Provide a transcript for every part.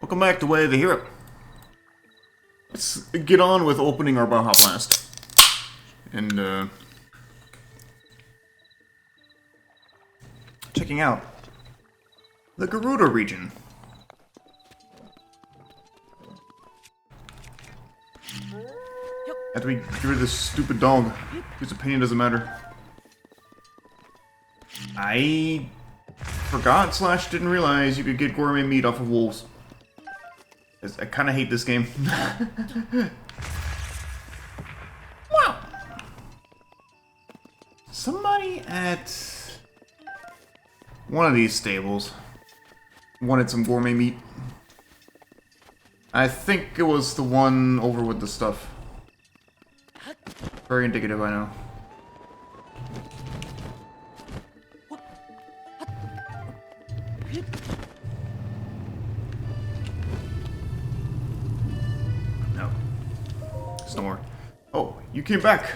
Welcome back to Way of the Hero. Let's get on with opening our Baja Blast. And, checking out the Garuda region. After we get rid of this stupid dog, whose opinion doesn't matter. I forgot / didn't realize you could get gourmet meat off of wolves. I kind of hate this game. Wow! Somebody at one of these stables wanted some gourmet meat. I think it was the one over with the stuff. Very indicative, I know. No. Snore. Oh, you came back.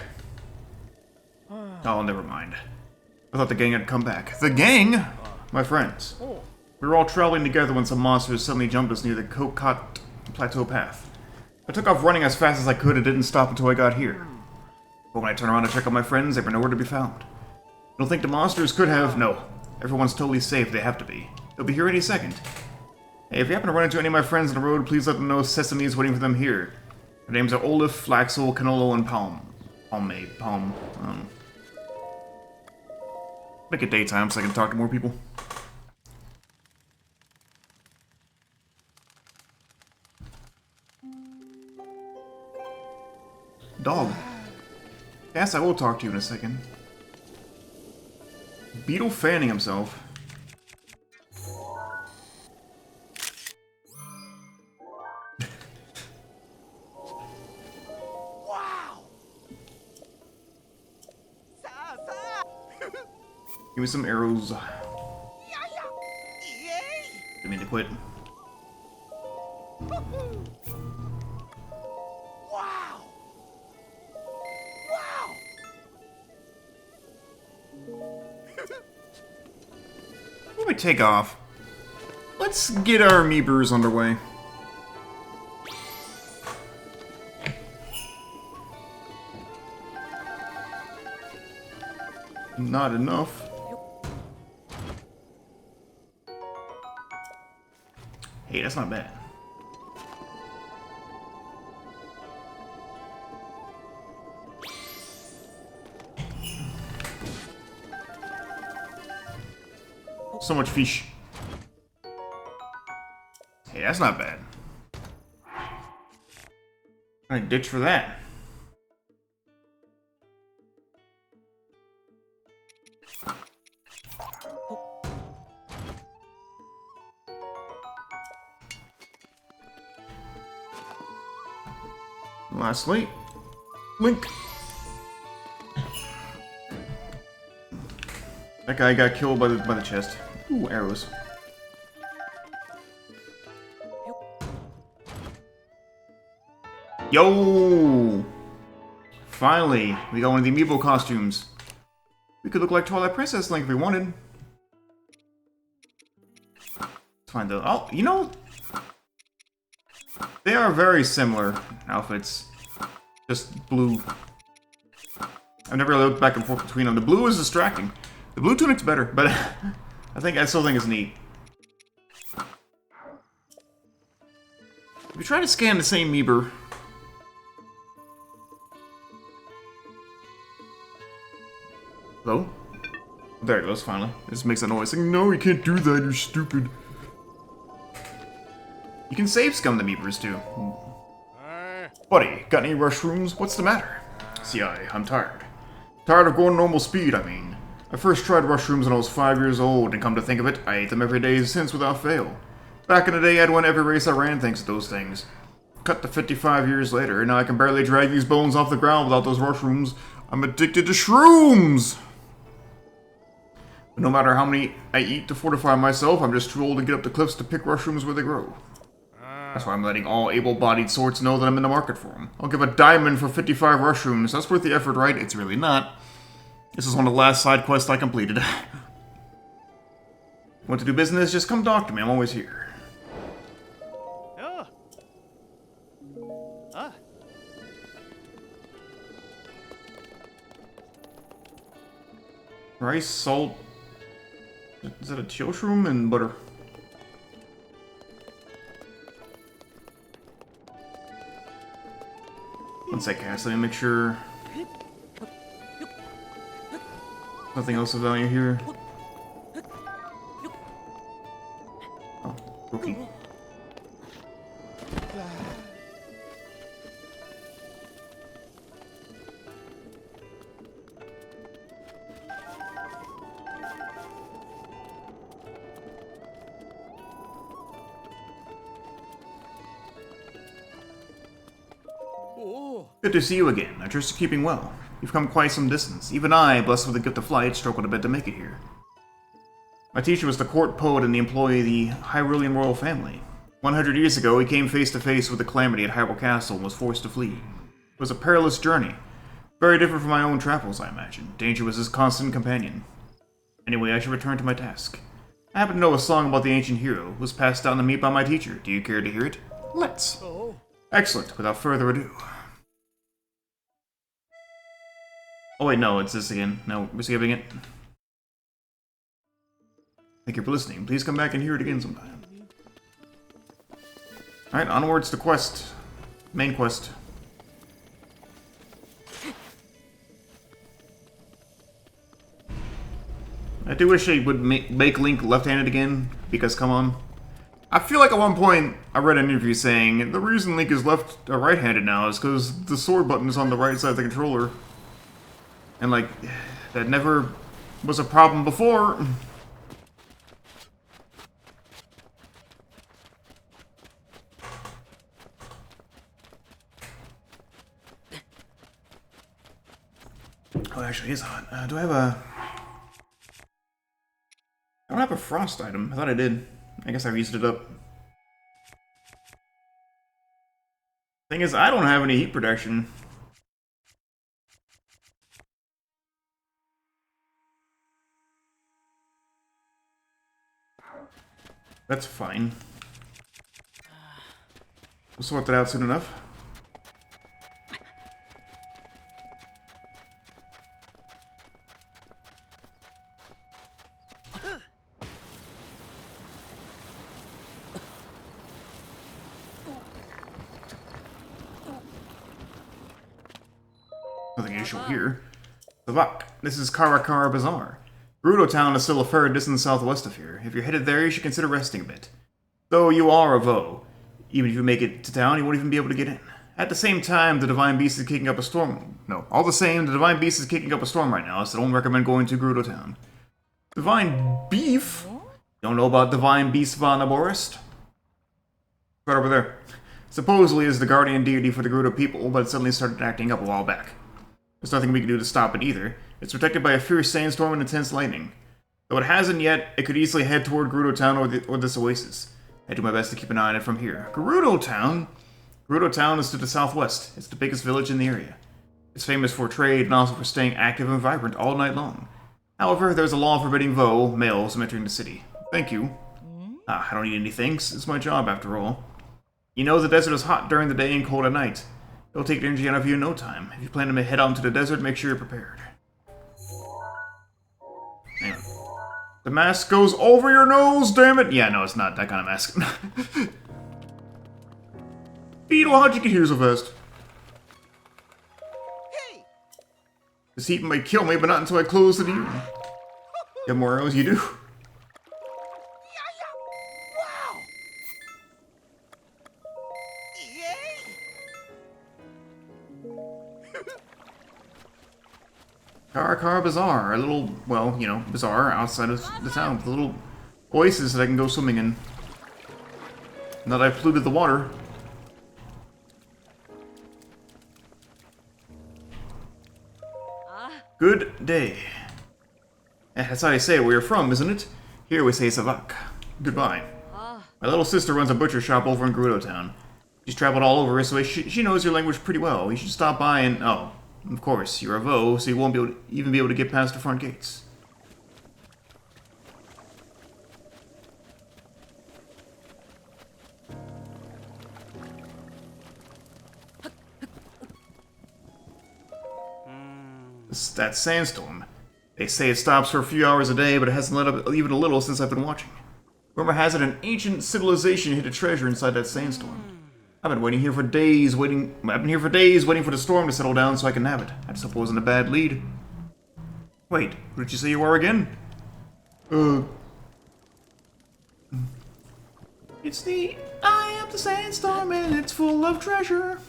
Oh, never mind. I thought the gang had come back. The gang? My friends. We were all traveling together when some monsters suddenly jumped us near the Kokot Plateau path. I took off running as fast as I could and didn't stop until I got here. But when I turned around to check on my friends, they were nowhere to be found. I don't think the monsters could have... No. Everyone's totally safe. They have to be. They'll be here any second. Hey, if you happen to run into any of my friends on the road, please let them know Sesame is waiting for them here. Their names are Olaf, Flaxel, Canolo, and Palm. Palm. Make it daytime so I can talk to more people. Dog. Yes, I will talk to you in a second. Beetle fanning himself. Wow! Give me some arrows. Yay! Didn't mean to quit. Wow! Wow! When we take off, let's get our Meebers underway. Not enough. Hey, that's not bad. So much fish. Hey, that's not bad. I ditch for that. Lastly, Link. That guy got killed by the chest. Ooh, arrows. Yo! Finally, we got one of the amiibo costumes. We could look like Twilight Princess Link if we wanted. Let's find the... Oh, you know... They are very similar outfits. Just blue. I've never really looked back and forth between them. The blue is distracting. The blue tunic's better, but I still think it's neat. If we try to scan the same Meeber... Hello? There it goes, finally. It just makes that noise. Like, no, you can't do that, you're stupid. You can save scum the Meebers, too. Buddy, got any rushrooms? What's the matter? See, I'm tired. Tired of going normal speed, I mean. I first tried rushrooms when I was 5 years old, and come to think of it, I ate them every day since without fail. Back in the day, I'd won every race I ran thanks to those things. Cut to 55 years later, and now I can barely drag these bones off the ground without those rushrooms. I'm addicted to shrooms! But no matter how many I eat to fortify myself, I'm just too old to get up the cliffs to pick mushrooms where they grow. That's why I'm letting all able-bodied sorts know that I'm in the market for them. I'll give a diamond for 55 mushrooms. That's worth the effort, right? It's really not. This is one of the last side quests I completed. Want to do business? Just come talk to me. I'm always here. Rice, salt. Is that a chill shroom and butter? One sec, Cass. Let me make sure. Nothing else of value here. Oh, rookie. Good to see you again. I trust you're keeping well. You've come quite some distance. Even I, blessed with the gift of flight, struggled a bit to make it here. My teacher was the court poet and the employee of the Hyrulean royal family. 100 years ago, he came face to face with the calamity at Hyrule Castle and was forced to flee. It was a perilous journey. Very different from my own travels, I imagine. Danger was his constant companion. Anyway, I should return to my task. I happen to know a song about the ancient hero, who was passed down to me by my teacher. Do you care to hear it? Let's. Excellent. Without further ado. Oh wait, no, it's this again. No, we're skipping it. Thank you for listening. Please come back and hear it again sometime. Alright, onwards to quest. Main quest. I do wish they would make Link left-handed again, because come on. I feel like at one point I read an interview saying the reason Link is right-handed now is because the sword button is on the right side of the controller. And like, that never was a problem before. Oh, actually, it's hot. Do I have a... I don't have a frost item. I thought I did. I guess I've used it up. Thing is, I don't have any heat protection. That's fine. We'll sort that out soon enough. Nothing unusual here. Vah. This is Karakara Bazaar. Gerudo Town is still a fair distance southwest of here. If you're headed there, you should consider resting a bit. Though you are a Vo. Even if you make it to town, you won't even be able to get in. At the same time, the Divine Beast is kicking up a storm. No, all the same, the Divine Beast is kicking up a storm right now, so don't recommend going to Gerudo Town. Divine Beef? Don't know about Divine Beast Vah Naboris? Right over there. Supposedly is the guardian deity for the Gerudo people, but it suddenly started acting up a while back. There's nothing we can do to stop it either. It's protected by a fierce sandstorm and intense lightning. Though it hasn't yet, it could easily head toward Gerudo Town or this oasis. I do my best to keep an eye on it from here. Gerudo Town? Gerudo Town is to the southwest. It's the biggest village in the area. It's famous for trade and also for staying active and vibrant all night long. However, there's a law forbidding Vo, males, from entering the city. Thank you. I don't need any thanks. It's my job, after all. You know the desert is hot during the day and cold at night. It'll take energy out of you in no time. If you plan to head out into the desert, make sure you're prepared. Hang on. The mask goes over your nose, damn it! Yeah, no, it's not that kind of mask. Beetle, how'd you get here so fast? Hey! This heat might kill me, but not until I close the deal. You have more arrows? You do? Wow! Yay! Karakara Bazaar, a little, well, you know, bazaar outside of the town with a little oasis that I can go swimming in. Now that I've polluted the water. Good day. That's how you say where you're from, isn't it? Here we say Savak. Goodbye. My little sister runs a butcher shop over in Gerudo Town. She's traveled all over, so she knows your language pretty well. You should stop by and... Oh, of course, you're a Vo, so you won't even be able to get past the front gates. That sandstorm. They say it stops for a few hours a day, but it hasn't let up even a little since I've been watching. Rumor has it an ancient civilization hid a treasure inside that sandstorm. I've been here for days, waiting for the storm to settle down so I can nab it. I just hope it wasn't a bad lead. Wait, who did you say you are again? It's the eye of the sandstorm and it's full of treasure.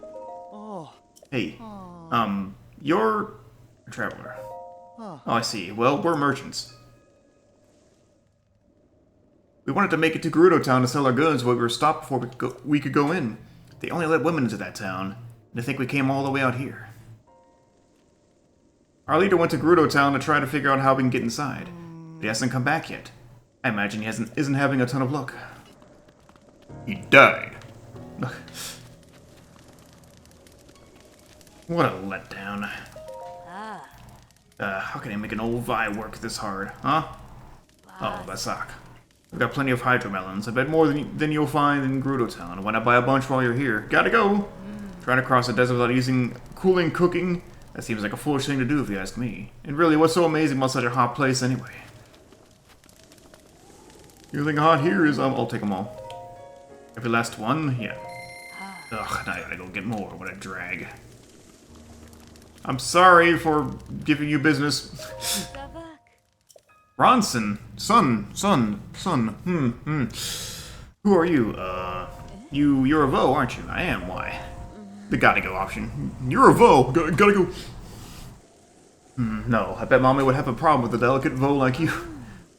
Oh. Hey, you're a traveler. Oh, I see. Well, we're merchants. We wanted to make it to Gerudo Town to sell our goods, but we were stopped before we could go in. They only let women into that town, and I think we came all the way out here. Our leader went to Gerudo Town to try to figure out how we can get inside, but he hasn't come back yet. I imagine he isn't having a ton of luck. He died. What a letdown. How can I make an old Vi work this hard, huh? Oh, that suck. We've got plenty of hydromelons. I bet more than you'll find in Gerudo Town. Why not buy a bunch while you're here? Gotta go! Trying to cross the desert without using cooling cooking? That seems like a foolish thing to do if you ask me. And really, what's so amazing about such a hot place anyway? You think hot here is, I'll take them all. Every last one? Yeah. Ugh, now I gotta go get more. What a drag. I'm sorry for giving you business. Ronson, son. Who are you? You're a Vah, aren't you? I am. Why? The gotta go option. You're a Vah. Gotta go. No, I bet Mommy would have a problem with a delicate Vah like you.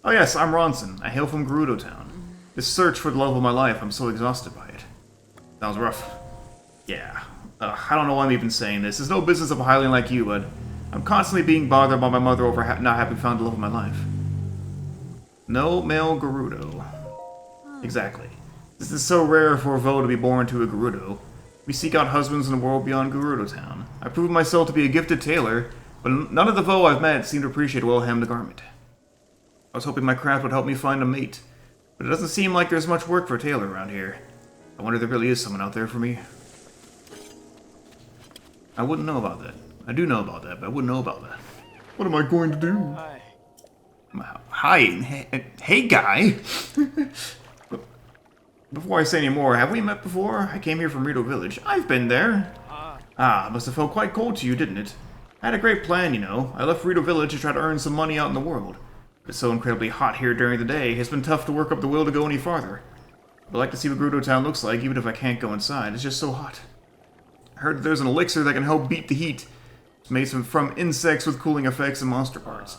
Oh yes, I'm Ronson. I hail from Gerudo Town. This search for the love of my life, I'm so exhausted by it. Sounds rough. Yeah. I don't know why I'm even saying this. It's no business of a hireling like you, but I'm constantly being bothered by my mother over not having found the love of my life. No male Gerudo. Exactly. This is so rare for a Vah to be born to a Gerudo. We seek out husbands in the world beyond Gerudo Town. I proved myself to be a gifted tailor, but none of the Vah I've met seem to appreciate a well-hemmed garment. I was hoping my craft would help me find a mate, but it doesn't seem like there's much work for a tailor around here. I wonder if there really is someone out there for me. I wouldn't know about that. I do know about that, but I wouldn't know about that. What am I going to do? Hi. Hey, guy. Before I say any more, have we met before? I came here from Rito Village. I've been there. It must have felt quite cold to you, didn't it? I had a great plan, you know. I left Rito Village to try to earn some money out in the world. It's so incredibly hot here during the day, it's been tough to work up the will to go any farther. I'd like to see what Gerudo Town looks like, even if I can't go inside. It's just so hot. I heard that there's an elixir that can help beat the heat. It's made from insects with cooling effects and monster parts.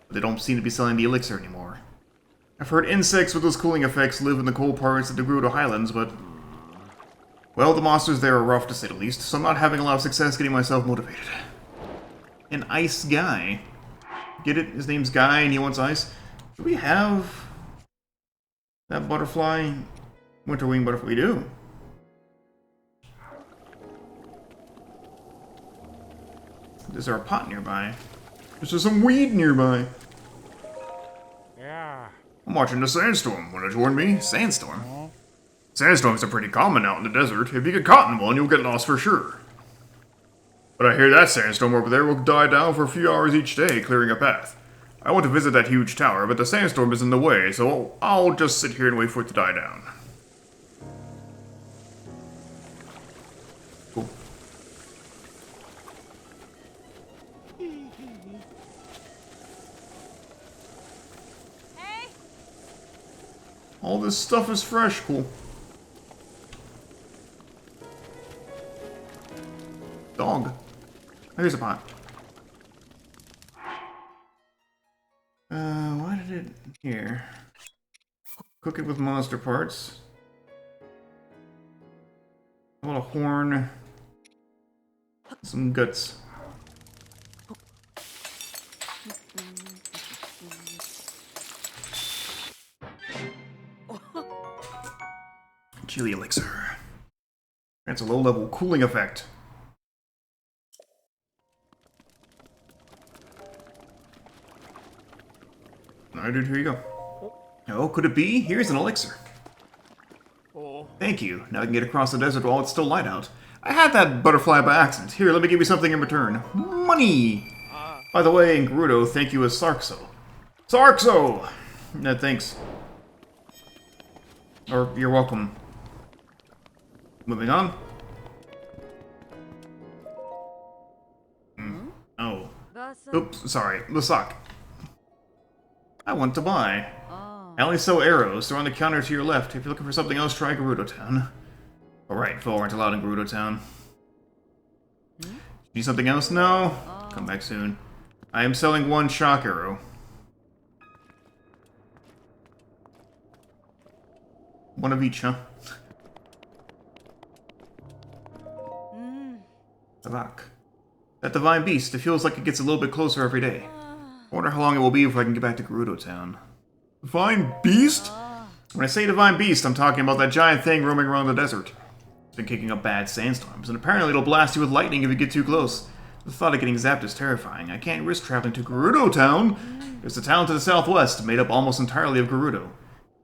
But they don't seem to be selling the elixir anymore. I've heard insects with those cooling effects live in the cold parts of the Gerudo Highlands, but... well, the monsters there are rough to say the least, so I'm not having a lot of success getting myself motivated. An ice guy. Get it? His name's Guy and he wants ice. Do we have that butterfly? Winterwing butterfly? We do. Is there a pot nearby? Is there some weed nearby? Yeah. I'm watching the sandstorm. Wanna join me? Sandstorm? Sandstorms are pretty common out in the desert. If you get caught in one, you'll get lost for sure. But I hear that sandstorm over there will die down for a few hours each day, clearing a path. I want to visit that huge tower, but the sandstorm is in the way, so I'll just sit here and wait for it to die down. Cool. Hey. All this stuff is fresh. Cool. Dog. Here's a pot. Why did it... here. Cook it with monster parts. A little horn. Some guts. Chili elixir. That's a low-level cooling effect. Alright, dude, here you go. Oh, could it be? Here's an elixir. Thank you. Now I can get across the desert while it's still light out. I had that butterfly by accident. Here, let me give you something in return. Money! By the way, in Gerudo, thank you is Sarkso. Sarkso! No, thanks. Or, you're welcome. Moving on. Oh. Oops, sorry. Lasak. I want to buy. I only sell arrows. They're on the counter to your left. If you're looking for something else, try Gerudo Town. Alright, folk aren't allowed in Gerudo Town. Need something else? No? Come back soon. I am selling one shock arrow. One of each, huh? Tabak. That divine beast, it feels like it gets a little bit closer every day. I wonder how long it will be before I can get back to Gerudo Town. Divine beast? When I say divine beast, I'm talking about that giant thing roaming around the desert. It's been kicking up bad sandstorms, and apparently it'll blast you with lightning if you get too close. The thought of getting zapped is terrifying. I can't risk traveling to Gerudo Town. There's a town to the southwest, made up almost entirely of Gerudo.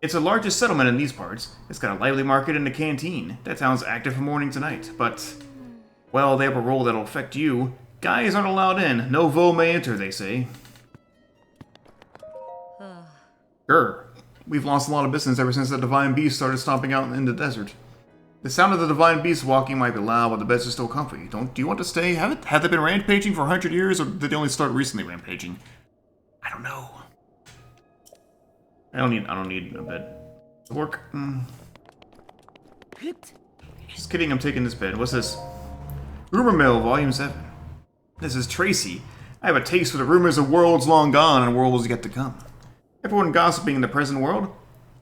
It's the largest settlement in these parts. It's got a lively market and a canteen. That town's active from morning to night, but... well, they have a rule that'll affect you. Guys aren't allowed in. No voe may enter, they say. Grr. We've lost a lot of business ever since the Divine Beast started stomping out in the desert. The sound of the Divine Beast walking might be loud, but the beds are still comfy. Do you want to stay? Have they been rampaging for 100 years, or did they only start recently rampaging? I don't know. I don't need a bed. Work. Just kidding, I'm taking this bed. What's this? Rumor Mill, Volume 7. This is Tracy. I have a taste for the rumors of worlds long gone and worlds yet to come. Everyone gossiping in the present world?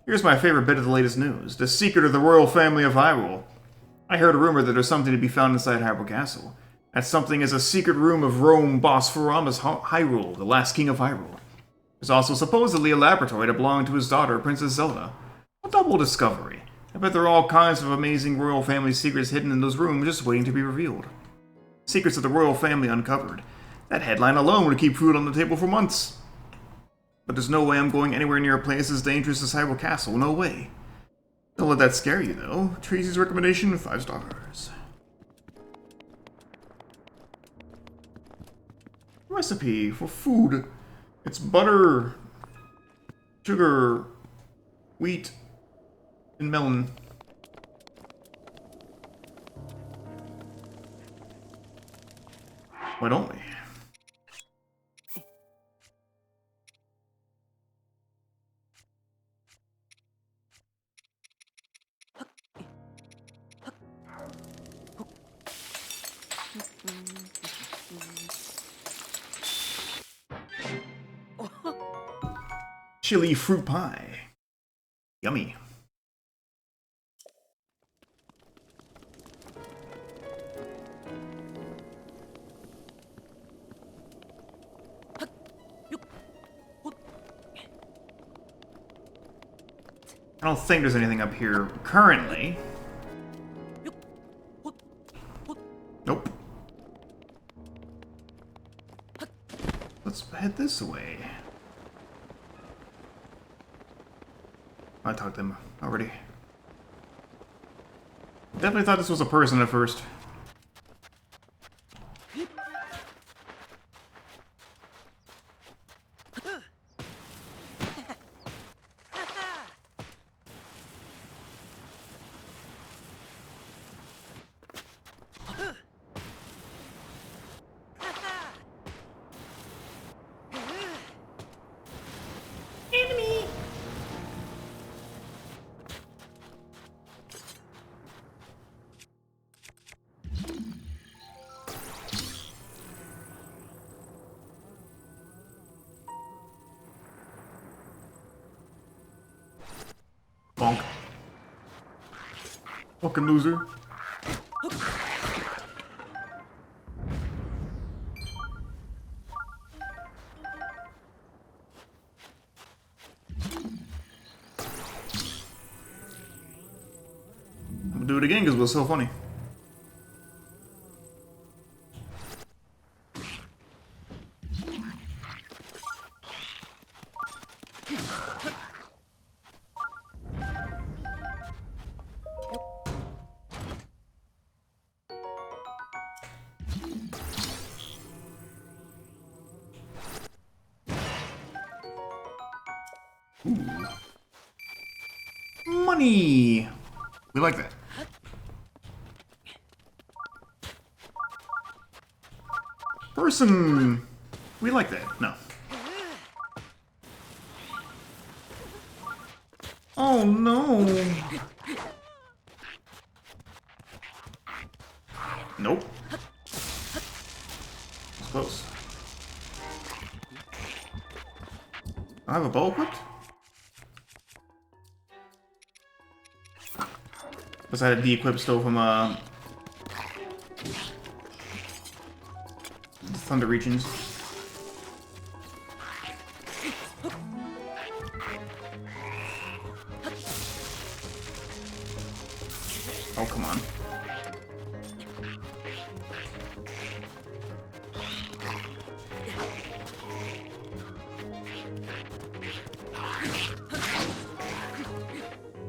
Here's my favorite bit of the latest news. The secret of the royal family of Hyrule. I heard a rumor that there's something to be found inside Hyrule Castle. That something is a secret room of Rome boss Farama's Hyrule, the last king of Hyrule. There's also supposedly a laboratory that belonged to his daughter, Princess Zelda. A double discovery. I bet there are all kinds of amazing royal family secrets hidden in those rooms just waiting to be revealed. Secrets of the royal family uncovered. That headline alone would keep food on the table for months. But there's no way I'm going anywhere near a place as dangerous as Hyrule Castle. No way. Don't let that scare you, though. Tracy's recommendation, 5 stars. Recipe for food. It's butter, sugar, wheat, and melon. Why don't we? Chili fruit pie. Yummy. I don't think there's anything up here currently. Nope. Let's head this way. I talked to him already. Definitely thought this was a person at first. Bonk. Fucking loser. I'm gonna do it again because it was so funny. Ooh. Money! We like that. Person! We like that. No. Oh no! Nope. It's close. I have a bow equipped? Guess I had a de-equipped still from, the Thunder Regions. Oh, come on.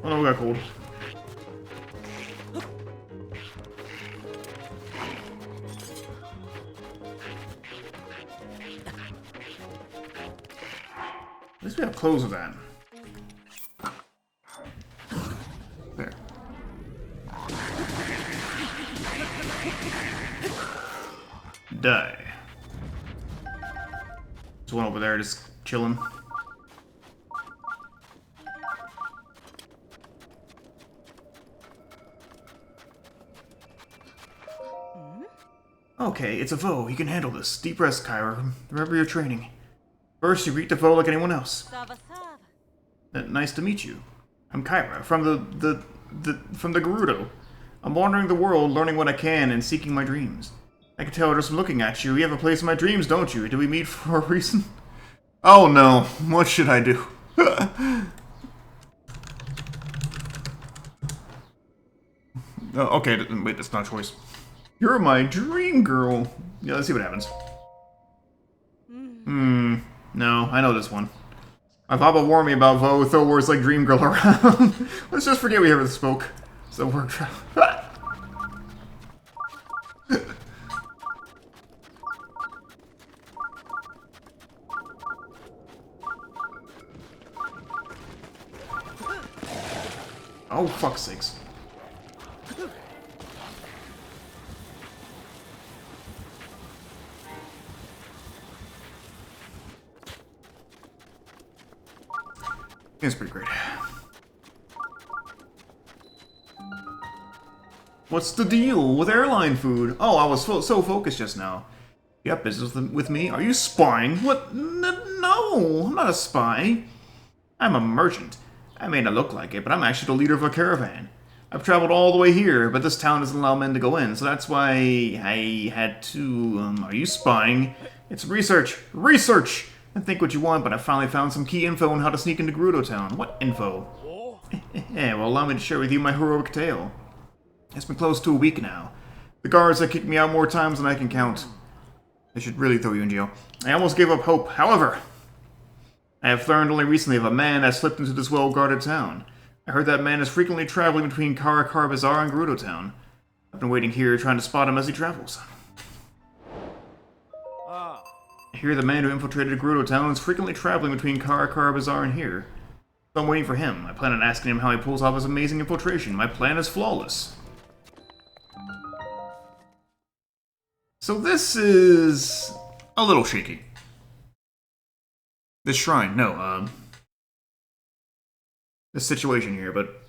Oh no, we got cold. At least we have clothes with that. There. Die. There's one over there just chilling. Okay, it's a Vah. You can handle this. Deep rest, Kyra. Remember your training. First, you greet the Vah like anyone else. Nice to meet you. I'm Kyra, from from the Gerudo. I'm wandering the world, learning what I can, and seeking my dreams. I can tell just from looking at you. You have a place in my dreams, don't you? Did we meet for a reason? Oh no. What should I do? Okay, wait, that's not a choice. You're my dream girl. Yeah, let's see what happens. No, I know this one. My papa warned me about Vah with words like dream girl around. Let's just forget we ever spoke. So we're oh, fuck's sakes. It's pretty great. What's the deal with airline food? Oh, I was so focused just now. You got business with me? Are you spying? What? No, I'm not a spy. I'm a merchant. I may not look like it, but I'm actually the leader of a caravan. I've traveled all the way here, but this town doesn't allow men to go in, so that's why I had to, are you spying? It's research! Research! And think what you want, but I finally found some key info on how to sneak into Gerudo Town. What info? Yeah, well, allow me to share with you my heroic tale. It's been close to a week now. The guards have kicked me out more times than I can count. They should really throw you in jail. I almost gave up hope. However, I have learned only recently of a man that slipped into this well-guarded town. I heard that man is frequently traveling between Karakar Bazaar and Gerudo Town. I've been waiting here trying to spot him as he travels. I hear the man who infiltrated Gerudo Town is frequently traveling between Karakar Bazaar and here. So I'm waiting for him. I plan on asking him how he pulls off his amazing infiltration. My plan is flawless. So this is a little shaky. This shrine, no, this situation here, but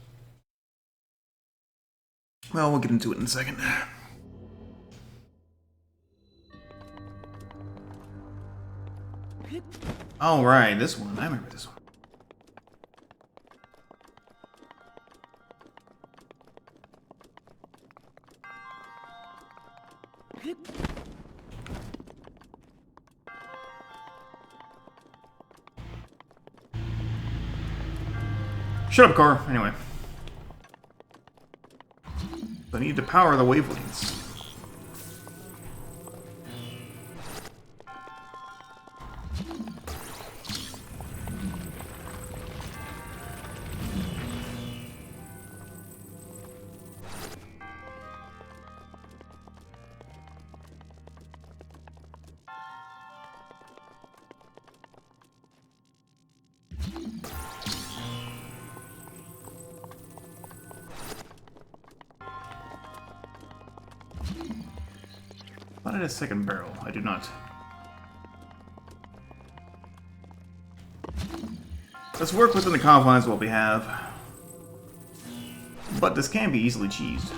well, we'll get into it in a second. All right, this one. I remember this one. Shut up, car. Anyway. I need to power the wavelengths. Thought I had a second barrel. I do not. Let's work within the confines of what we have. But this can be easily cheesed.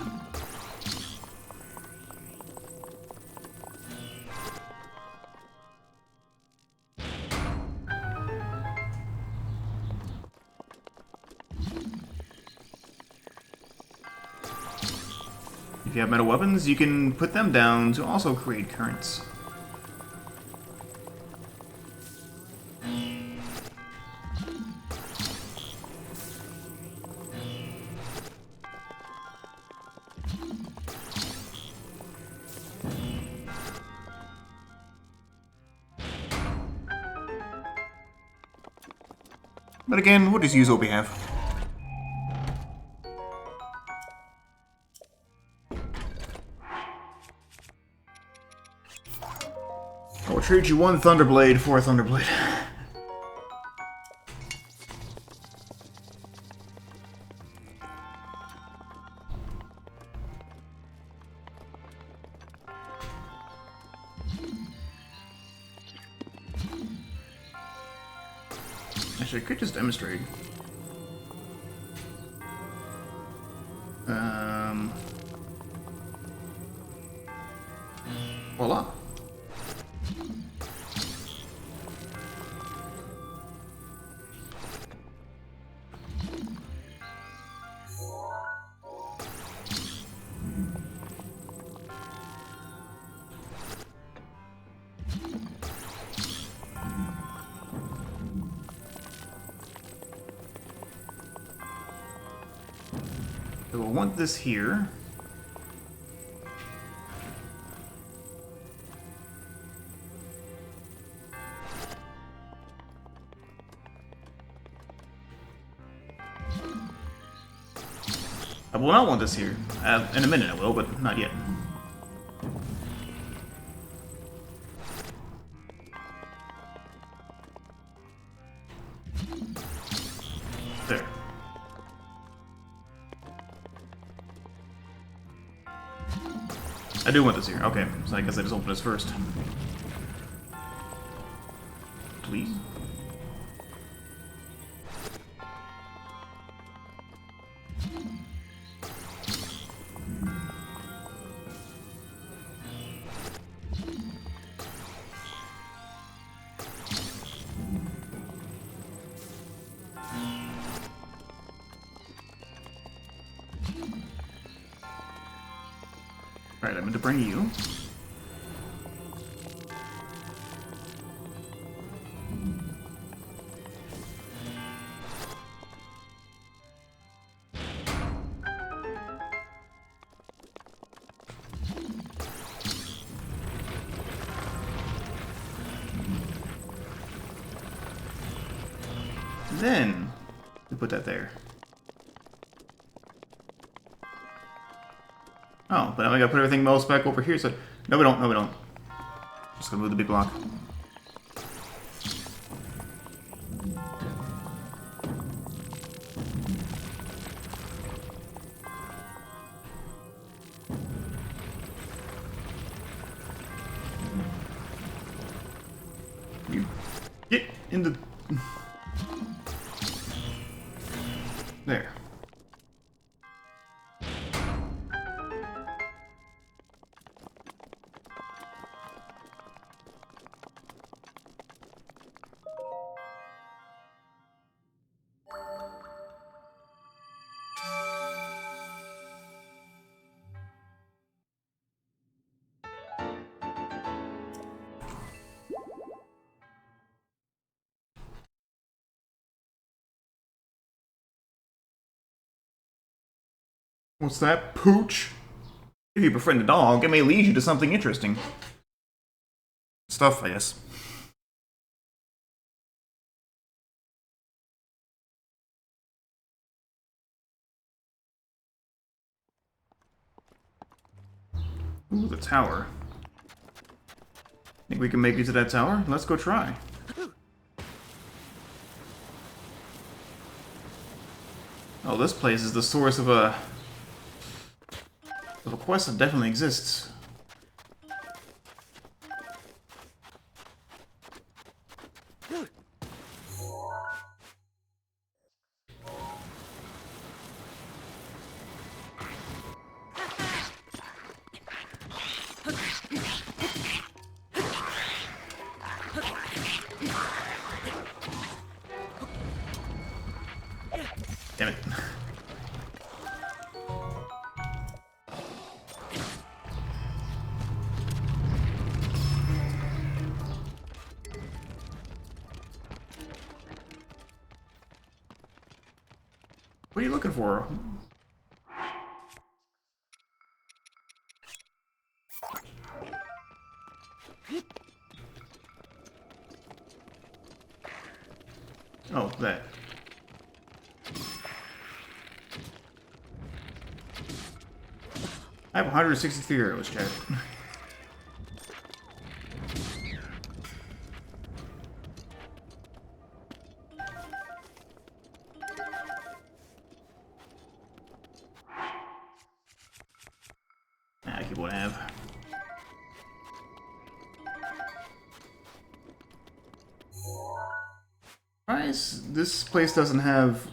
If you have metal weapons, you can put them down to also create currents. But again, we'll just use what we have. I will trade you one Thunderblade for a Thunderblade. Actually, I could just demonstrate. Voila. So we'll want this here. I will not want this here. In a minute I will, but not yet. There. I do want this here. Okay, so I guess I just open this first. Please. Alright, I'm going to bring you. Then, we put that there. Oh, but now we gotta put everything else back over here, so... No, we don't. No, we don't. Just gonna move the big block. You get in the... There. What's that, pooch? If you befriend a dog, it may lead you to something interesting. Stuff, I guess. Ooh, the tower. Think we can make it to that tower? Let's go try. Oh, this place is the source of a quest that definitely exists. What are you looking for? Oh, that. I have 163 arrows, chat. I keep what I have. Alright, this place doesn't have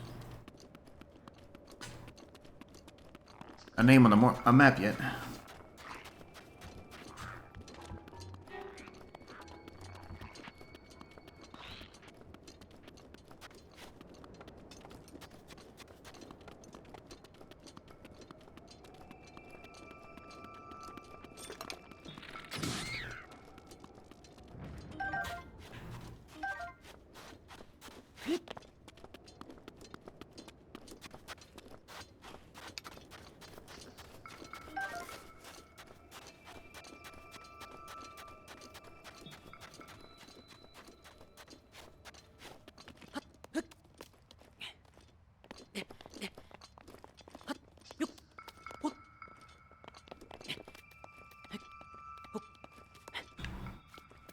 a name on the map yet.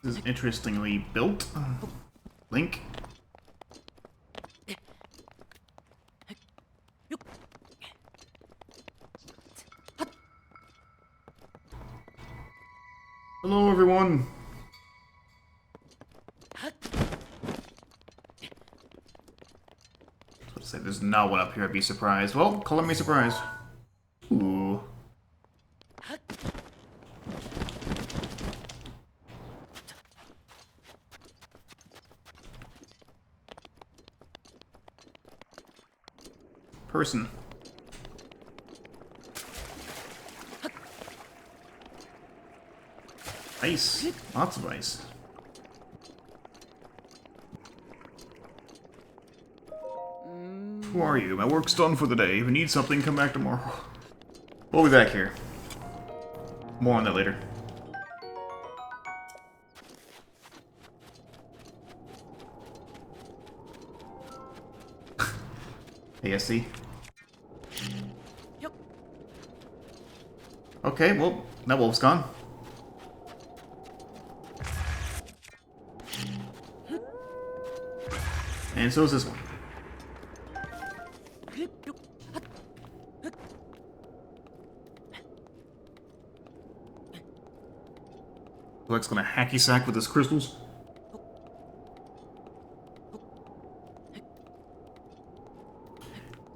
This is interestingly built. Link. Hello, everyone. Let's say there's no one up here. I'd be surprised. Well, color me surprised. Ooh. Person. Ice. Lots of ice. Who are you? My work's done for the day. If you need something, come back tomorrow. We'll be back here. More on that later. ASC. Okay, well, that wolf's gone. And so is this one. Blake's gonna hacky sack with his crystals.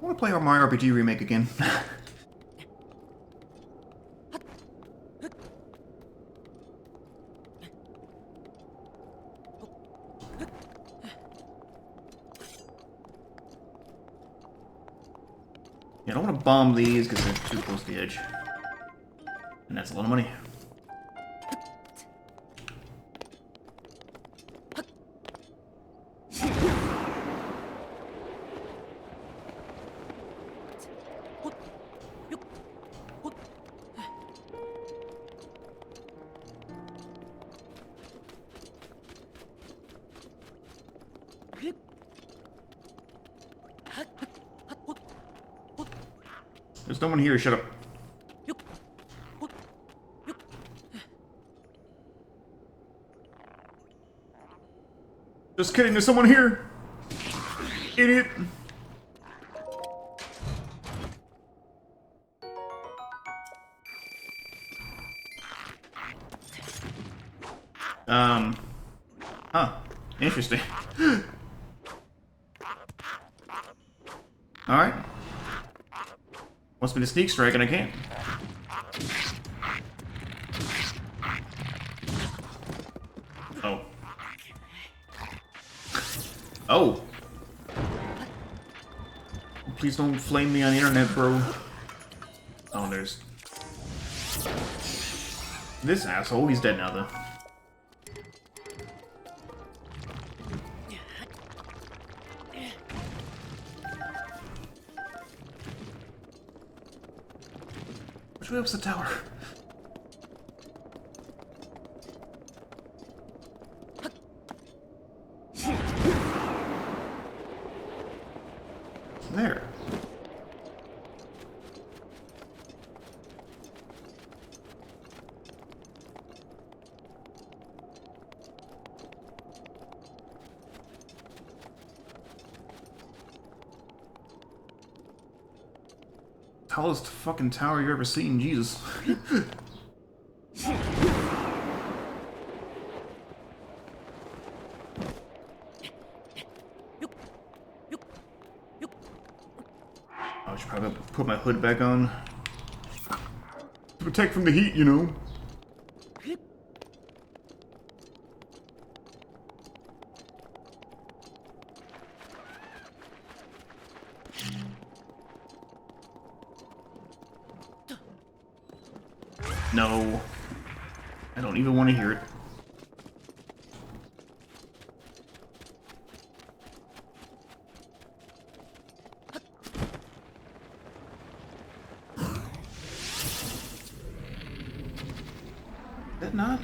I wanna play our Mario RPG remake again. Yeah, I don't want to bomb these because they're too close to the edge. And that's a lot of money. There's no one here, shut up. Just kidding, there's someone here! Idiot! Huh. Interesting. Alright. Wants me to sneak strike and I can't. Oh. Oh! Please don't flame me on the internet, bro. Oh, there's... this asshole, he's dead now, though. Which way up's the tower? There. Tallest fucking tower you ever seen, Jesus. I should probably put my hood back on. To protect from the heat, you know. No. I don't even want to hear it. That not?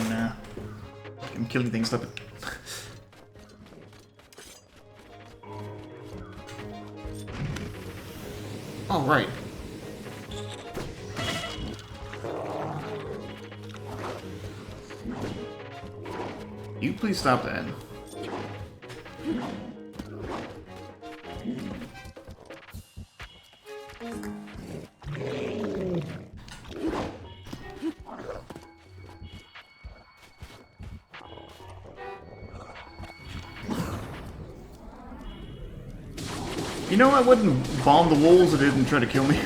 Nah. I'm killing things, stop it. Oh, right. You please stop that. You know, I wouldn't bomb the wolves that didn't try to kill me.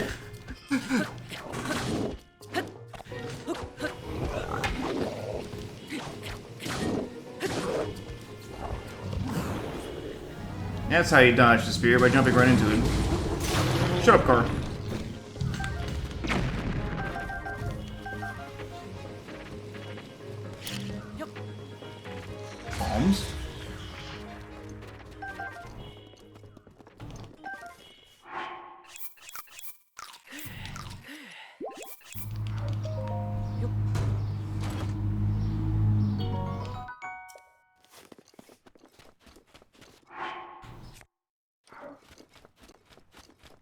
That's how you dodge the spear, by jumping right into it. Shut up, car. Bombs?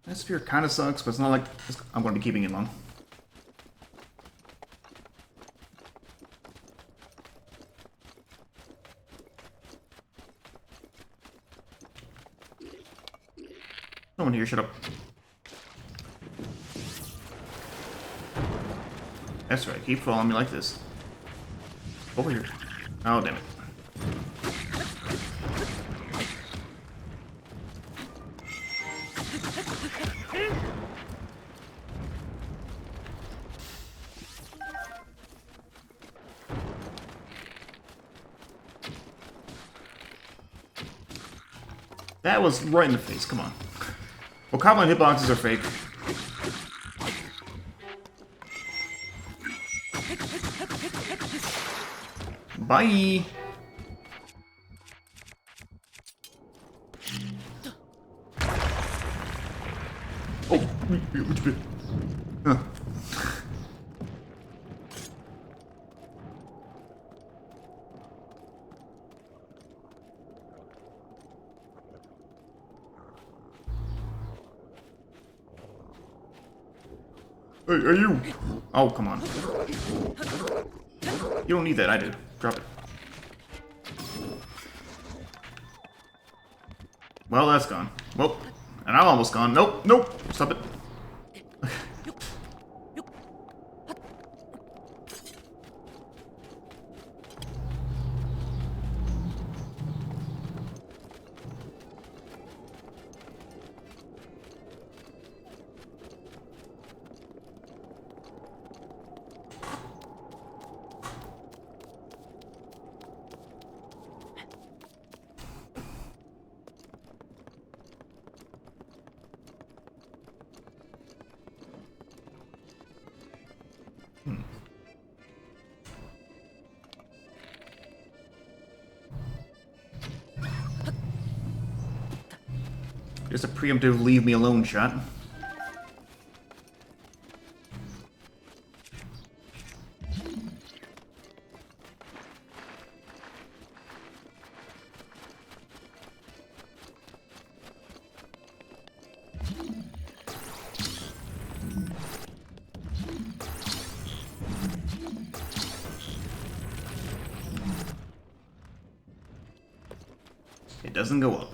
That spear kind of sucks, but it's not like I'm going to be keeping it long. Someone here, shut up. That's right, keep following me like this. Over here. Oh, damn it. That was right in the face, come on. Well, Goblin hitboxes are fake. Bye! Oh, which bit? Huh. Hey, are you? Oh, come on. You don't need that, I do. Drop it. Well, that's gone. Well, and I'm almost gone. Nope, nope. Stop it. Just a preemptive leave me alone shot. It doesn't go up.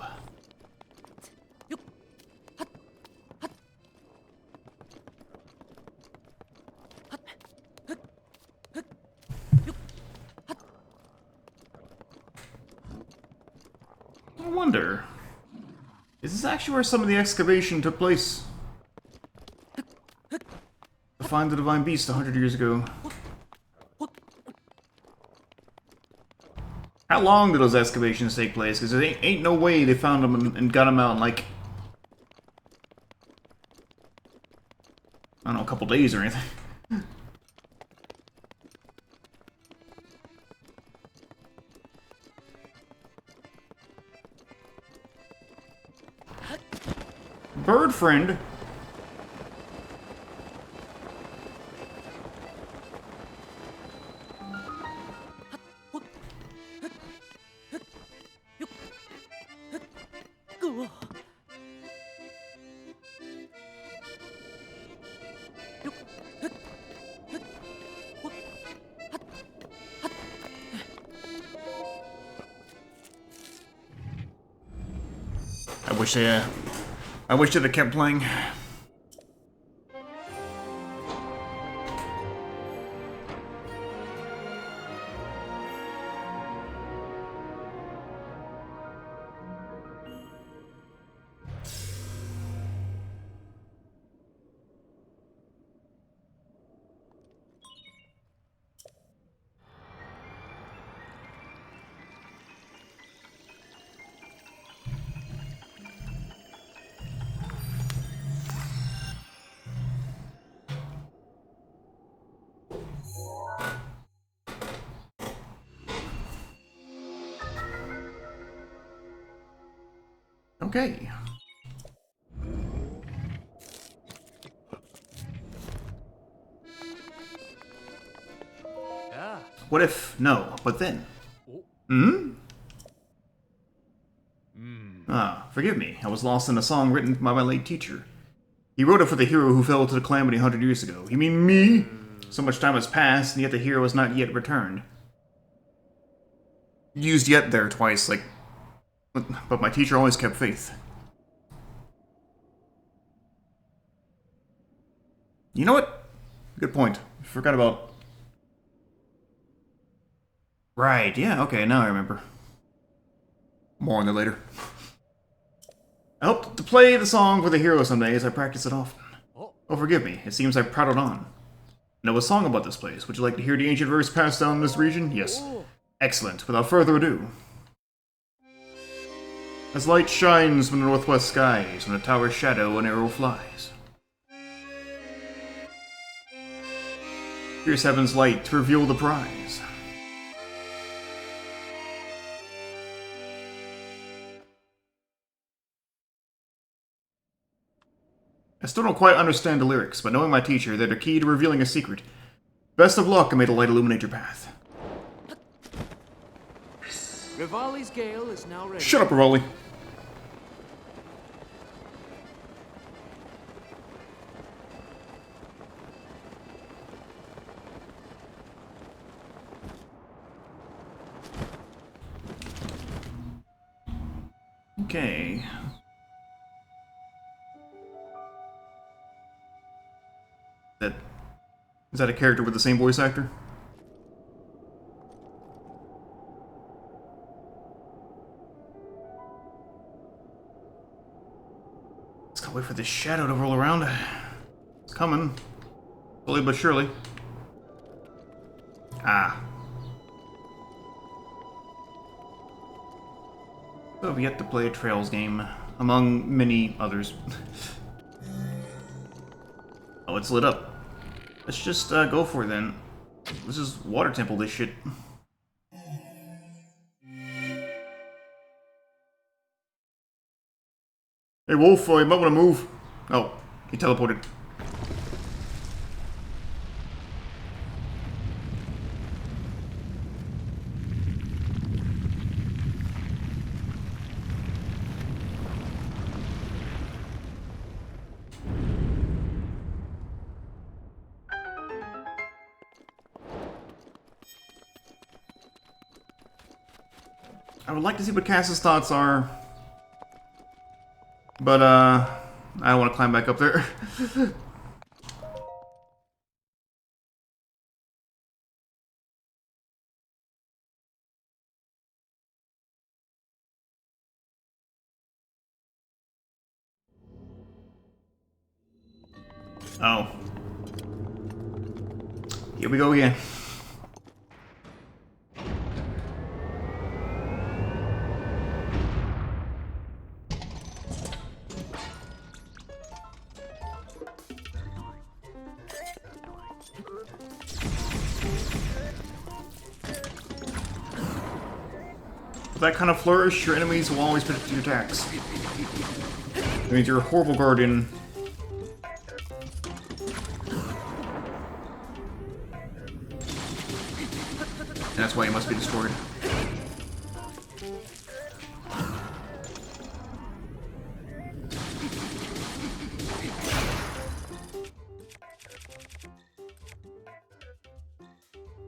I wonder, is this actually where some of the excavation took place? To find the divine beast 100 years ago. How long did those excavations take place? Because there ain't no way they found them and got them out in, like, I don't know, a couple days or anything. Bird friend? I wish it had kept playing. Okay. Yeah. What if? No, but then. Hmm? Ah, forgive me. I was lost in a song written by my late teacher. He wrote it for the hero who fell to the calamity 100 years ago. You mean me? So much time has passed, and yet the hero has not yet returned. Used yet there twice, like... But my teacher always kept faith. You know what? Good point. Forgot about... Right, yeah, okay, now I remember. More on that later. I hope to play the song for the hero someday as I practice it often. Oh, forgive me, it seems I prattled on. I know a song about this place. Would you like to hear the ancient verse passed down in this region? Yes. Excellent. Without further ado. As light shines from the northwest skies, when a tower's shadow an arrow flies. Here's heaven's light to reveal the prize. I still don't quite understand the lyrics, but knowing my teacher, they're the key to revealing a secret. Best of luck, and may the light illuminate your path. Rivali's gale is now ready. Shut up, Rivali. Okay. Is that a character with the same voice actor? Let's go wait for this shadow to roll around. It's coming. Slowly but surely. Ah. So I've yet to play a Trails game, among many others. Oh, it's lit up. Let's just go for it then. This is Water Temple, this shit. Hey, Wolf, you might want to move. Oh, he teleported. I would like to see what Cass's thoughts are. But, I don't want to climb back up there. Oh. Here we go again. With that kind of flourish, your enemies will always protect your attacks. It means you're a horrible guardian. And that's why you must be destroyed.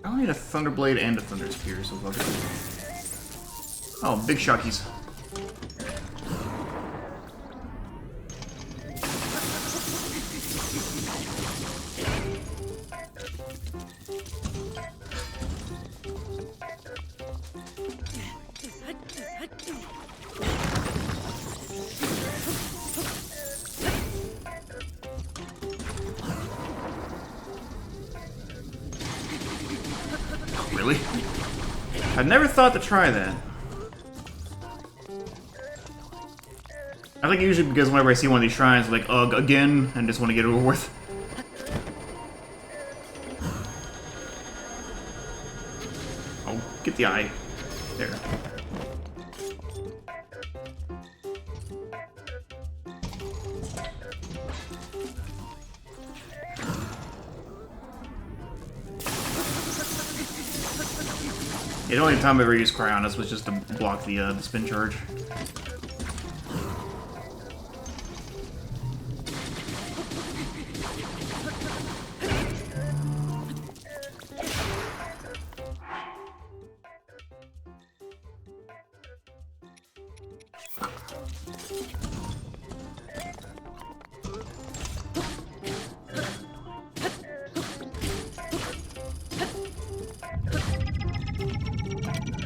I don't need a Thunderblade and a Thunder Spear, so fuck it. Oh, big shockies. Really? I'd never thought to try that. I think usually because whenever I see one of these shrines, I'm like, ugh, again, and just want to get it over with. Oh, get the eye. There. Yeah, the only time I ever used Cryonis was just to block the spin charge.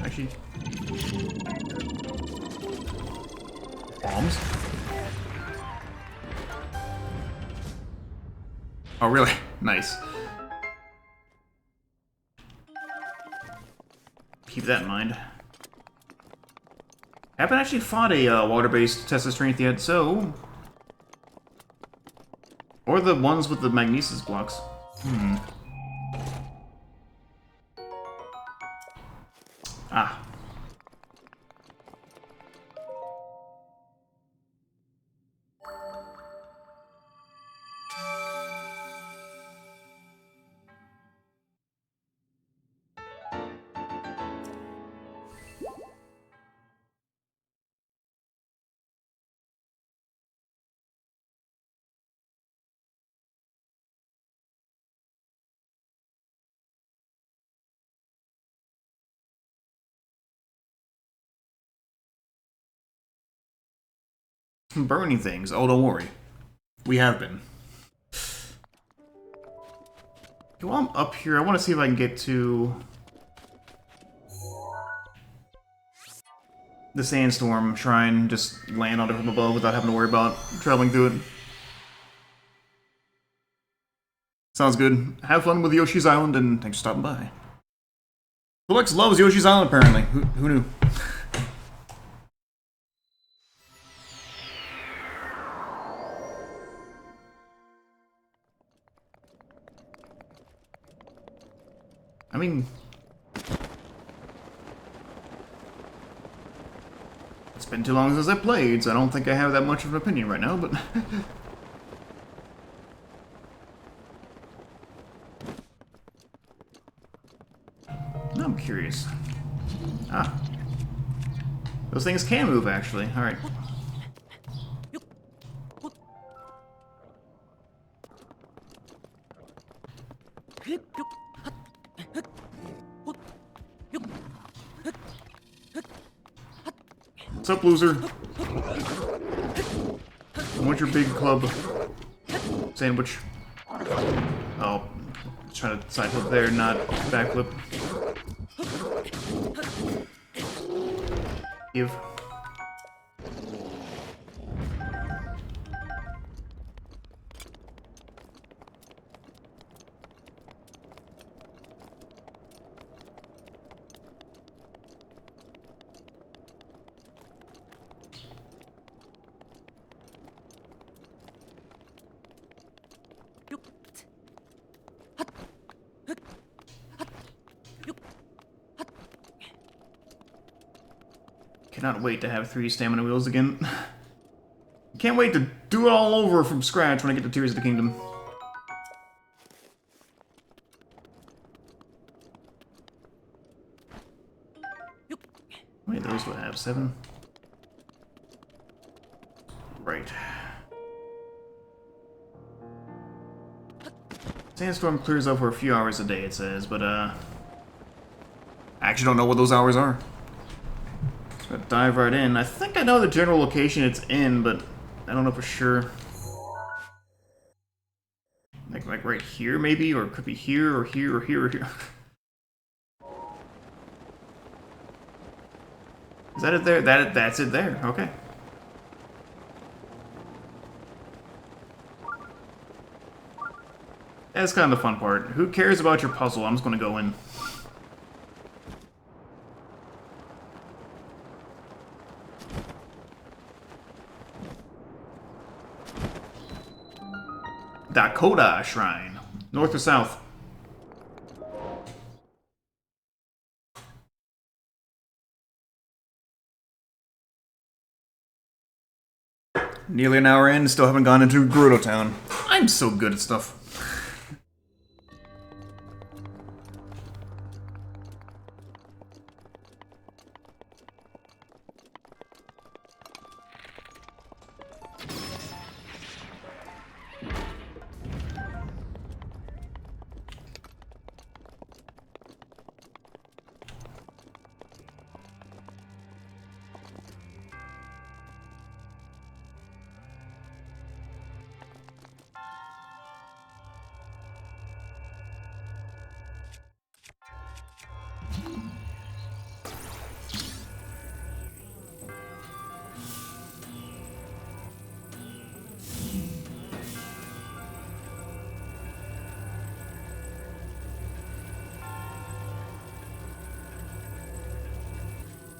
Actually, bombs? Oh, really? Nice. Keep that in mind. Haven't actually fought a water-based test of strength yet, so... Or the ones with the magnesis blocks. Ah. Burning things. Oh, don't worry. We have been. While I'm up here, I want to see if I can get to... the Sandstorm Shrine, just land on it from above without having to worry about traveling through it. Sounds good. Have fun with Yoshi's Island, and thanks for stopping by. Felix loves Yoshi's Island, apparently. Who knew? I mean... It's been too long since I played, so I don't think I have that much of an opinion right now, but... I'm curious. Ah. Those things can move, actually. Alright. What's up, loser? I want your big club sandwich. Oh, trying to side flip there, not backflip. Give. Cannot wait to have 3 stamina wheels again. Can't wait to do it all over from scratch when I get to Tears of the Kingdom. Wait, those would have 7. Right. Sandstorm clears up for a few hours a day, it says, but I actually don't know what those hours are. So I'll dive right in. I think I know the general location it's in, but I don't know for sure. Like right here, maybe? Or it could be here, or here, or here, or here. Is that it there? That's it there. Okay. That's kind of the fun part. Who cares about your puzzle? I'm just gonna go in. Dakota Shrine. North or south? Nearly an hour in, still haven't gone into Gerudo Town. I'm so good at stuff.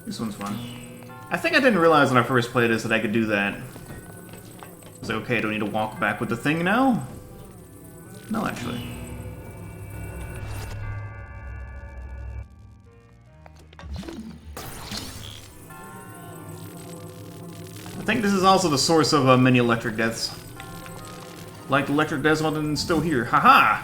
This one's fun. I think I didn't realize when I first played this that I could do that. I was like, okay, do I need to walk back with the thing now? No, actually. I think this is also the source of many electric deaths. Like electric deaths wasn't still here. Haha!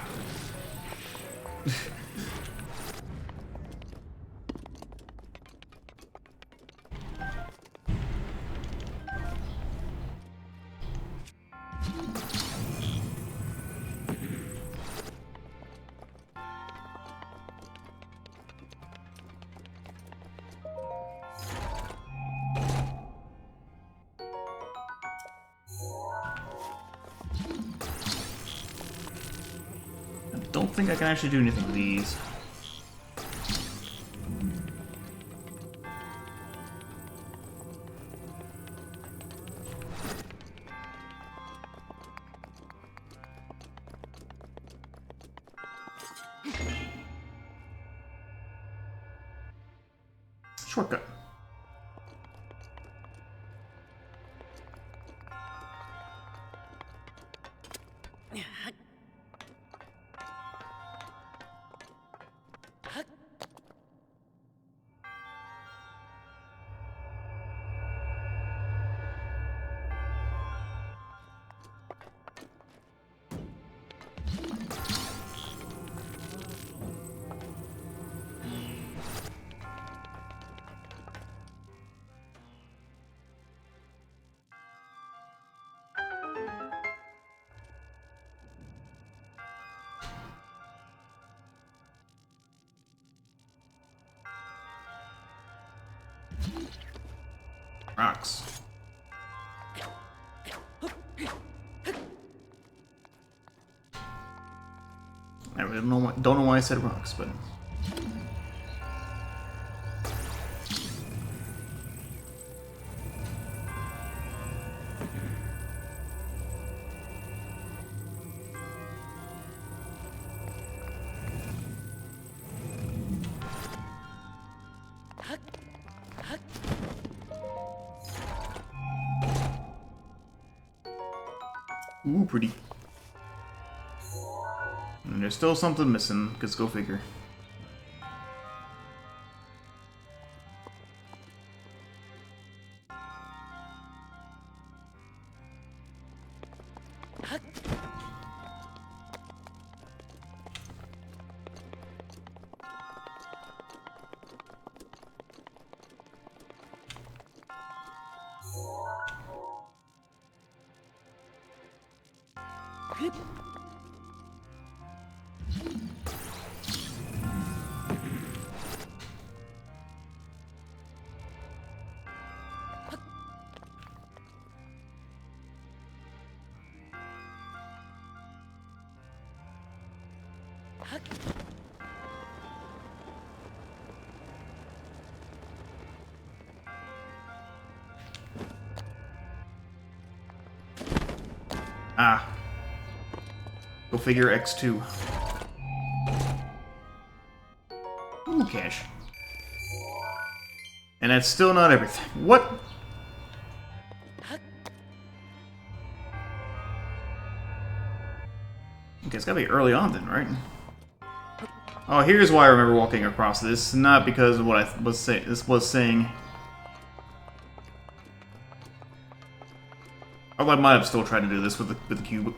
Don't think I can actually do anything with these. Shortcut. Rocks. I really don't know why I said rocks, but... Ooh, pretty. And there's still something missing, because go figure. Ah. Go figure X2. Ooh, cash. And that's still not everything. What? Okay, it's gotta be early on then, right? Oh, here's why I remember walking across this. Not because of what I was saying. Although I might have still tried to do this with the cube.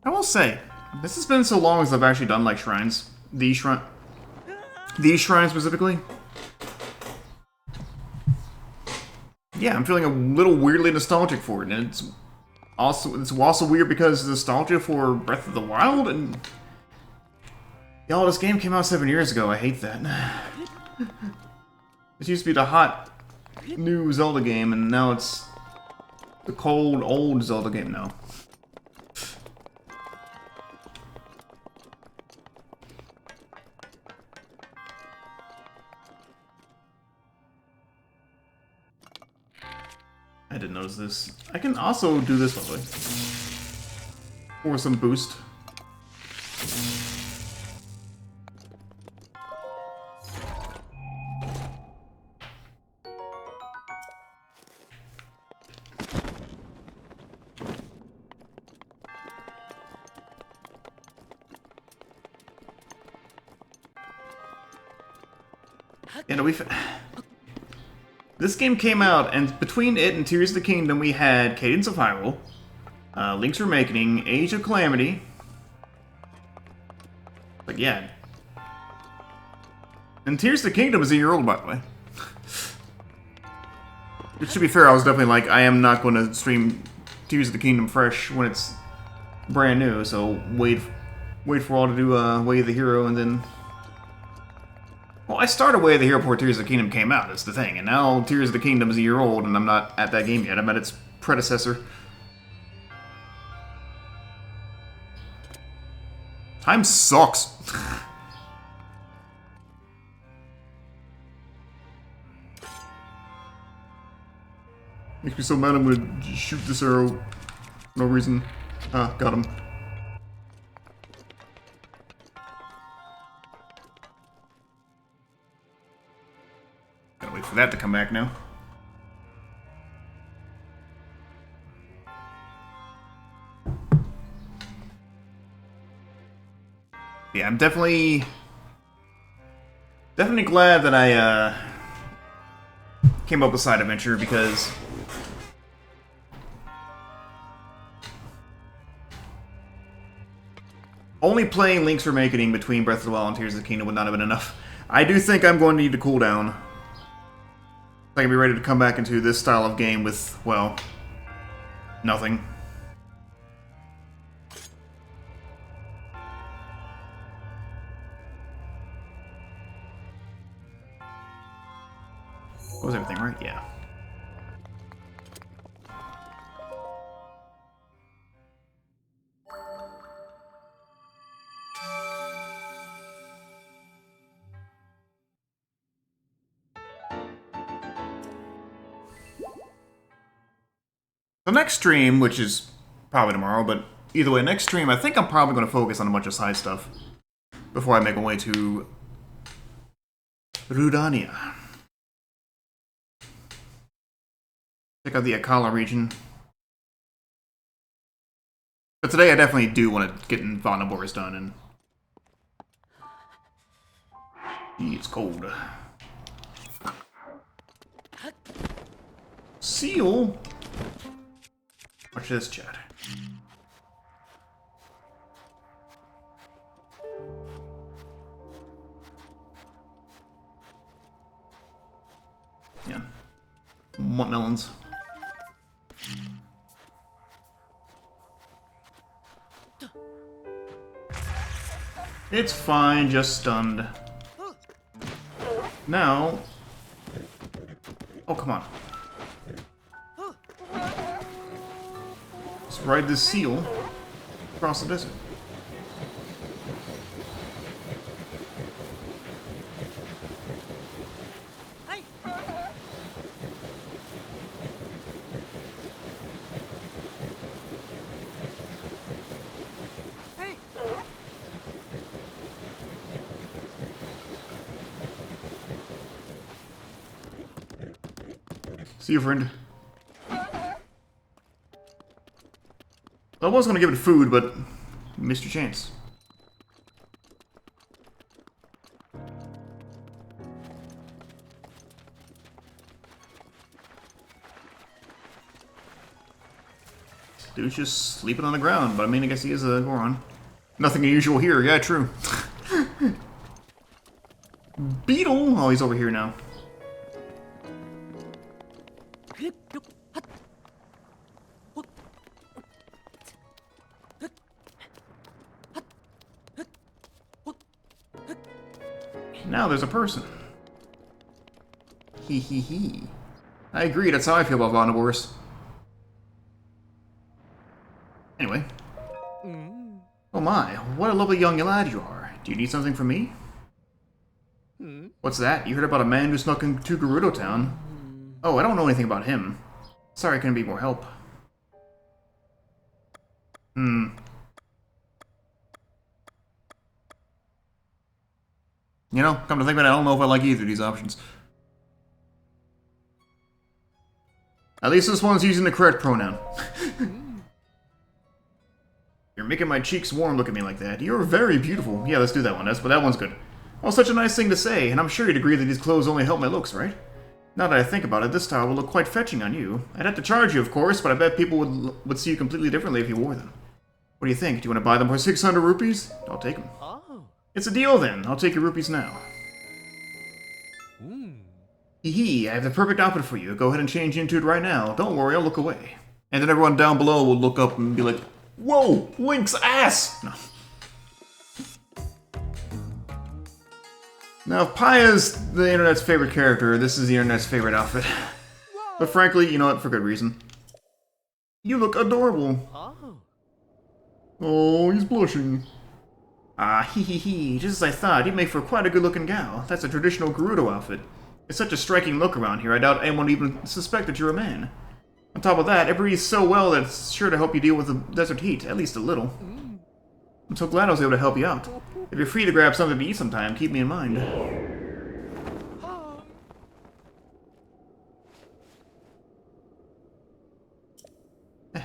I will say, this has been so long since I've actually done like shrines. These shrines specifically. Yeah, I'm feeling a little weirdly nostalgic for it, and it's also weird because it's nostalgia for Breath of the Wild, and y'all, this game came out 7 years ago. I hate that. This used to be the hot new Zelda game, and now it's the cold old Zelda game now. I didn't notice this. I can also do this lovely. For some boost. And this game came out, and between it and Tears of the Kingdom, we had Cadence of Hyrule, Link's Awakening, Age of Calamity. But yeah. And Tears of the Kingdom is a year old, by the way. Which, to be fair, I was definitely like, I am not going to stream Tears of the Kingdom fresh when it's brand new, so wait for all to do Way of the Hero, and then... Well, I started Way of the Hero before Tears of the Kingdom came out, that's the thing. And now Tears of the Kingdom is a year old, and I'm not at that game yet. I'm at its predecessor. Time sucks. Makes me so mad I'm gonna shoot this arrow. No reason. Ah, got him. Wait for that to come back now. Yeah, I'm definitely glad that I came up with Side Adventure, because only playing Link's Awakening between Breath of the Wild and Tears of the Kingdom would not have been enough. I do think I'm going to need to cool down. I can be ready to come back into this style of game with, well, nothing. Was everything right? Yeah. The next stream, which is probably tomorrow, but either way, next stream, I think I'm probably going to focus on a bunch of side stuff before I make my way to Rudania. Check out the Akala region. But today I definitely do want to get in Vah Naboris done, and it's cold. Seal? Watch this, chat. Yeah. Want melons. It's fine, just stunned. Now... Oh, come on. Let's ride this seal across the desert. See you, friend. I was gonna give it food, but you missed your chance. Dude's just sleeping on the ground, but I mean, I guess he is a Goron. Nothing unusual here, yeah, true. Beetle! Oh, he's over here now. Now there's a person. Hee hee hee. I agree, that's how I feel about Vah Naboris. Anyway. Oh my, what a lovely young lad you are. Do you need something from me? What's that? You heard about a man who snuck into Gerudo Town? Oh, I don't know anything about him. Sorry I couldn't be more help. You know, come to think of it, I don't know if I like either of these options. At least this one's using the correct pronoun. You're making my cheeks warm, look at me like that. You're very beautiful. Yeah, let's do that one. That one's good. Oh, such a nice thing to say, and I'm sure you'd agree that these clothes only help my looks, right? Now that I think about it, this style will look quite fetching on you. I'd have to charge you, of course, but I bet people would see you completely differently if you wore them. What do you think? Do you want to buy them for 600 rupees? I'll take them. Oh. It's a deal then. I'll take your rupees now. Hee, I have the perfect outfit for you. Go ahead and change into it right now. Don't worry, I'll look away. And then everyone down below will look up and be like, whoa, Link's ass! No. Now, if Paya's the internet's favorite character, this is the internet's favorite outfit. But frankly, you know what, for good reason. You look adorable. Oh. Oh, he's blushing. Ah, hee hee hee, just as I thought, you make for quite a good-looking gal. That's a traditional Gerudo outfit. It's such a striking look around here, I doubt anyone would even suspect that you're a man. On top of that, it breathes so well that it's sure to help you deal with the desert heat, at least a little. I'm so glad I was able to help you out. If you're free to grab something to eat sometime, keep me in mind.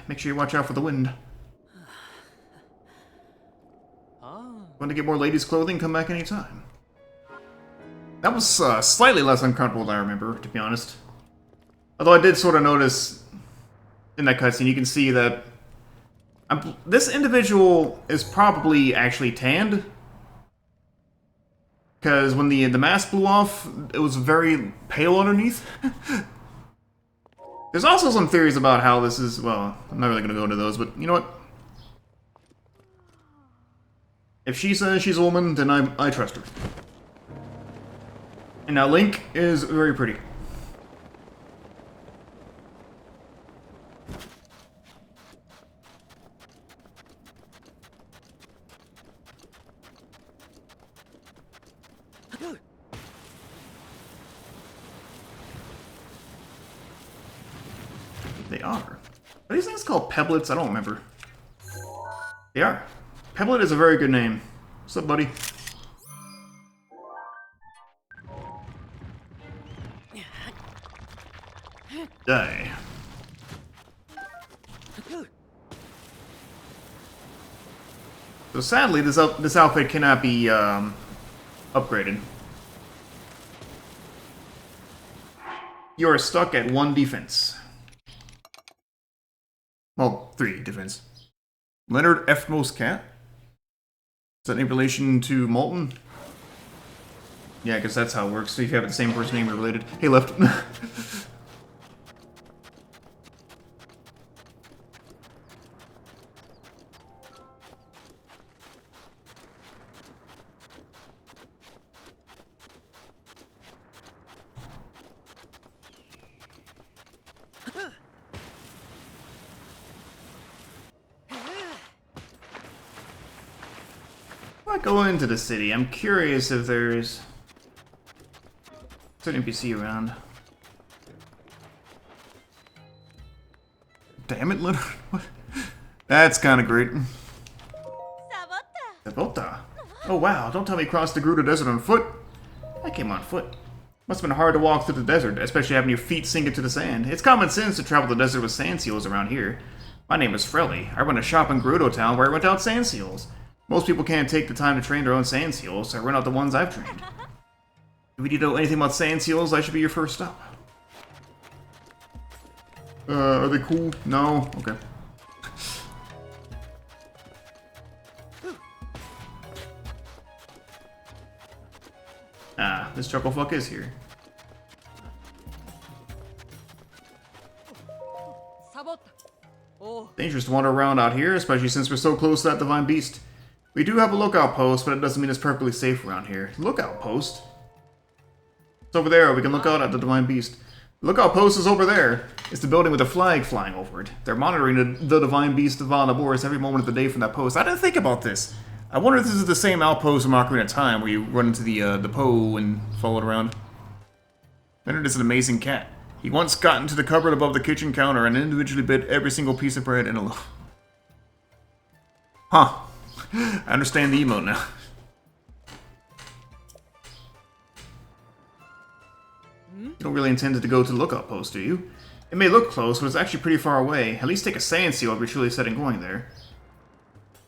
Make sure you watch out for the wind. Want to get more ladies' clothing? Come back anytime. That was slightly less uncomfortable than I remember, to be honest. Although I did sort of notice in that cutscene, you can see that this individual is probably actually tanned. Because when the mask blew off, it was very pale underneath. There's also some theories about how this is, well, I'm not really going to go into those, but you know what? If she says she's a woman, then I trust her. And now Link is very pretty. They are. Are these things called Pebblets? I don't remember. They are. Pebblet is a very good name. What's up, buddy? Die. So sadly, this outfit cannot be upgraded. You are stuck at 1 defense. Well, 3 defense. Leonard F. Cat? Is that in relation to Molten? Yeah, because that's how it works. So if you have the same first name, you're related. Hey, left. I go into the city. I'm curious if there's an NPC around. Damn it, Leonard. What? That's kind of great. Sabota. Oh wow, don't tell me you crossed the Gerudo Desert on foot. I came on foot. Must have been hard to walk through the desert, especially having your feet sink into the sand. It's common sense to travel the desert with sand seals around here. My name is Frelly. I run a shop in Gerudo Town where I rent out sand seals. Most people can't take the time to train their own sand seals, so I rent out the ones I've trained. If you need to know anything about sand seals, I should be your first stop. Are they cool? No? Okay. Ah, this chucklefuck is here. Dangerous to wander around out here, especially since we're so close to that divine beast. We do have a lookout post, but it doesn't mean it's perfectly safe around here. Lookout post? It's over there. We can look out at the divine beast. The lookout post is over there. It's the building with a flag flying over it. They're monitoring the divine beast of Vah Naboris every moment of the day from that post. I didn't think about this. I wonder if this is the same outpost from Ocarina of Time where you run into the Poe and follow it around. Leonard is an amazing cat. He once got into the cupboard above the kitchen counter and individually bit every single piece of bread in a loaf. Huh. I understand the emote now. You don't really intend to go to the lookout post, do you? It may look close, but it's actually pretty far away. At least take a sand seal if you're truly set on going there.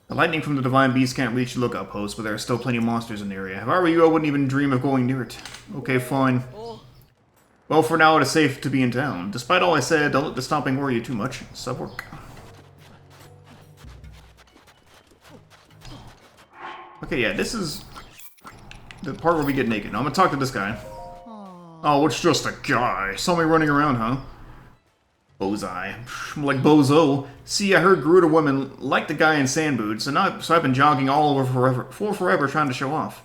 The lightning from the divine beast can't reach the lookout post, but there are still plenty of monsters in the area. If I were you, I wouldn't even dream of going near it. Okay, fine. Well, for now, it is safe to be in town. Despite all I said, don't let the stomping worry you too much. Sub work. Okay, yeah, this is the part where we get naked. Now, I'm gonna talk to this guy. Oh, it's just a guy. Saw me running around, huh? Bozai. I'm like Bozo. See, I heard Gerudo women like the guy in sand boots, so I've been jogging all over forever trying to show off.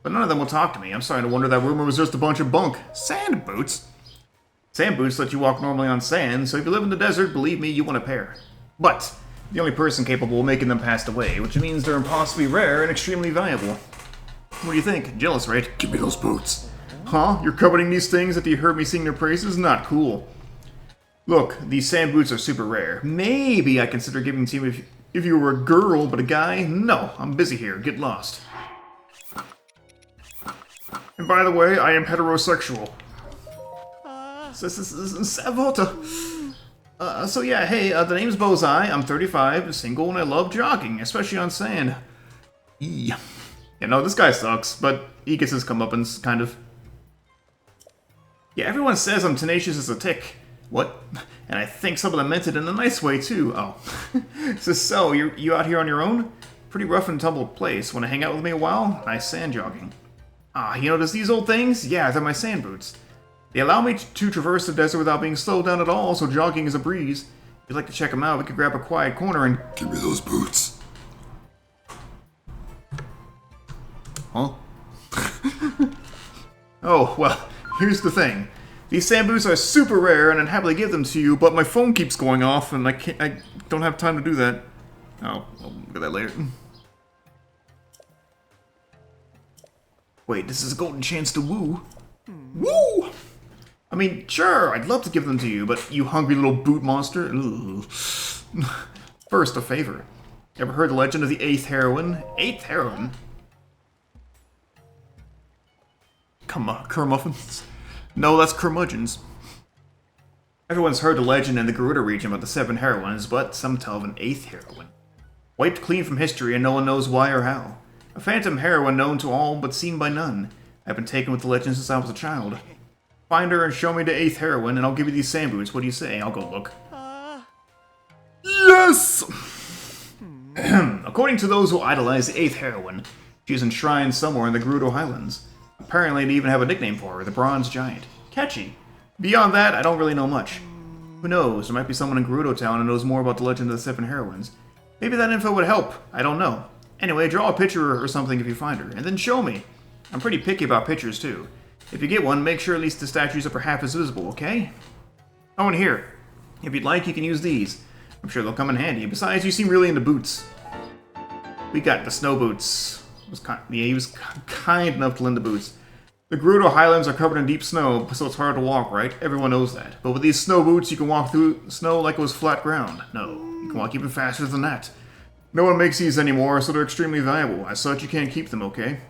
But none of them will talk to me. I'm starting to wonder that rumor was just a bunch of bunk. Sand boots? Sand boots let you walk normally on sand, so if you live in the desert, believe me, you want a pair. But the only person capable of making them passed away, which means they're impossibly rare and extremely valuable. What do you think? Jealous, right? Give me those boots. Huh? You're coveting these things after you heard me sing their praises? Not cool. Look, these sand boots are super rare. Maybe I consider giving to you if you were a girl, but a guy? No, I'm busy here. Get lost. And by the way, I am heterosexual. Savota. So yeah, hey, the name's Bozai. I'm 35, single, and I love jogging, especially on sand. Yeah, no, this guy sucks, but he gets his comeuppance, kind of. Yeah, everyone says I'm tenacious as a tick. What? And I think some of them meant it in a nice way, too. Oh. So, you out here on your own? Pretty rough and tumble place. Want to hang out with me a while? Nice sand jogging. Ah, you notice these old things? Yeah, they're my sand boots. They allow me to traverse the desert without being slowed down at all, so jogging is a breeze. If you'd like to check them out, we could grab a quiet corner and... Give me those boots. Huh? Oh, well, here's the thing. These sand boots are super rare, and I'd happily give them to you, but my phone keeps going off, and I don't have time to do that. Oh, I'll look at that later. Wait, this is a golden chance to woo. Woo! I mean, sure, I'd love to give them to you, but you hungry little boot monster. Ugh. First, a favor. Ever heard the legend of the 8th heroine? 8th heroine? Come on, Kermuffins. No, that's curmudgeons. Everyone's heard the legend in the Gerudo region about the 7 heroines, but some tell of an 8th heroine. Wiped clean from history and no one knows why or how. A phantom heroine known to all but seen by none. I've been taken with the legend since I was a child. Find her and show me the 8th heroine and I'll give you these sand boots. What do you say? I'll go look. Yes! According to those who idolize the 8th heroine, she is enshrined somewhere in the Gerudo Highlands. Apparently, they even have a nickname for her, the Bronze Giant. Catchy. Beyond that, I don't really know much. Who knows, there might be someone in Gerudo Town who knows more about the legend of the 7 heroines. Maybe that info would help, I don't know. Anyway, draw a picture or something if you find her, and then show me. I'm pretty picky about pictures, too. If you get one, make sure at least the statue's upper half is visible, okay? Oh, and here. If you'd like, you can use these. I'm sure they'll come in handy. Besides, you seem really into boots. We got the snow boots. He was kind enough to lend the boots. The Gerudo Highlands are covered in deep snow, so it's hard to walk, right? Everyone knows that. But with these snow boots, you can walk through snow like it was flat ground. No, you can walk even faster than that. No one makes these anymore, so they're extremely valuable. As such, you can't keep them, okay?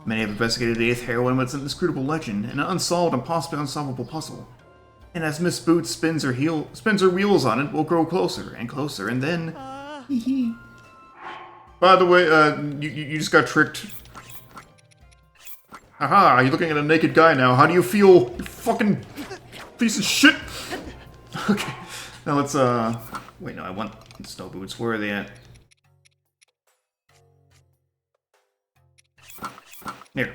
Many have investigated the 8th heroine, but it's an inscrutable legend, an unsolved and possibly unsolvable puzzle. And as Miss Boots spins her wheels on it, we'll grow closer and closer, and then... By the way, you just got tricked. Haha, you're looking at a naked guy now. How do you feel, you fucking piece of shit? Okay, now let's, wait, no, I want snow boots. Where are they at? Here.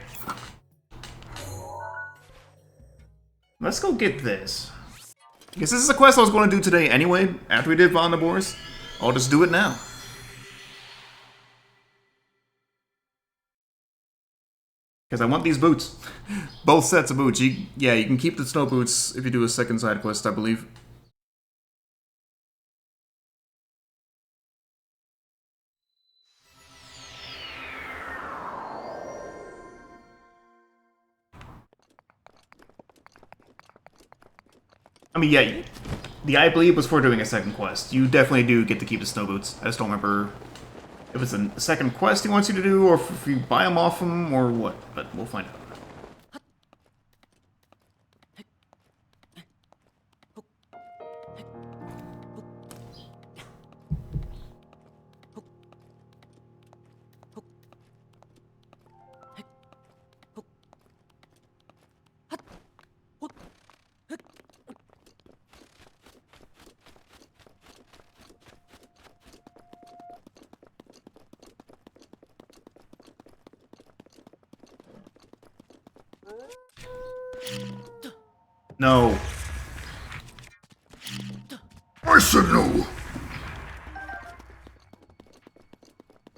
Let's go get this. Because this is a quest I was going to do today anyway, after we did Vah Naboris. I'll just do it now. Because I want these boots. Both sets of boots. Yeah, you can keep the snow boots if you do a second side quest, I believe. I mean, yeah, the I believe was for doing a second quest. You definitely do get to keep the snow boots. I just don't remember if it's a second quest he wants you to do, or if you buy them off him, or what. But we'll find out. No. I should know.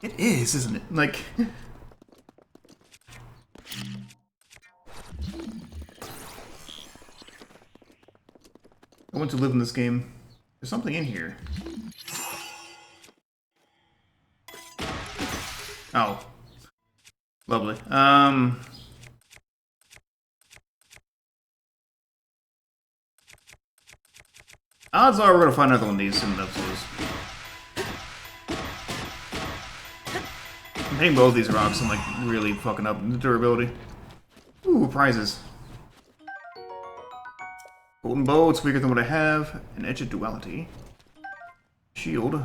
It is, isn't it? Like... I want to live in this game. There's something in here. Oh. Lovely. Odds are we're gonna find another one of these soon enough, so I'm hitting both these rocks and like really fucking up the durability. Ooh, prizes. Golden bow, it's weaker than what I have. An edge of duality. Shield.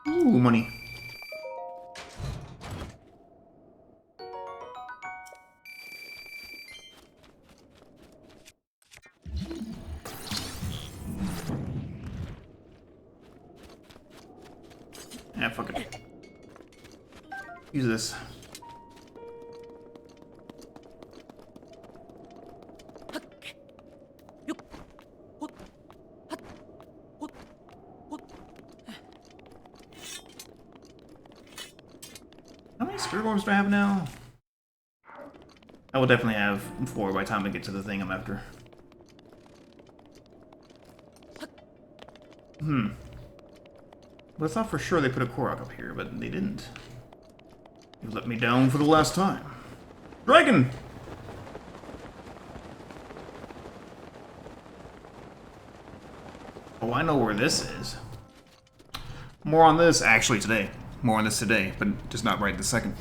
Ooh, money. Yeah, fuck it. Use this. How many spirit orbs do I have now? I will definitely have 4 by the time I get to the thing I'm after. But I thought for sure they put a Korok up here, but they didn't. You let me down for the last time. Dragon! Oh, I know where this is. More on this, actually, today. More on this today, but just not right this second.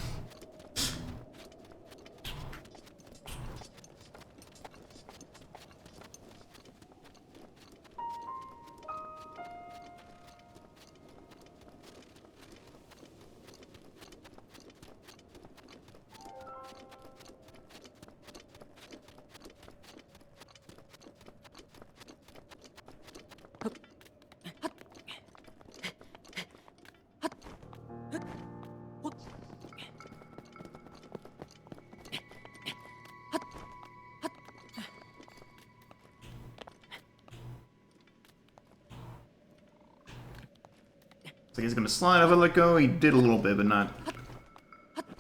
Like he's gonna slide if I let go. He did a little bit, but not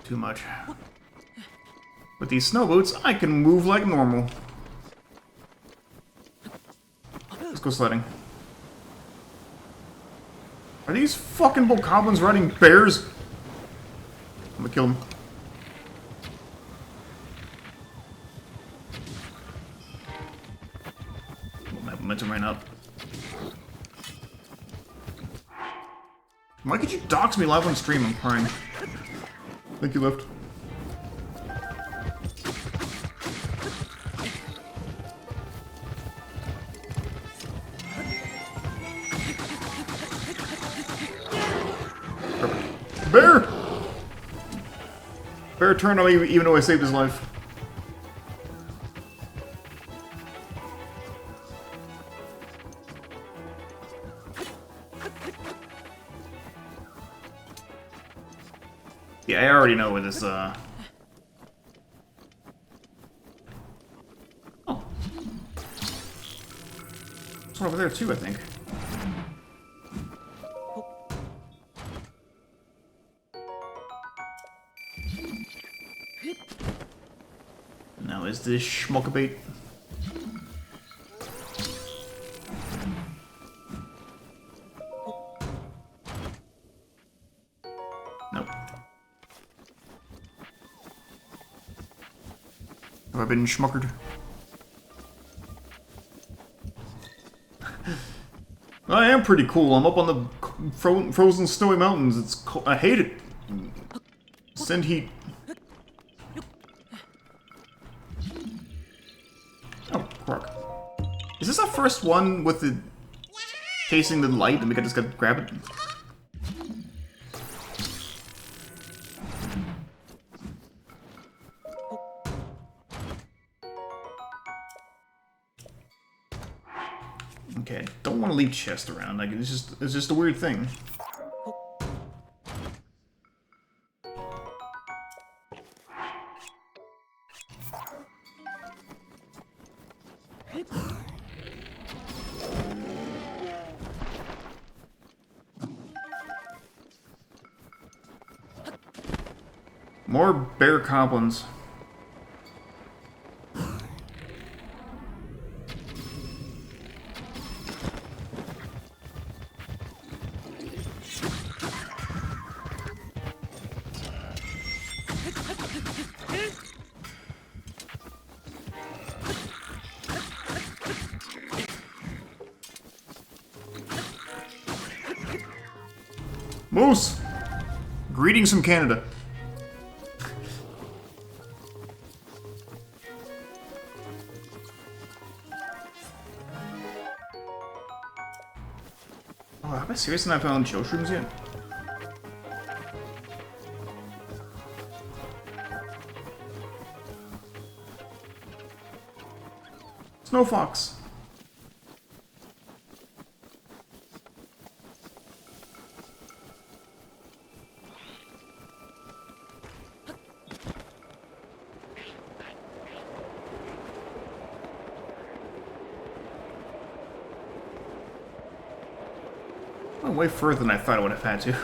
too much. With these snow boots, I can move like normal. Let's go sledding. Are these fucking bokoblins riding bears? I'm gonna kill them. My momentum ran up. Why could you dox me live on stream? I'm crying. Thank you, left. Perfect. Bear! Bear turned on me even though I saved his life. Yeah, I already know where this, Oh. It's over there too, I think. Now, is this schmuckabait? Nope. Have I been schmuckered? I am pretty cool. I'm up on the frozen snowy mountains. It's cold. I hate it. Send heat. Oh, Quark. Is this our first one with the chasing the light and we can just gotta grab it? Okay, I don't want to leave chest around. Like it's just a weird thing. More bear goblins. Moose! Greetings from Canada. Oh, have I seriously not found chill shrooms yet? Snow Fox. went way further than I thought I would have had to.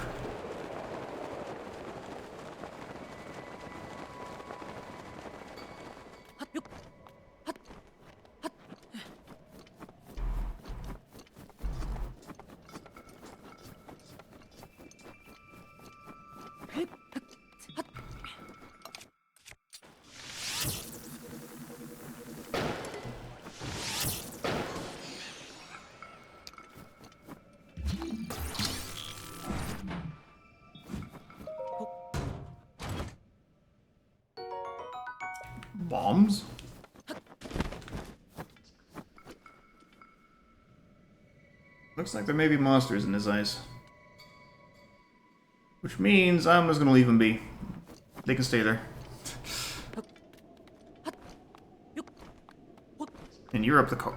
Bombs? Looks like there may be monsters in his eyes. Which means I'm just gonna leave them be. They can stay there. And you're up the coast.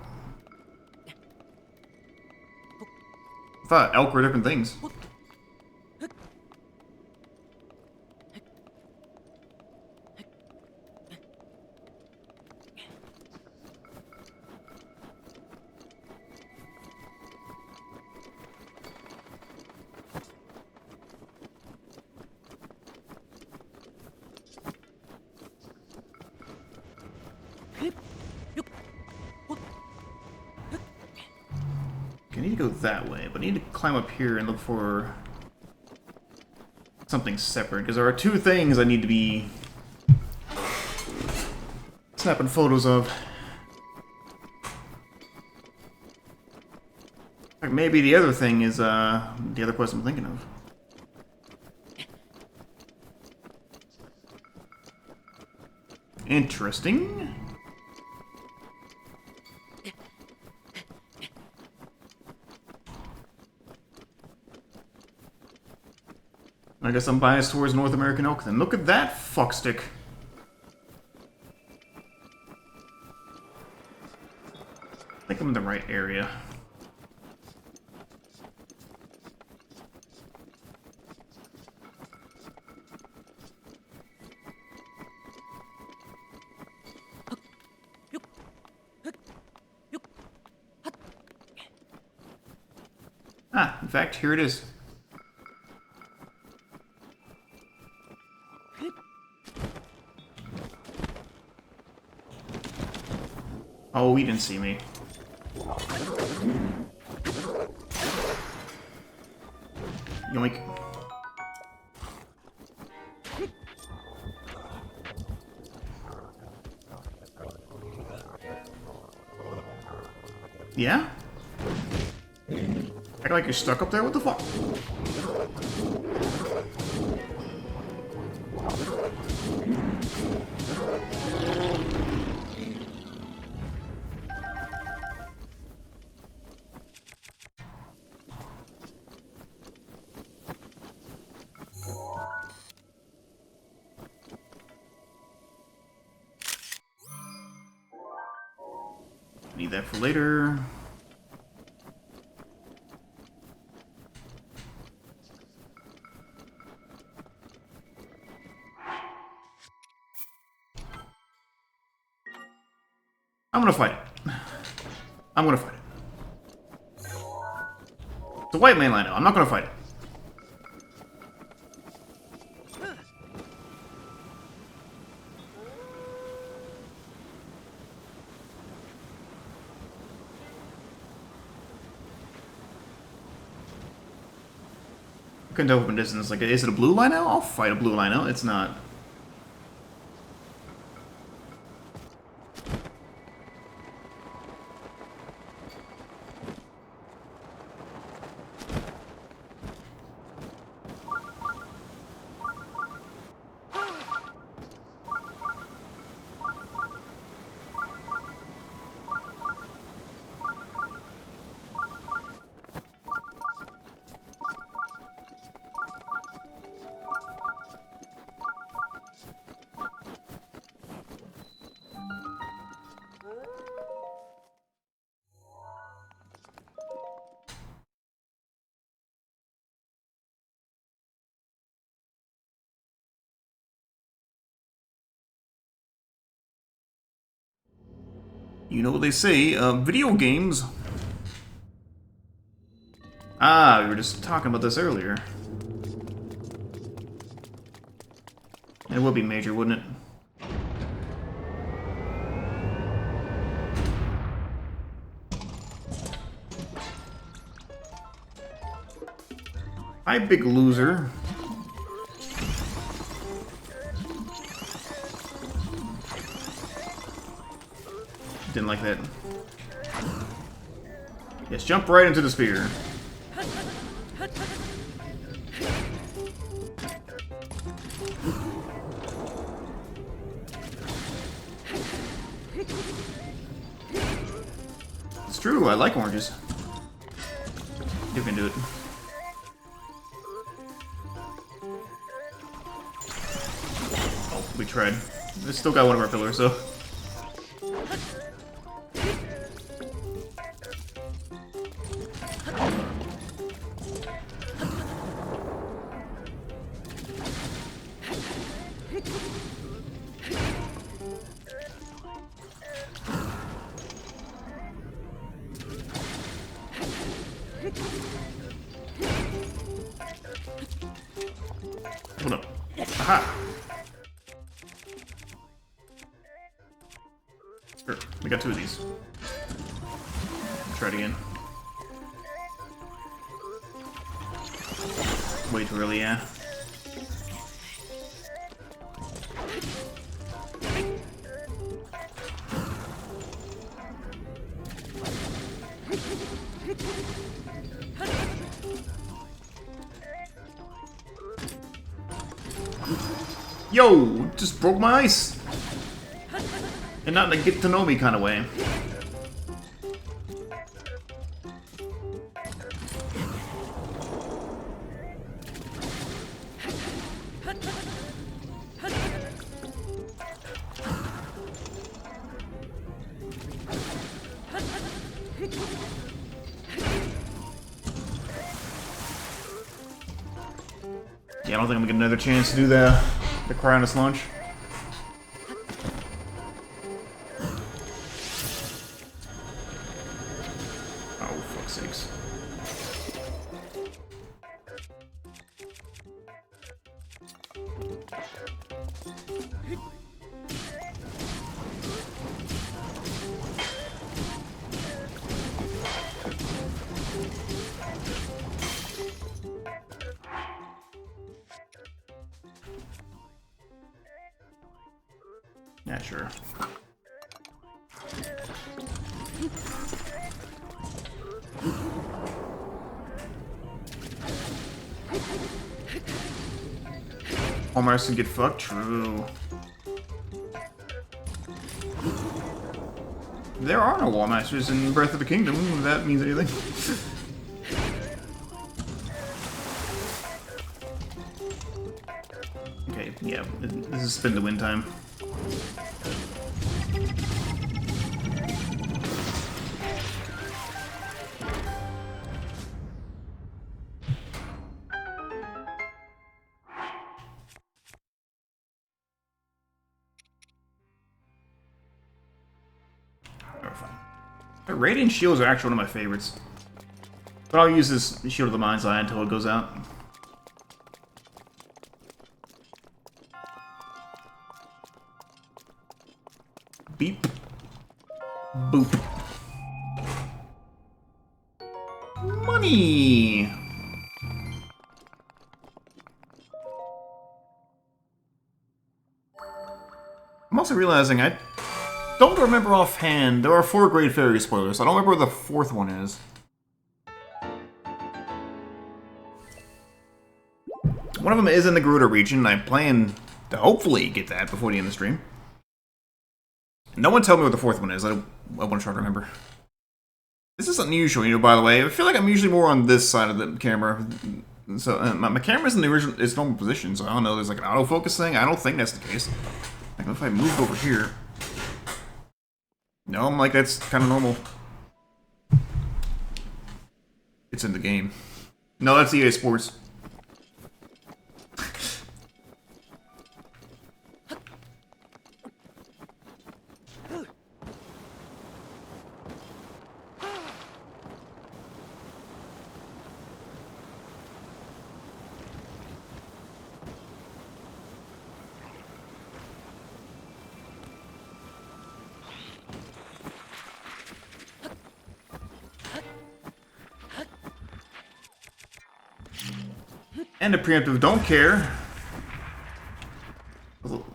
I thought elk were different things. I need to go that way, but I need to climb up here and look for something separate, because there are two things I need to be snapping photos of. Like maybe the other thing is the other quest I'm thinking of. Interesting. I guess I'm biased towards North American elk then. Look at that fuckstick. I think I'm in the right area. Ah, in fact, here it is. Oh, he didn't see me. Yoink. Yeah? Act like you're stuck up there? What the fuck? Need that for later. I'm gonna fight it. I'm gonna fight it. It's a white man Lino. I'm not gonna fight it. I couldn't tell from a distance. Like, is it a blue Lino? I'll fight a blue Lino. It's not. You know what they say, video games Ah, we were just talking about this earlier. It would be major, wouldn't it? Hi, big loser. Didn't like that. Yes, jump right into the spear. It's true, I like oranges. You can do it. Oh, we tried. We still got one of our pillars, so. Hold up. Aha! Sure, we got two of these. Try it again. Way too early, yeah. Yo! Just broke my ice! And not in a get-to-know-me kind of way. Yeah, I don't think I'm gonna get another chance to do the Cryonis launch. Oh, fuck's sakes. Yeah, sure. Almost can get fucked? True. There are no wall masters in Breath of the Kingdom, if that means anything. Okay, yeah, this is spin the win time. The Radiant Shields are actually one of my favorites. But I'll use this Shield of the Mind's Eye until it goes out. Beep. Boop. Money! I'm also realizing I don't remember offhand. There are 4 Great Fairy spoilers. I don't remember where the 4th one is. One of them is in the Gerudo region. I plan to hopefully get that before the end of the stream. No one tell me what the 4th one is. I want to try to remember. This is unusual, you know, by the way. I feel like I'm usually more on this side of the camera. So, my camera's in the original, its normal position, so I don't know, there's like an autofocus thing? I don't think that's the case. Like, if I move over here... No, I'm like, that's kind of normal. It's in the game. No, that's EA Sports. And a preemptive don't care.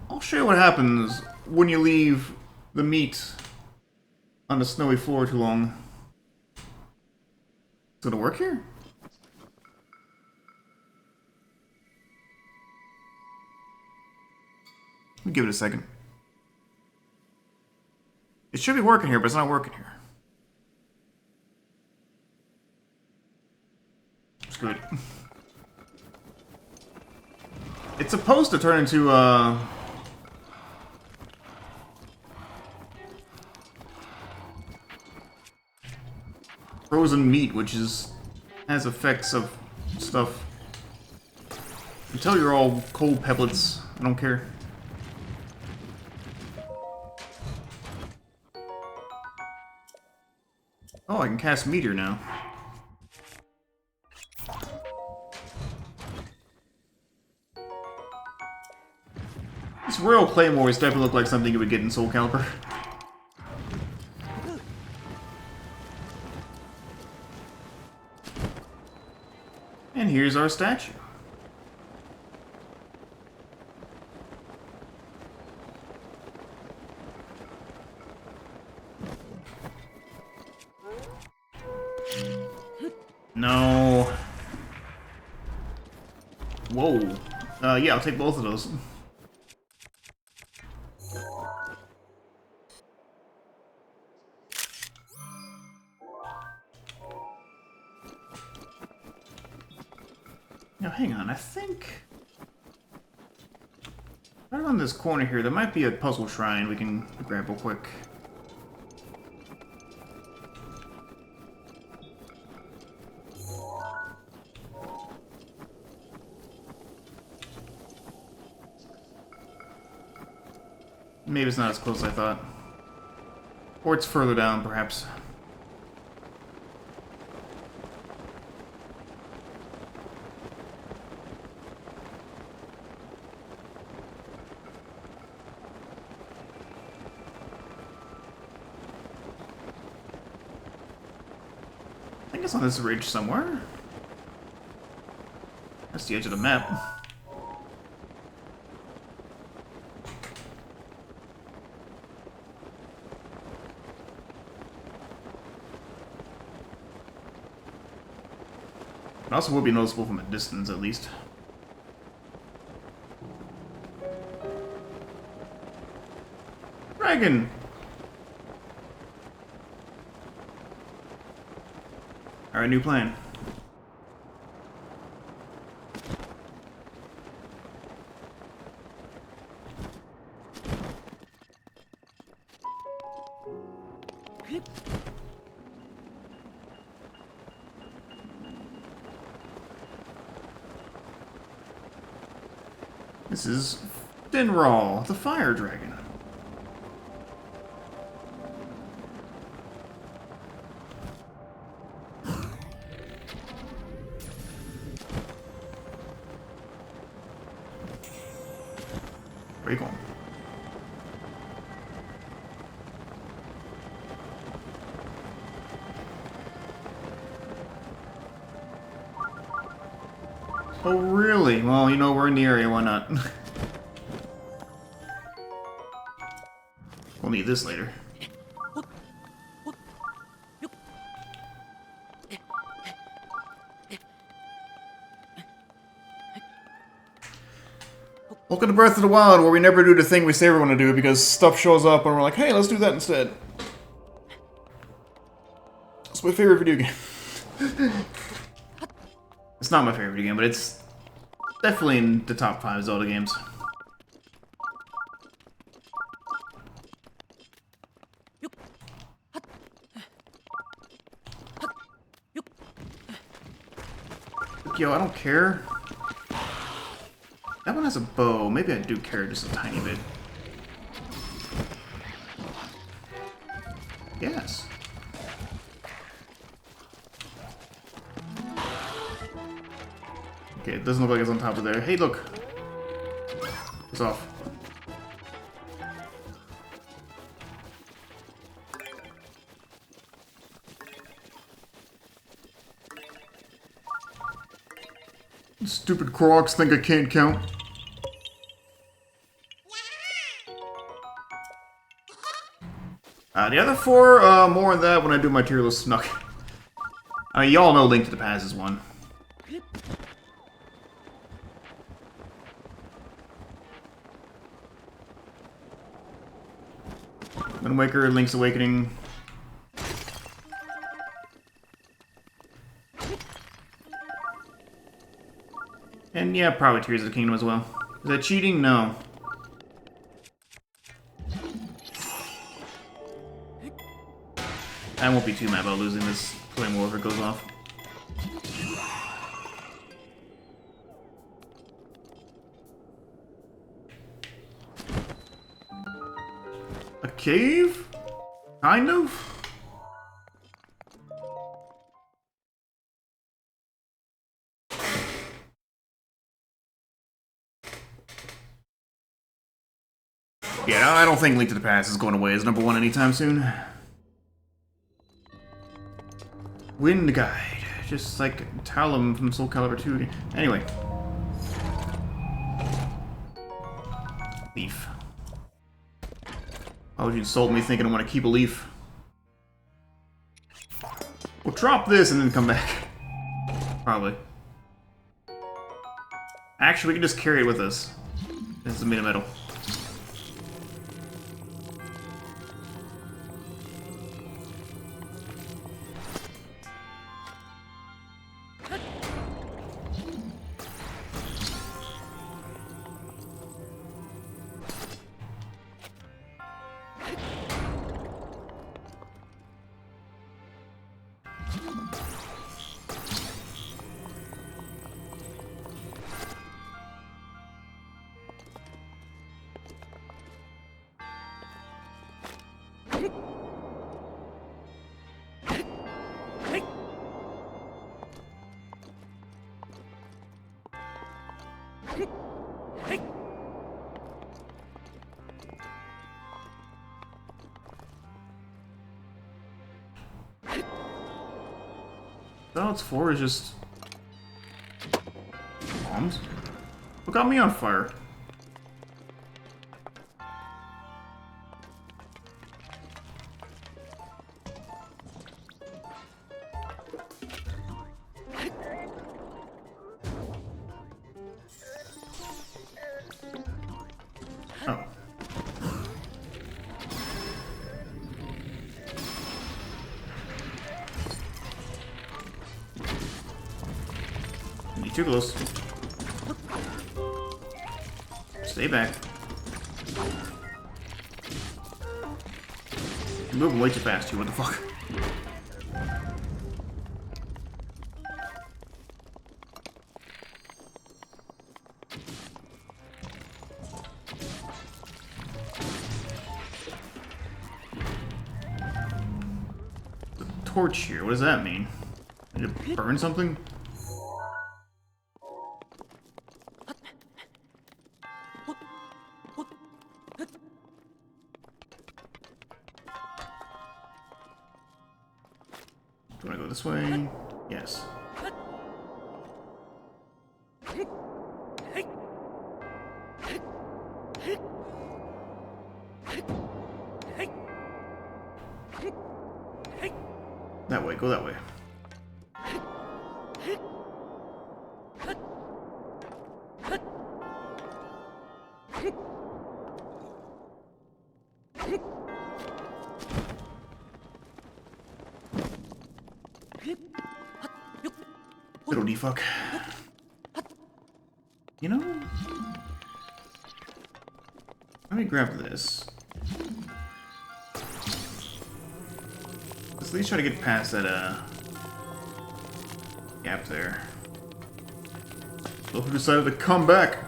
I'll show you what happens when you leave the meat on the snowy floor too long. Is it gonna work here? Let me give it a second. It should be working here, but it's not working here. Screw it. It's supposed to turn into, frozen meat, which has effects of stuff. Until you're all cold pellets, I don't care. Oh, I can cast Meteor now. This Royal Claymores definitely look like something you would get in Soul Calibur. And here's our statue. No. Whoa. Yeah, I'll take both of those. Now, hang on, I think... right on this corner here, there might be a puzzle shrine we can grab real quick. Maybe it's not as close as I thought. Or it's further down, perhaps. I think it's on this ridge somewhere. That's the edge of the map. It also will be noticeable from a distance, at least. Dragon! Alright, new plan. This is Finral, the fire dragon. Where are you going? Oh, really? Well, you know, we're in the area, why not? We'll need this later. Welcome to Breath of the Wild, where we never do the thing we say we're going to do because stuff shows up and we're like, hey, let's do that instead. It's my favorite video game. It's not my favorite video game, but it's definitely in the top 5 Zelda games. Yo, I don't care. That one has a bow. Maybe I do care just a tiny bit. Yes. Okay, it doesn't look like it's on top of there. Hey, look! It's off. Stupid crocs think I can't count. The other four, more on that when I do my tier list snuck. I mean, y'all know Link to the Past is one. Wind Waker, Link's Awakening. And yeah, probably Tears of the Kingdom as well. Is that cheating? No. I won't be too mad about losing this Flame War if it goes off. A cave? Kind of? Yeah, I don't think Link to the Past is going away as #1 anytime soon. Wind Guide. Just like Talum from Soul Calibur 2. Anyway. Leaf. Why would you insult me thinking I want to keep a leaf? We'll drop this and then come back. Probably. Actually, we can just carry it with us. This is made of metal. Balance 4 is just bombs. What got me on fire? Oh. You're too close. Stay back. You're moving way too fast, you. What the fuck? The torch here, what does that mean? Need to burn something? Do I go this way? Yes. That way, go that way. Little D-fuck. You know? Let me grab this. Let's at least try to get past that, gap there. Look who decided to come back!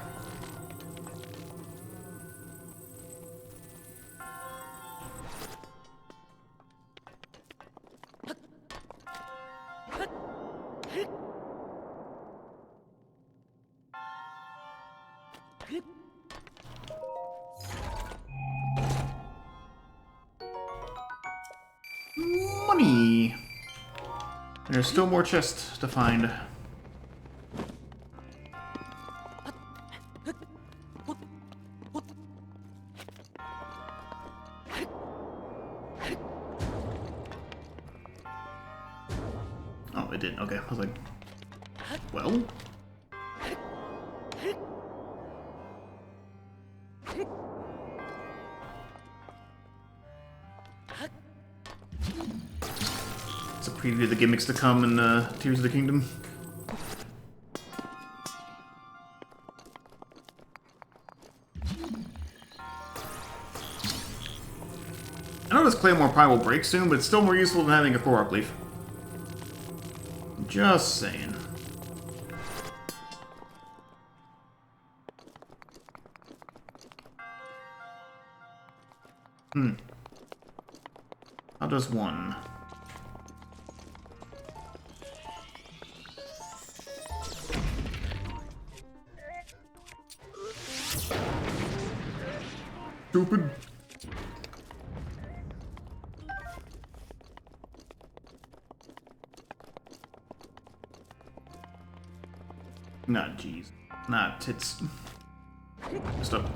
Money! And there's still more chests to find. Oh, it did. Okay. I was like, well? It's a preview of the gimmicks to come in Tears of the Kingdom. I know this Claymore Pie will break soon, but it's still more useful than having a Korok Leaf. Just saying. How does one? Stupid. Nah, jeez. Nah, tits. Stop.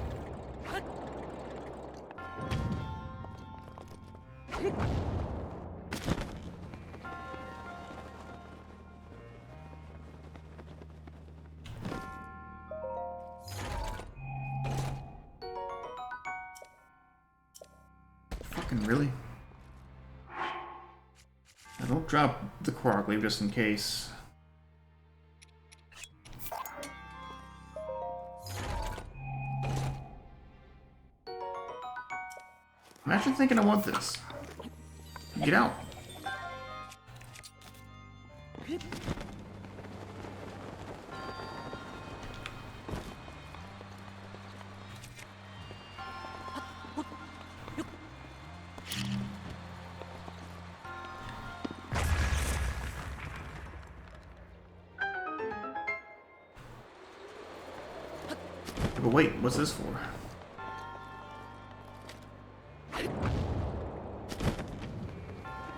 Fucking really? I don't drop the Korok Leaf just in case. I'm actually thinking I want this. Get out. But wait, what's this for?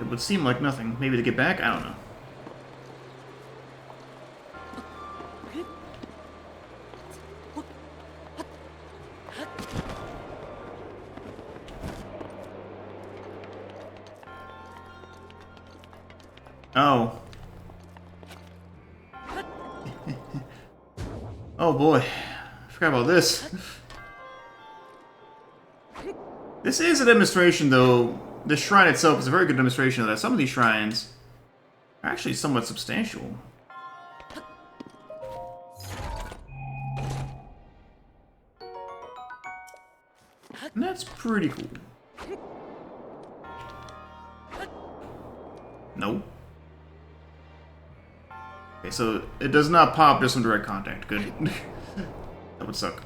It would seem like nothing. Maybe to get back? I don't know. Oh. Oh boy. I forgot about this. This is a demonstration, though. The shrine itself is a very good demonstration of that. Some of these shrines are actually somewhat substantial. And that's pretty cool. No. Okay, so it does not pop just from direct contact. Good. That would suck.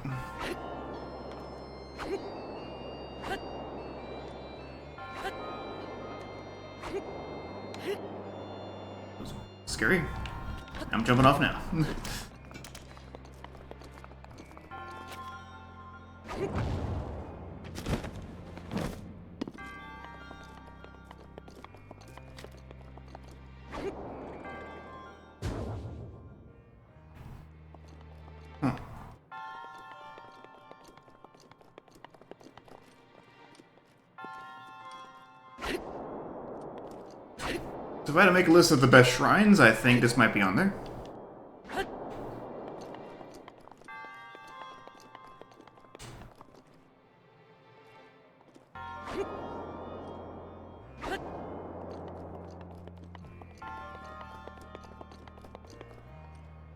Scary. I'm jumping off now. Huh. So if I had to make a list of the best shrines, I think this might be on there.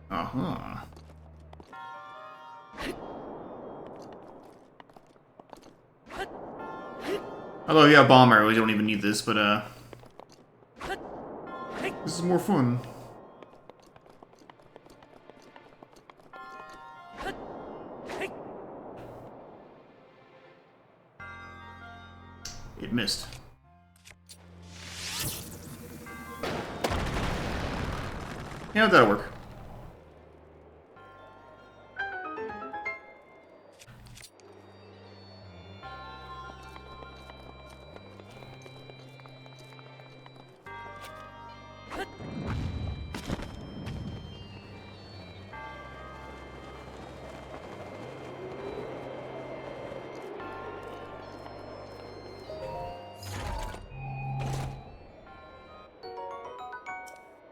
Uh-huh. Although, yeah, bomb arrows, you don't even need this, but, this is more fun. It missed. Yeah, that'll work.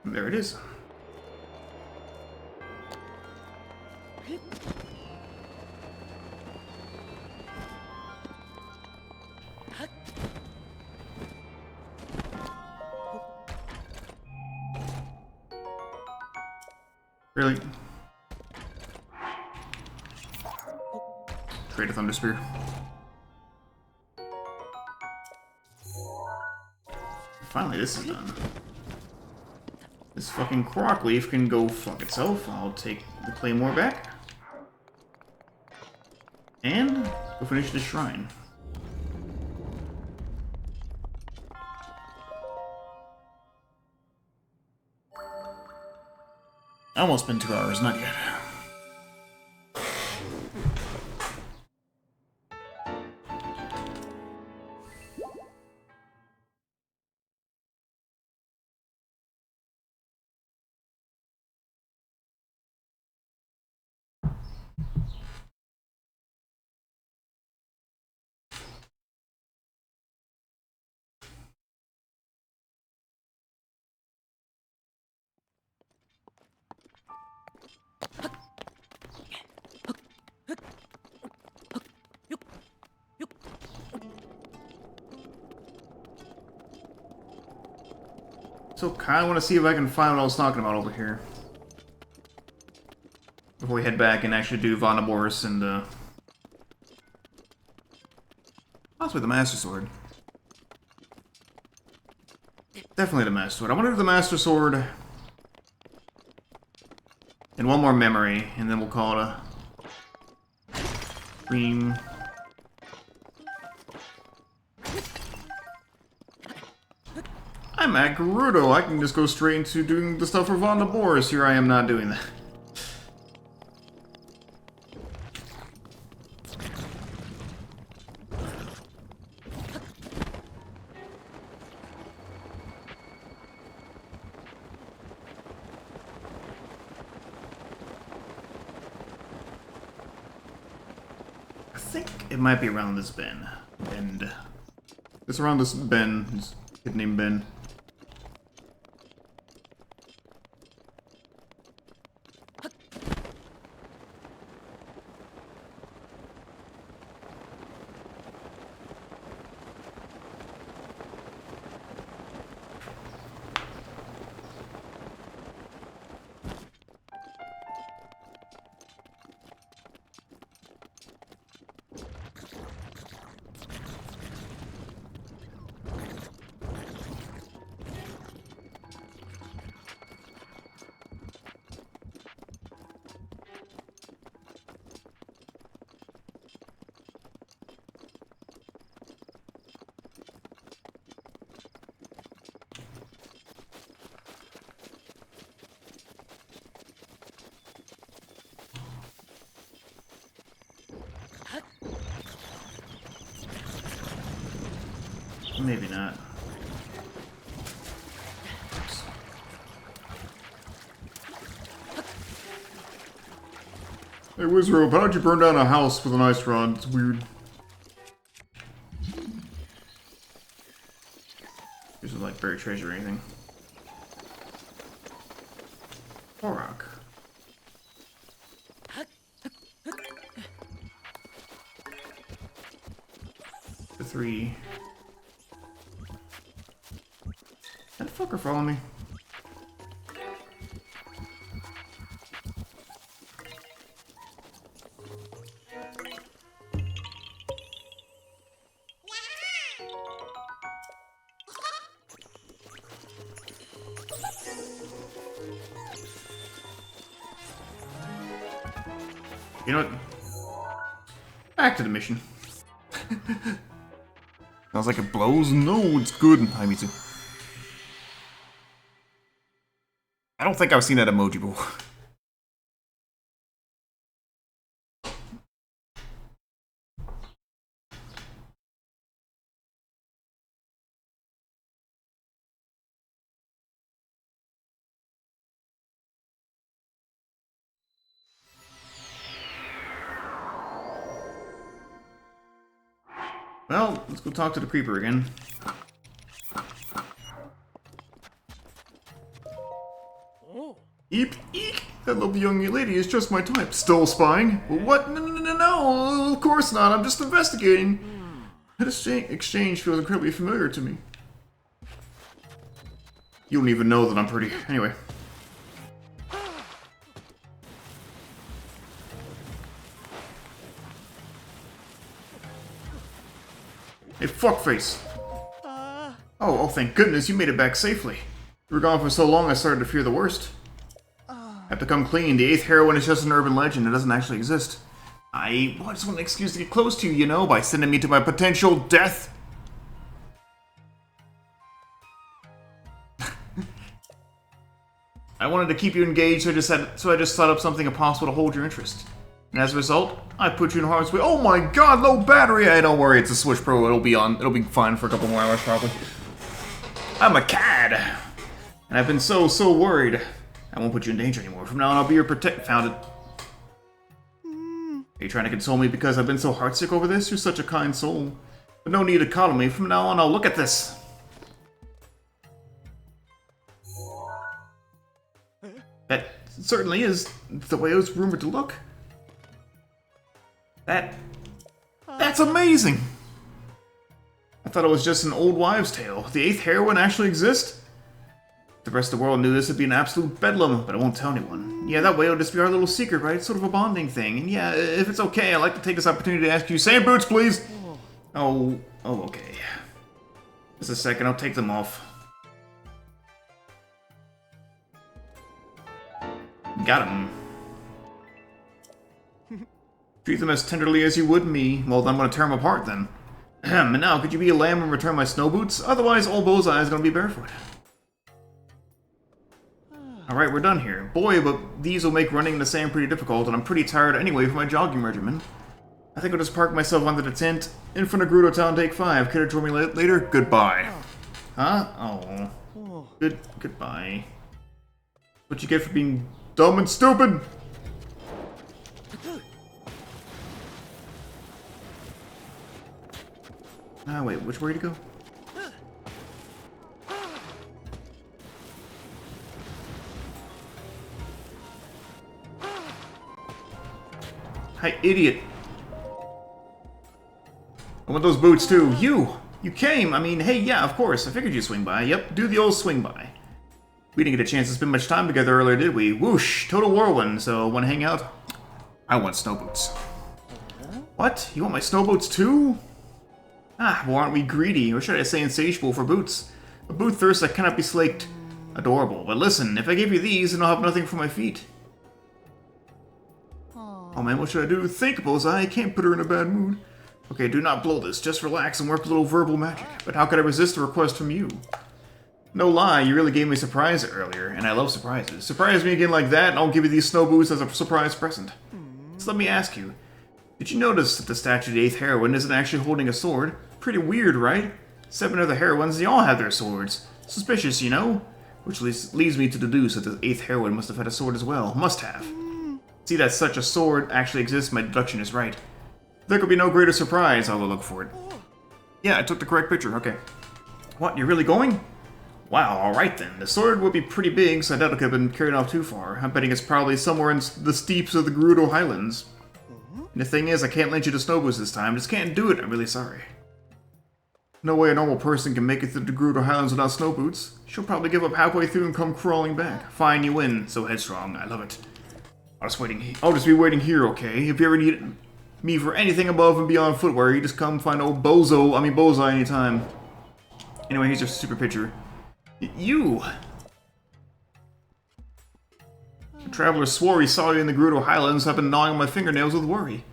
There it is. Really? Trade a Thunder Spear. Finally, this is done. This fucking Croc Leaf can go fuck itself. I'll take the Claymore back. And go finish the shrine. Almost been 2 hours, not yet. So, kinda wanna see if I can find what I was talking about over here. Before we head back and actually do Vah Naboris and, possibly the Master Sword. Definitely the Master Sword. I want to do the Master Sword. And one more memory, and then we'll call it a dream. I'm at Gerudo. I can just go straight into doing the stuff for Vah Naboris. Here I am not doing that. I think it might be around this bend. It's around this bend. This kid named Ben. Maybe not. Hey, Wizrobe, how did you burn down a house with an ice rod? It's weird. This is like buried treasure or anything. Korok. The 3. That fucker follow me. You know what? Back to the mission. Sounds like it blows. No, it's good. Hi, me too. I don't think I've seen that emoji before. Well, let's go talk to the creeper again. Eep, eek! That lovely young lady is just my type. Still spying? What? No, of course not. I'm just investigating. That exchange feels incredibly familiar to me. You don't even know that I'm pretty. Anyway. Hey, fuckface. Oh, thank goodness you made it back safely. You were gone for so long I started to fear the worst. Have to come clean. The 8th heroine is just an urban legend. It doesn't actually exist. I just want an excuse to get close to you, you know, by sending me to my potential death. I wanted to keep you engaged, so I just thought up something impossible to hold your interest. And as a result, I put you in harm's way. Oh my god, low battery! Hey, don't worry, it's a Switch Pro. It'll be fine for a couple more hours, probably. I'm a cad! And I've been so worried. I won't put you in danger anymore. From now on, I'll be your Found it. Are you trying to console me because I've been so heartsick over this? You're such a kind soul. But no need to coddle me. From now on, I'll look at this. That certainly is the way it was rumored to look. That's amazing! I thought it was just an old wives' tale. The 8th heroine actually exists? If the rest of the world knew this, it'd be an absolute bedlam, but I won't tell anyone. Yeah, that way it'll just be our little secret, right? It's sort of a bonding thing. And yeah, if it's okay, I'd like to take this opportunity to ask you, same boots, please! Oh, okay. Just a second, I'll take them off. Got him. Treat them as tenderly as you would me. Well, I'm gonna tear them apart then. And now, could you be a lamb and return my snow boots? Otherwise, old Bozai is gonna be barefoot. Alright, we're done here. Boy, but these will make running in the sand pretty difficult, and I'm pretty tired anyway for my jogging regimen. I think I'll just park myself under the tent in front of Gerudo Town, take 5. Care to join me later? Goodbye. Huh? Oh. Goodbye. What you get for being dumb and stupid? Ah, wait, which way to go? Hi, idiot. I want those boots too. You came! I mean, hey, yeah, of course. I figured you'd swing by. Yep, do the old swing by. We didn't get a chance to spend much time together earlier, did we? Whoosh! Total whirlwind, so wanna hang out? I want snow boots. What? You want my snow boots too? Ah, well, aren't we greedy? Or should I say insatiable for boots? A boot thirst that cannot be slaked. Adorable. But listen, if I give you these, then I'll have nothing for my feet. Oh man, what should I do? Think, Bozai. I can't put her in a bad mood. Okay, do not blow this. Just relax and work a little verbal magic. But how could I resist a request from you? No lie, you really gave me a surprise earlier, and I love surprises. Surprise me again like that, and I'll give you these snow boots as a surprise present. So let me ask you, did you notice that the statue of the 8th heroine isn't actually holding a sword? Pretty weird, right? 7 other heroines, they all have their swords. Suspicious, you know? Which leads me to deduce that the 8th heroine must have had a sword as well. Must have. See that such a sword actually exists, my deduction is right. There could be no greater surprise, I'll go look for it. Yeah, I took the correct picture, okay. What, you're really going? Wow, alright then. The sword would be pretty big, so I doubt it could have been carried off too far. I'm betting it's probably somewhere in the steeps of the Gerudo Highlands. And the thing is, I can't lend you the snow boots this time. Just can't do it, I'm really sorry. No way a normal person can make it through the Gerudo Highlands without snow boots. She'll probably give up halfway through and come crawling back. Fine, you win. So headstrong. I love it. I'll just be waiting here, okay? If you ever need me for anything above and beyond footwear, you just come find old Bozai anytime. Anyway, here's your super picture. You! The traveler swore he saw you in the Gerudo Highlands. I've been gnawing on my fingernails with worry.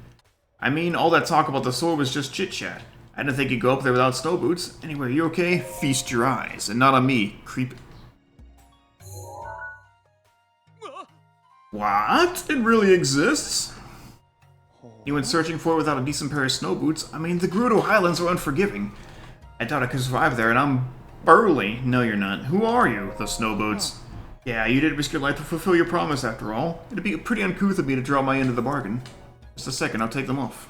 I mean, all that talk about the sword was just chit-chat. I didn't think you'd go up there without snow boots. Anyway, you okay? Feast your eyes. And not on me, creep. What? It really exists? You went searching for it without a decent pair of snow boots? I mean, the Gerudo Highlands are unforgiving. I doubt I could survive there, and I'm burly. No, you're not. Who are you? The snow boots. Yeah, you did risk your life to fulfill your promise after all. It'd be pretty uncouth of me to draw my end of the bargain. Just a second, I'll take them off.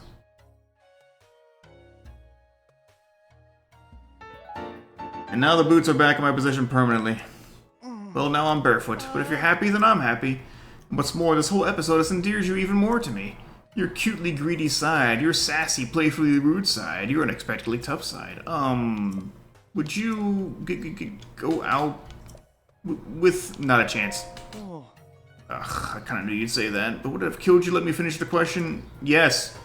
And now the boots are back in my possession permanently. Well, now I'm barefoot, but if you're happy, then I'm happy. And what's more, this whole episode has endeared you even more to me. Your cutely greedy side, your sassy, playfully rude side, your unexpectedly tough side. Would you go out with... Not a chance. Ugh, I kinda knew you'd say that, but would it have killed you? Let me finish the question. Yes.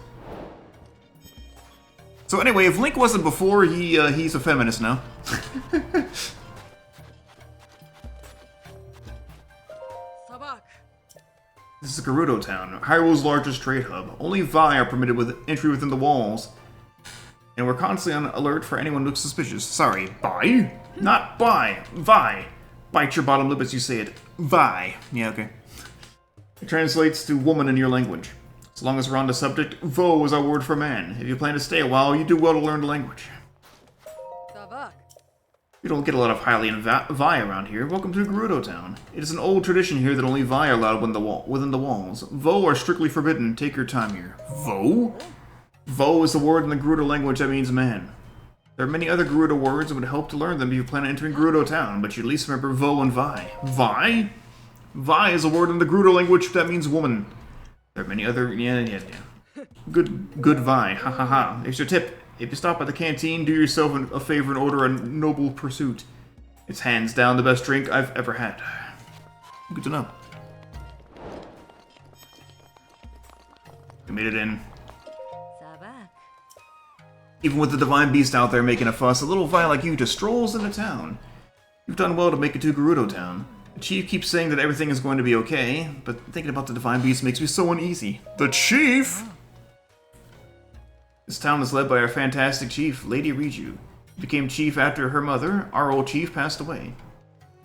So anyway, if Link wasn't before, he's a feminist now. This is Gerudo Town, Hyrule's largest trade hub. Only Vi are permitted with entry within the walls, and we're constantly on alert for anyone who looks suspicious. Sorry, Vi? Not Vi. Vi. Bite your bottom lip as you say it. Vi. Yeah, okay. It translates to woman in your language. As long as we're on the subject, Vo is our word for man. If you plan to stay a while, you do well to learn the language. We don't get a lot of Hylian Vi around here. Welcome to Gerudo Town. It is an old tradition here that only Vi are allowed within the walls. Vo are strictly forbidden. Take your time here. Vo? Vo is the word in the Gerudo language that means man. There are many other Gerudo words and would help to learn them if you plan on entering Gerudo Town, but you at least remember Vo and Vi. Vi? Vi is a word in the Gerudo language that means woman. There are many other... Yeah. Good Vi. Ha ha ha. Here's your tip. If you stop at the canteen, do yourself a favor and order a noble pursuit. It's hands down the best drink I've ever had. Good to know. You made it in. Even with the Divine Beast out there making a fuss, a little Vi like you just strolls into town. You've done well to make it to Gerudo Town. The Chief keeps saying that everything is going to be okay, but thinking about the Divine Beast makes me so uneasy. The Chief?! This town is led by our fantastic chief, Lady Riju. She became chief after her mother, our old chief, passed away.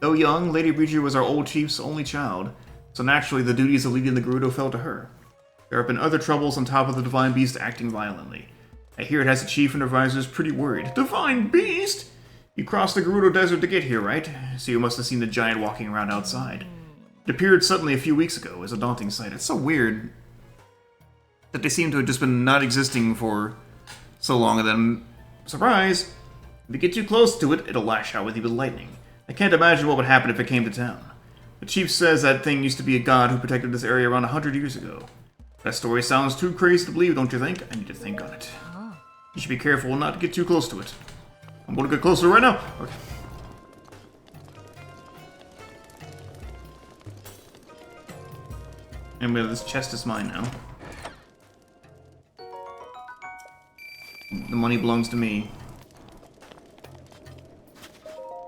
Though young, Lady Riju was our old chief's only child, so naturally the duties of leading the Gerudo fell to her. There have been other troubles on top of the Divine Beast acting violently. I hear it has the chief and advisors pretty worried. Divine Beast?! You crossed the Gerudo Desert to get here, right? So you must have seen the giant walking around outside. It appeared suddenly a few weeks ago as a daunting sight. It's so weird that they seem to have just been not existing for so long, and then, surprise! If you get too close to it, it'll lash out with you with lightning. I can't imagine what would happen if it came to town. The chief says that thing used to be a god who protected this area around 100 years ago. That story sounds too crazy to believe, don't you think? I need to think on it. You should be careful not to get too close to it. I'm gonna get closer right now! Okay. And this chest is mine now. The money belongs to me.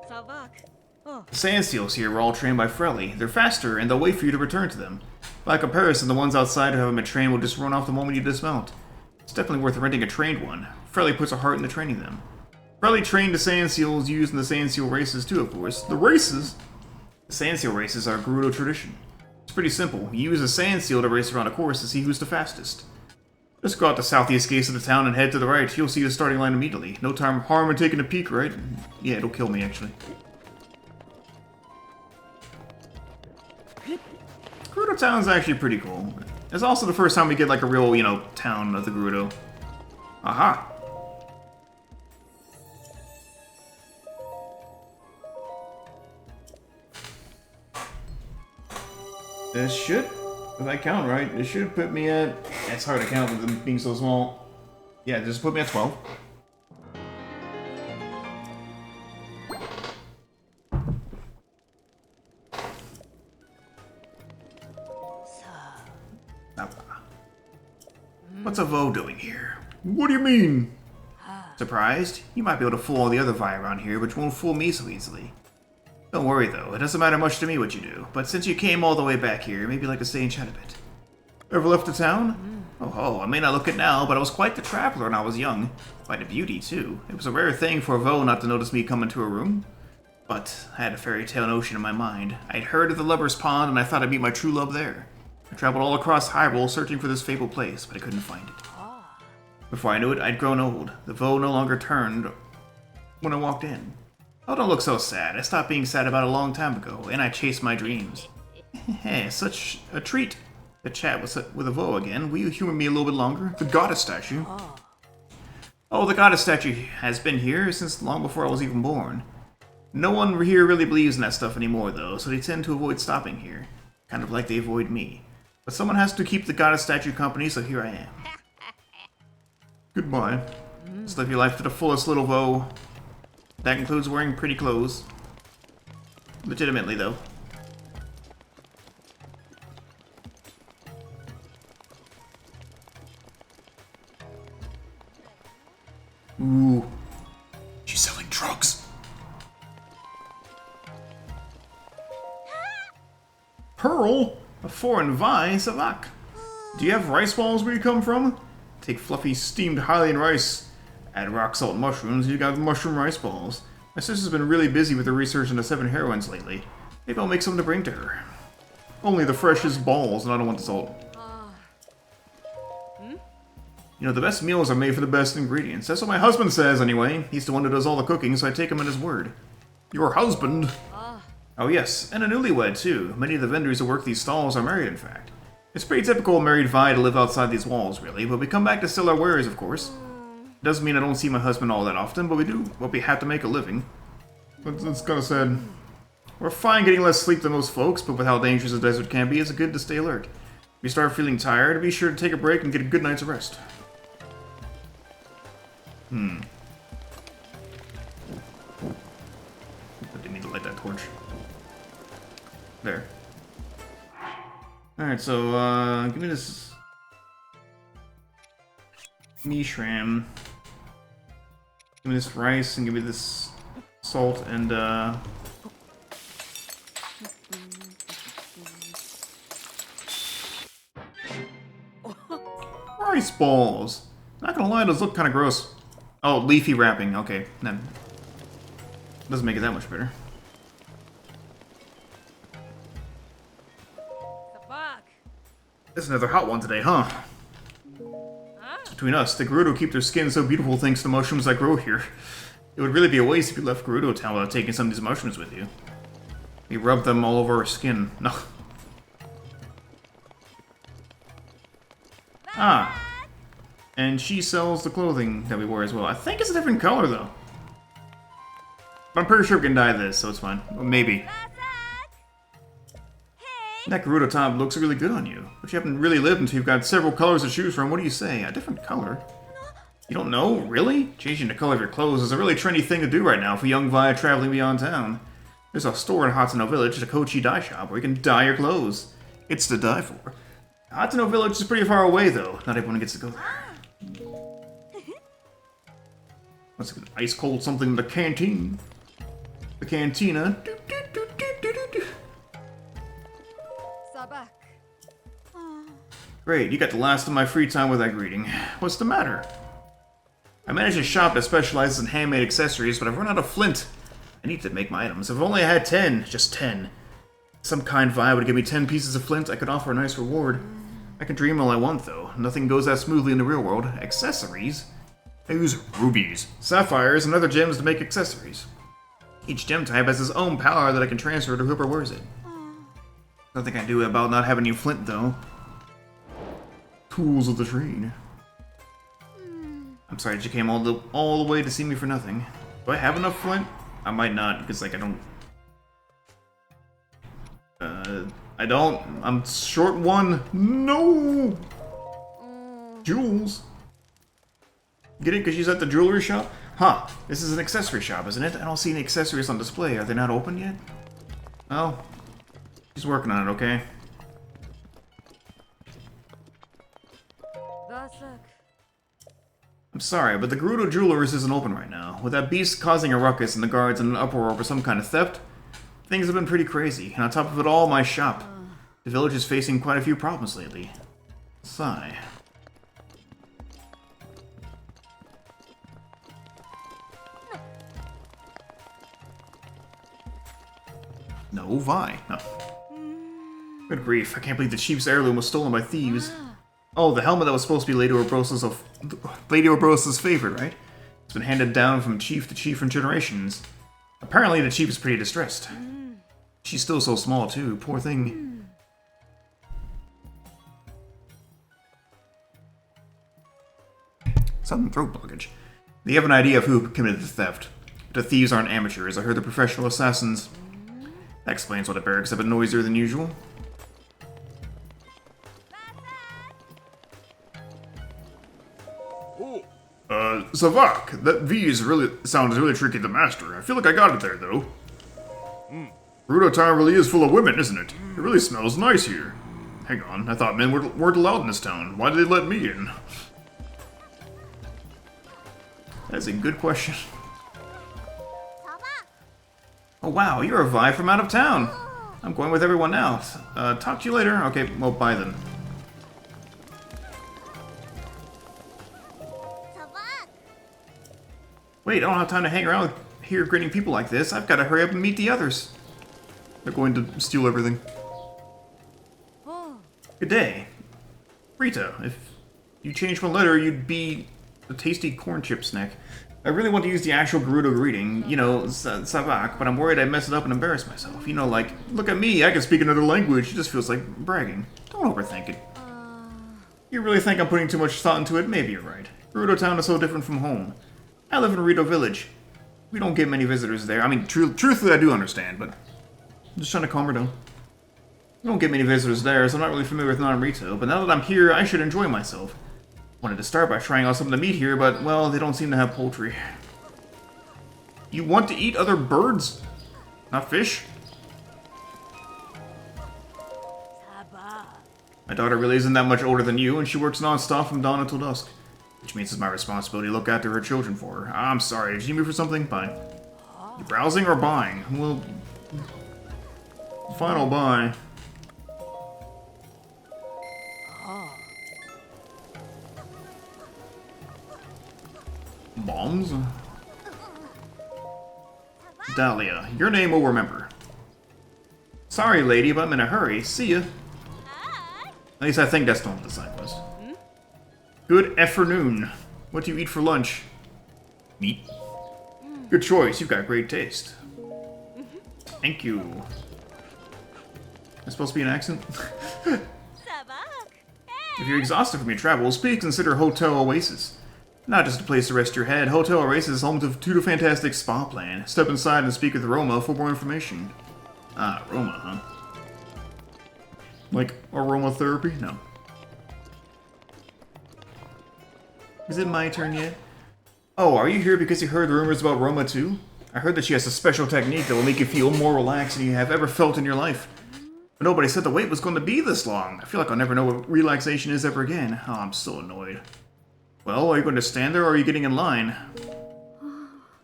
The sand seals here were all trained by Frelly. They're faster, and they'll wait for you to return to them. By comparison, the ones outside who haven't been trained will just run off the moment you dismount. It's definitely worth renting a trained one. Frelly puts a heart into training them. Frelly trained the sand seals used in the sand seal races too, of course. The races? The sand seal races are Gerudo tradition. It's pretty simple. You use a sand seal to race around a course to see who's the fastest. Just go out the southeast gates of the town and head to the right. You'll see the starting line immediately. No time harm in taking a peek, right? Yeah, it'll kill me, actually. Gerudo Town's actually pretty cool. It's also the first time we get, like, a real, town of the Gerudo. Aha! This should... If I count right, it should put me at... It's hard to count with them being so small. Yeah, just put me at 12. What's a Vo doing here? What do you mean? Surprised? You might be able to fool all the other Vi around here, but you won't fool me so easily. Don't worry though, it doesn't matter much to me what you do, but since you came all the way back here, maybe you'd like to stay and chat a bit. Ever left the town? Oh, I may not look it now, but I was quite the traveler when I was young. Quite a beauty, too. It was a rare thing for a Vo not to notice me come into a room. But I had a fairy tale notion in my mind. I'd heard of the Lover's Pond, and I thought I'd meet my true love there. I traveled all across Hyrule searching for this fabled place, but I couldn't find it. Before I knew it, I'd grown old. The Vo no longer turned when I walked in. Oh, don't look so sad. I stopped being sad about it a long time ago, and I chased my dreams. Hey, such a treat to chat with a Vo again. Will you humor me a little bit longer? The goddess statue. Oh, the goddess statue has been here since long before I was even born. No one here really believes in that stuff anymore, though, so they tend to avoid stopping here. Kind of like they avoid me. But someone has to keep the goddess statue company, so here I am. Goodbye. Just live your life to the fullest, little Vah. That includes wearing pretty clothes. Legitimately, though. Ooh. She's selling drugs. Pearl? A foreign Vah Savak. Do you have rice balls where you come from? Take fluffy steamed Hylian rice. Add rock salt mushrooms, you got mushroom rice balls. My sister's been really busy with her research into 7 heroines lately. Maybe I'll make some to bring to her. Only the freshest balls, and I don't want the salt. You know, the best meals are made for the best ingredients. That's what my husband says, anyway. He's the one who does all the cooking, so I take him at his word. Your husband? Oh yes, and a newlywed, too. Many of the vendors who work these stalls are married, in fact. It's pretty typical of married Vah to live outside these walls, really, but we come back to sell our wares, of course. Doesn't mean I don't see my husband all that often, but we do what we have to make a living. It's kind of sad. We're fine getting less sleep than most folks, but with how dangerous the desert can be, it's good to stay alert. If you start feeling tired, be sure to take a break and get a good night's rest. I didn't mean to light that torch. There. Alright, so, give me this... Mishram. Give me this rice and give me this salt and, rice balls! Not gonna lie, those look kinda gross. Oh, leafy wrapping. Okay, that doesn't make it that much better. This is another hot one today, huh? Between us, the Gerudo keep their skin so beautiful thanks to the mushrooms that grow here. It would really be a waste if you left Gerudo Town without taking some of these mushrooms with you. We rub them all over our skin. No. Ah. And she sells the clothing that we wear as well. I think it's a different color, though. But I'm pretty sure we can dye this, so it's fine. Well, maybe. That Gerudo top looks really good on you. But you haven't really lived until you've got several colors to choose from. What do you say? A different color? You don't know? Really? Changing the color of your clothes is a really trendy thing to do right now for young Vah traveling beyond town. There's a store in Hatsuno Village, a Kochi dye shop, where you can dye your clothes. It's to die for. Hatsuno Village is pretty far away, though. Not everyone gets to go there. Let's get ice cold something in the canteen. The cantina. Great, you got the last of my free time with that greeting. What's the matter? I manage a shop that specializes in handmade accessories, but I've run out of flint. I need to make my items. If only I had 10, just 10. Some kind Vah would give me 10 pieces of flint, I could offer a nice reward. I can dream all I want, though. Nothing goes that smoothly in the real world. Accessories? I use rubies, sapphires, and other gems to make accessories. Each gem type has its own power that I can transfer to whoever wears it. Nothing I can do about not having any flint, though. Tools of the trade. I'm sorry that you came all the way to see me for nothing. Do I have enough flint? I might not, because, like, I don't... I'm short one. No! Jewels. Get it? Because she's at the jewelry shop? Huh. This is an accessory shop, isn't it? I don't see any accessories on display. Are they not open yet? Oh. She's working on it, okay? I'm sorry, but the Gerudo Jewelers isn't open right now. With that beast causing a ruckus and the guards in an uproar over some kind of theft, things have been pretty crazy. And on top of it all, my shop. The village is facing quite a few problems lately. Sigh. No, Vah. No. Good grief, I can't believe the chief's heirloom was stolen by thieves. Oh, the helmet that was supposed to be Lady Orbros's favorite, right? It's been handed down from chief to chief for generations. Apparently the chief is pretty distressed. She's still so small, too. Poor thing. Sudden throat blockage. Do you have an idea of who committed the theft? The thieves aren't amateurs. I heard the professional assassins. That explains why the barracks have been noisier than usual. Savak, that V sounds really tricky to master. I feel like I got it there, though. Rudo Town really is full of women, isn't it? It really smells nice here. Hang on, I thought men weren't allowed in this town. Why did they let me in? That's a good question. Oh wow, you're a Vi from out of town. I'm going with everyone else. Talk to you later. Okay, well, bye then. Wait, I don't have time to hang around here greeting people like this. I've got to hurry up and meet the others. They're going to steal everything. Good day. Rita, if you changed one letter, you'd be a tasty corn chip snack. I really want to use the actual Gerudo greeting, you know, Savak, but I'm worried I'd mess it up and embarrass myself. You know, like, look at me, I can speak another language. It just feels like bragging. Don't overthink it. You really think I'm putting too much thought into it? Maybe you're right. Gerudo Town is so different from home. I live in Rito Village. We don't get many visitors there. I mean, truthfully, I do understand, but I'm just trying to calm her down. We don't get many visitors there, so I'm not really familiar with non-Rito, but now that I'm here, I should enjoy myself. Wanted to start by trying out something to meat here, but, well, they don't seem to have poultry. You want to eat other birds? Not fish? My daughter really isn't that much older than you, and she works non-stop from dawn until dusk. Which means it's my responsibility to look after her children for her. I'm sorry, did you need me for something? Fine. You browsing or buying? Well, final buy. Bombs? Dahlia, your name we'll remember. Sorry, lady, but I'm in a hurry. See ya. At least I think that's not what the sign was. Good afternoon. What do you eat for lunch? Meat. Good choice. You've got great taste. Thank you. That's supposed to be an accent? If you're exhausted from your travels, please consider Hotel Oasis. Not just a place to rest your head, Hotel Oasis is home to the fantastic spa plan. Step inside and speak with Roma for more information. Ah, Roma, huh? Like aromatherapy? No. Is it my turn yet? Oh, are you here because you heard rumors about Roma too? I heard that she has a special technique that will make you feel more relaxed than you have ever felt in your life. But nobody said the wait was going to be this long. I feel like I'll never know what relaxation is ever again. Oh, I'm so annoyed. Well, are you going to stand there or are you getting in line?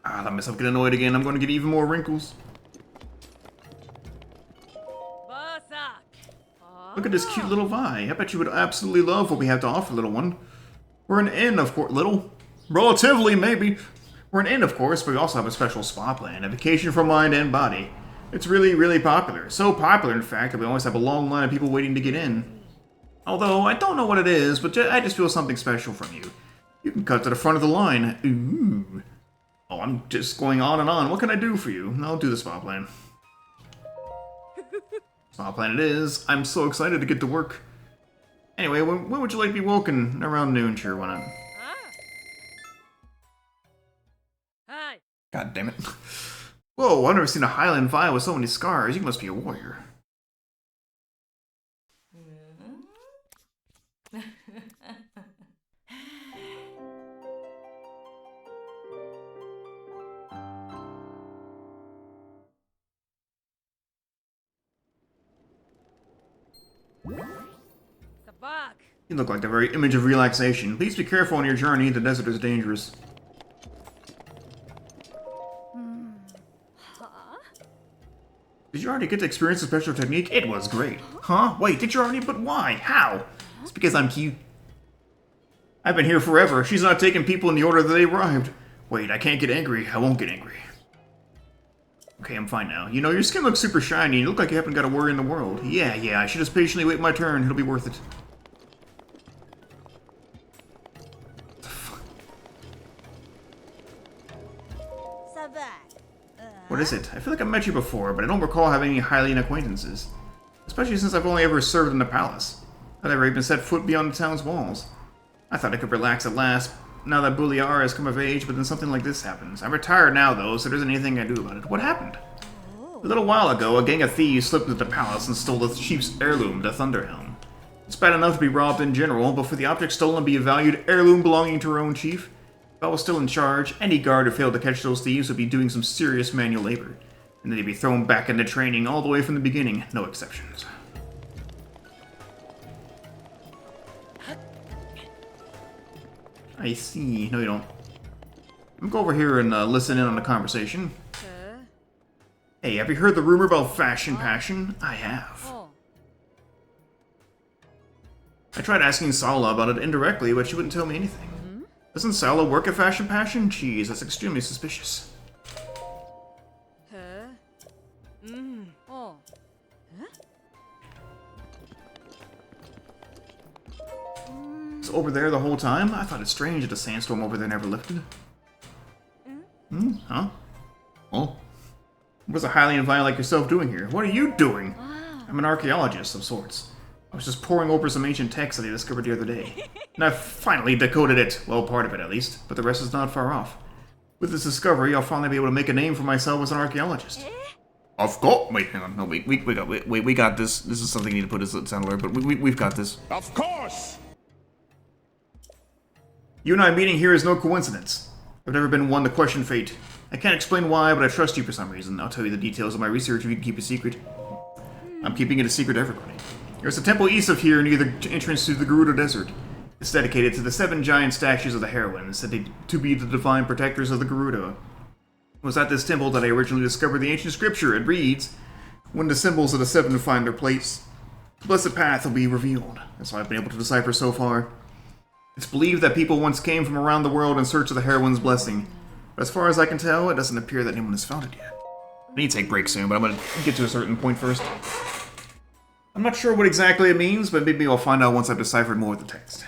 Ah, let myself get annoyed again. I'm going to get even more wrinkles. Look at this cute little Vi. I bet you would absolutely love what we have to offer, little one. We're an inn, of course. Little? Relatively, maybe. We're an inn, of course, but we also have a special spa plan. A vacation for mind and body. It's really, really popular. So popular, in fact, that we always have a long line of people waiting to get in. Although, I don't know what it is, but I just feel something special from you. You can cut to the front of the line. Ooh. Oh, I'm just going on and on. What can I do for you? I'll do the spa plan. Spa plan it is. I'm so excited to get to work. Anyway, when would you like to be woken? Around noon, sure, why not? Hi. God damn it. Whoa, I've never seen a Highland Vi with so many scars. You must be a warrior. You look like the very image of relaxation. Please be careful on your journey. The desert is dangerous. Did you already get to experience the special technique? It was great. Huh? Wait, did you already? But why? How? It's because I'm cute. I've been here forever. She's not taking people in the order that they arrived. Wait, I can't get angry. I won't get angry. Okay, I'm fine now. You know, your skin looks super shiny. You look like you haven't got a worry in the world. Yeah, I should just patiently wait my turn. It'll be worth it. What is it? I feel like I've met you before, but I don't recall having any Hylian acquaintances. Especially since I've only ever served in the palace. I've never even set foot beyond the town's walls. I thought I could relax at last, now that Bouliar has come of age, but then something like this happens. I'm retired now, though, so there isn't anything I do about it. What happened? A little while ago, a gang of thieves slipped into the palace and stole the chief's heirloom, the Thunderhelm. It's bad enough to be robbed in general, but for the object stolen to be a valued heirloom belonging to our own chief, if I was still in charge, any guard who failed to catch those thieves would be doing some serious manual labor. And then they'd be thrown back into training all the way from the beginning, no exceptions. I see. No, you don't. I'm gonna go over here and listen in on the conversation. Hey, have you heard the rumor about Fashion Passion? I have. I tried asking Sala about it indirectly, but she wouldn't tell me anything. Doesn't Sala work at Fashion Passion? Jeez, that's extremely suspicious. It's over there the whole time? I thought it strange that the sandstorm over there never lifted. Huh? Well, what's a Hylian Vine like yourself doing here? What are you doing? I'm an archaeologist of sorts. I was just poring over some ancient texts that I discovered the other day. And I've finally decoded it. Well, part of it at least, but the rest is not far off. With this discovery, I'll finally be able to make a name for myself as an archaeologist. Of course. Wait, hang on. No, we got this. This is something you need to put as a sound alert, but we've got this. Of course! You and I meeting here is no coincidence. I've never been one to question fate. I can't explain why, but I trust you for some reason. I'll tell you the details of my research if you can keep it secret. I'm keeping it a secret to everybody. There's a temple east of here near the entrance to the Gerudo Desert. It's dedicated to the 7 giant statues of the heroines, said to be the divine protectors of the Gerudo. It was at this temple that I originally discovered the ancient scripture. It reads, when the symbols of the 7 find their place, the blessed path will be revealed. That's all I've been able to decipher so far. It's believed that people once came from around the world in search of the heroine's blessing. But as far as I can tell, it doesn't appear that anyone has found it yet. I need to take breaks soon, but I'm gonna Get to a certain point first. I'm not sure what exactly it means, but maybe I'll find out once I've deciphered more of the text.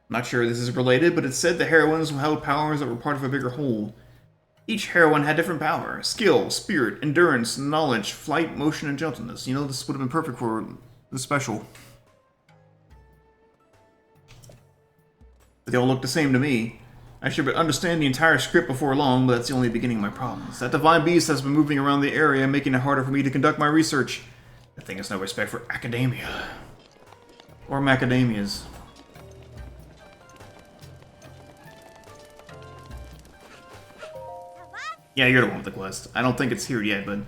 I'm not sure this is related, but it said the heroines held powers that were part of a bigger whole. Each heroine had different power: skill, spirit, endurance, knowledge, flight, motion, and gentleness. You know, this would have been perfect for the special. But they all look the same to me. I should understand the entire script before long, but that's the only beginning of my problems. That divine beast has been moving around the area, making it harder for me to conduct my research. That thing has no respect for academia. Or macadamias. Yeah, you're the one with the quest. I don't think it's here yet, but...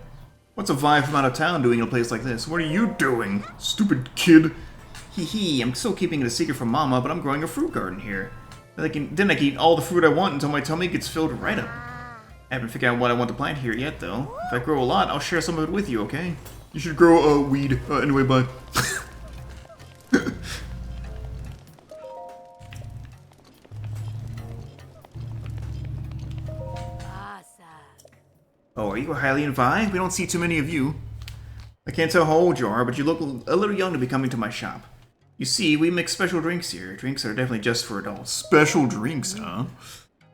What's a vibe from out of town doing in a place like this? What are you doing, stupid kid? Hee hee, I'm still keeping it a secret from Mama, but I'm growing a fruit garden here. Then I can eat all the fruit I want until my tummy gets filled right up. I haven't figured out what I want to plant here yet, though. If I grow a lot, I'll share some of it with you, okay? You should grow a weed. Anyway, bye. Oh, are you a Hylian Vi? We don't see too many of you. I can't tell how old you are, but you look a little young to be coming to my shop. You see, we make special drinks here. Drinks that are definitely just for adults. Special drinks, huh?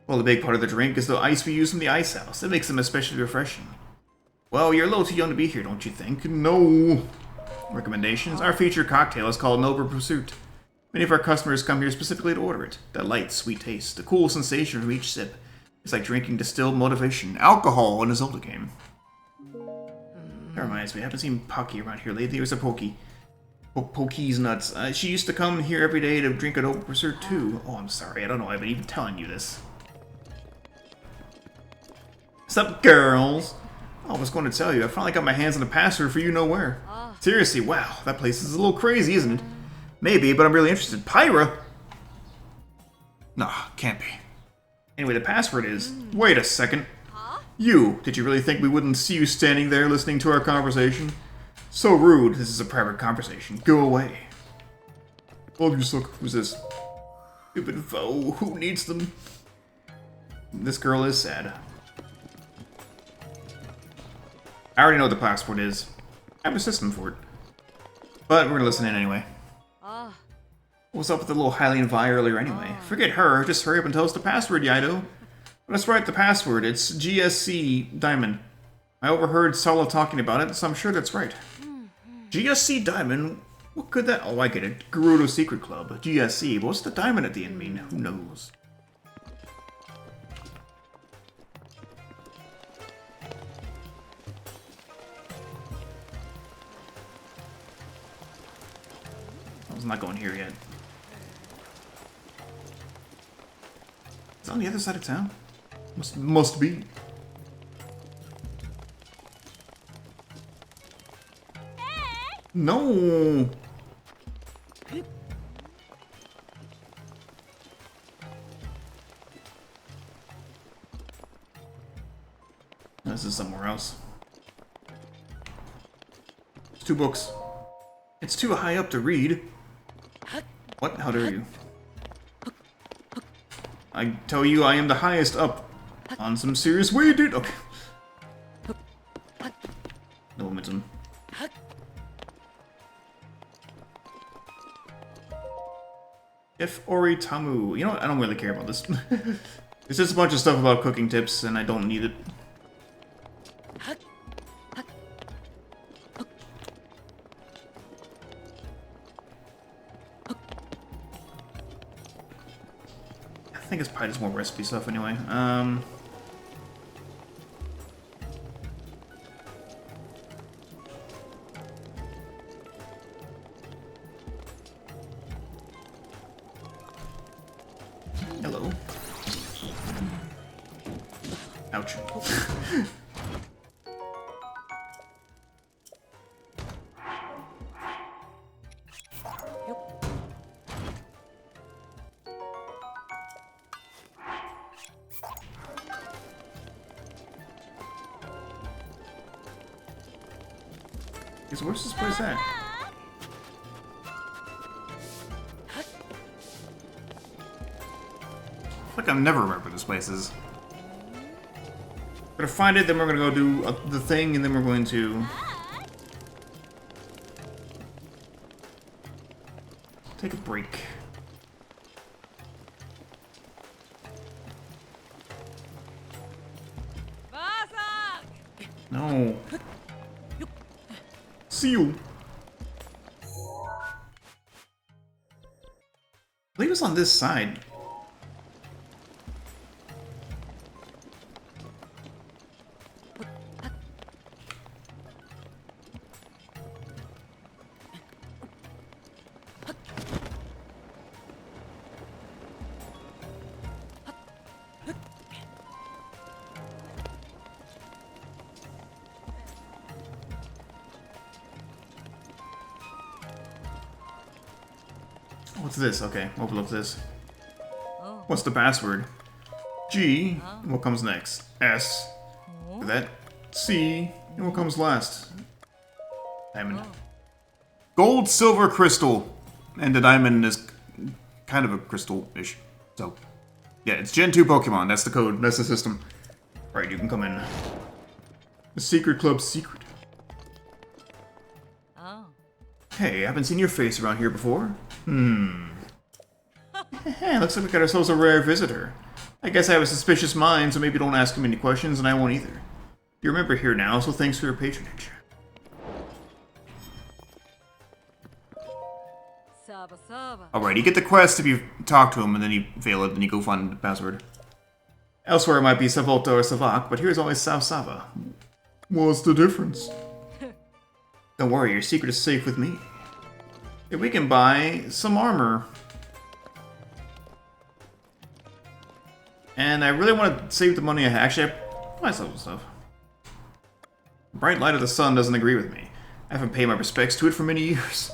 Well, the big part of the drink is the ice we use from the ice house. It makes them especially refreshing. Well, you're a little too young to be here, don't you think? No. Recommendations? Our featured cocktail is called Noble Pursuit. Many of our customers come here specifically to order it. That light, sweet taste, the cool sensation from each sip. It's like drinking distilled motivation. Alcohol in a Zelda game. That reminds me, I haven't seen Pocky around here lately. There's a Pokey. Pokey's nuts. She used to come here every day to drink a Noble Pursuit too. Oh, I'm sorry. I don't know. I've been even telling you this. What's up, girls? Oh, I was going to tell you. I finally got my hands on the password for you know where. Seriously, wow. That place is a little crazy, isn't it? Maybe, but I'm really interested. Pyra? Nah, can't be. Anyway, the password is... Wait a second. You! Did you really think we wouldn't see you standing there listening to our conversation? So rude. This is a private conversation. Go away. All of you suck. Who's this? Stupid foe. Who needs them? This girl is sad. I already know what the password is. I have a system for it. But we're gonna listen in anyway. What's up with the little Hylian Vi earlier anyway? Forget her, just hurry up and tell us the password, Yaido. Let's write the password. It's GSC Diamond. I overheard Sala talking about it, so I'm sure that's right. GSC Diamond? What could that... Oh, I get it. Gerudo Secret Club. GSC. But what's the diamond at the end mean? Who knows? I was not going here yet. It's on the other side of town. Must be. No. This is somewhere else. There's 2 books. It's too high up to read. What? How dare you? I tell you, I am the highest up. On some serious weed, dude. Okay. No momentum. If Ori Tamu. You know what? I don't really care about this. It's just a bunch of stuff about cooking tips, and I don't need it. I think it's probably just more recipe stuff anyway. Hello. Ouch. Where's this place at? Like I never remember this place is. We're gonna find it, then we're gonna go do the thing, and then we're going to take a break. No. Seal. I believe it's on this side. What's this? Okay, overlook this. What's the password? G, and what comes next? S, for that. C, and what comes last? Diamond. Gold, silver, crystal. And the diamond is kind of a crystal-ish. So, yeah, it's Gen 2 Pokemon. That's the code. That's the system. Right, you can come in. The Secret Club secret. Hey, I haven't seen your face around here before. Looks like we got ourselves a rare visitor. I guess I have a suspicious mind, so maybe don't ask him any questions, and I won't either. You remember here now, so thanks for your patronage. Alright, you get the quest if you talk to him, and then you fail it, and you go find the password. Elsewhere it might be Savolta or Savak, but here's always Sava. What's the difference? Don't worry, your secret is safe with me. If we can buy some armor. And I really want to save the money I have. Actually, I buy some stuff. Bright light of the sun doesn't agree with me. I haven't paid my respects to it for many years.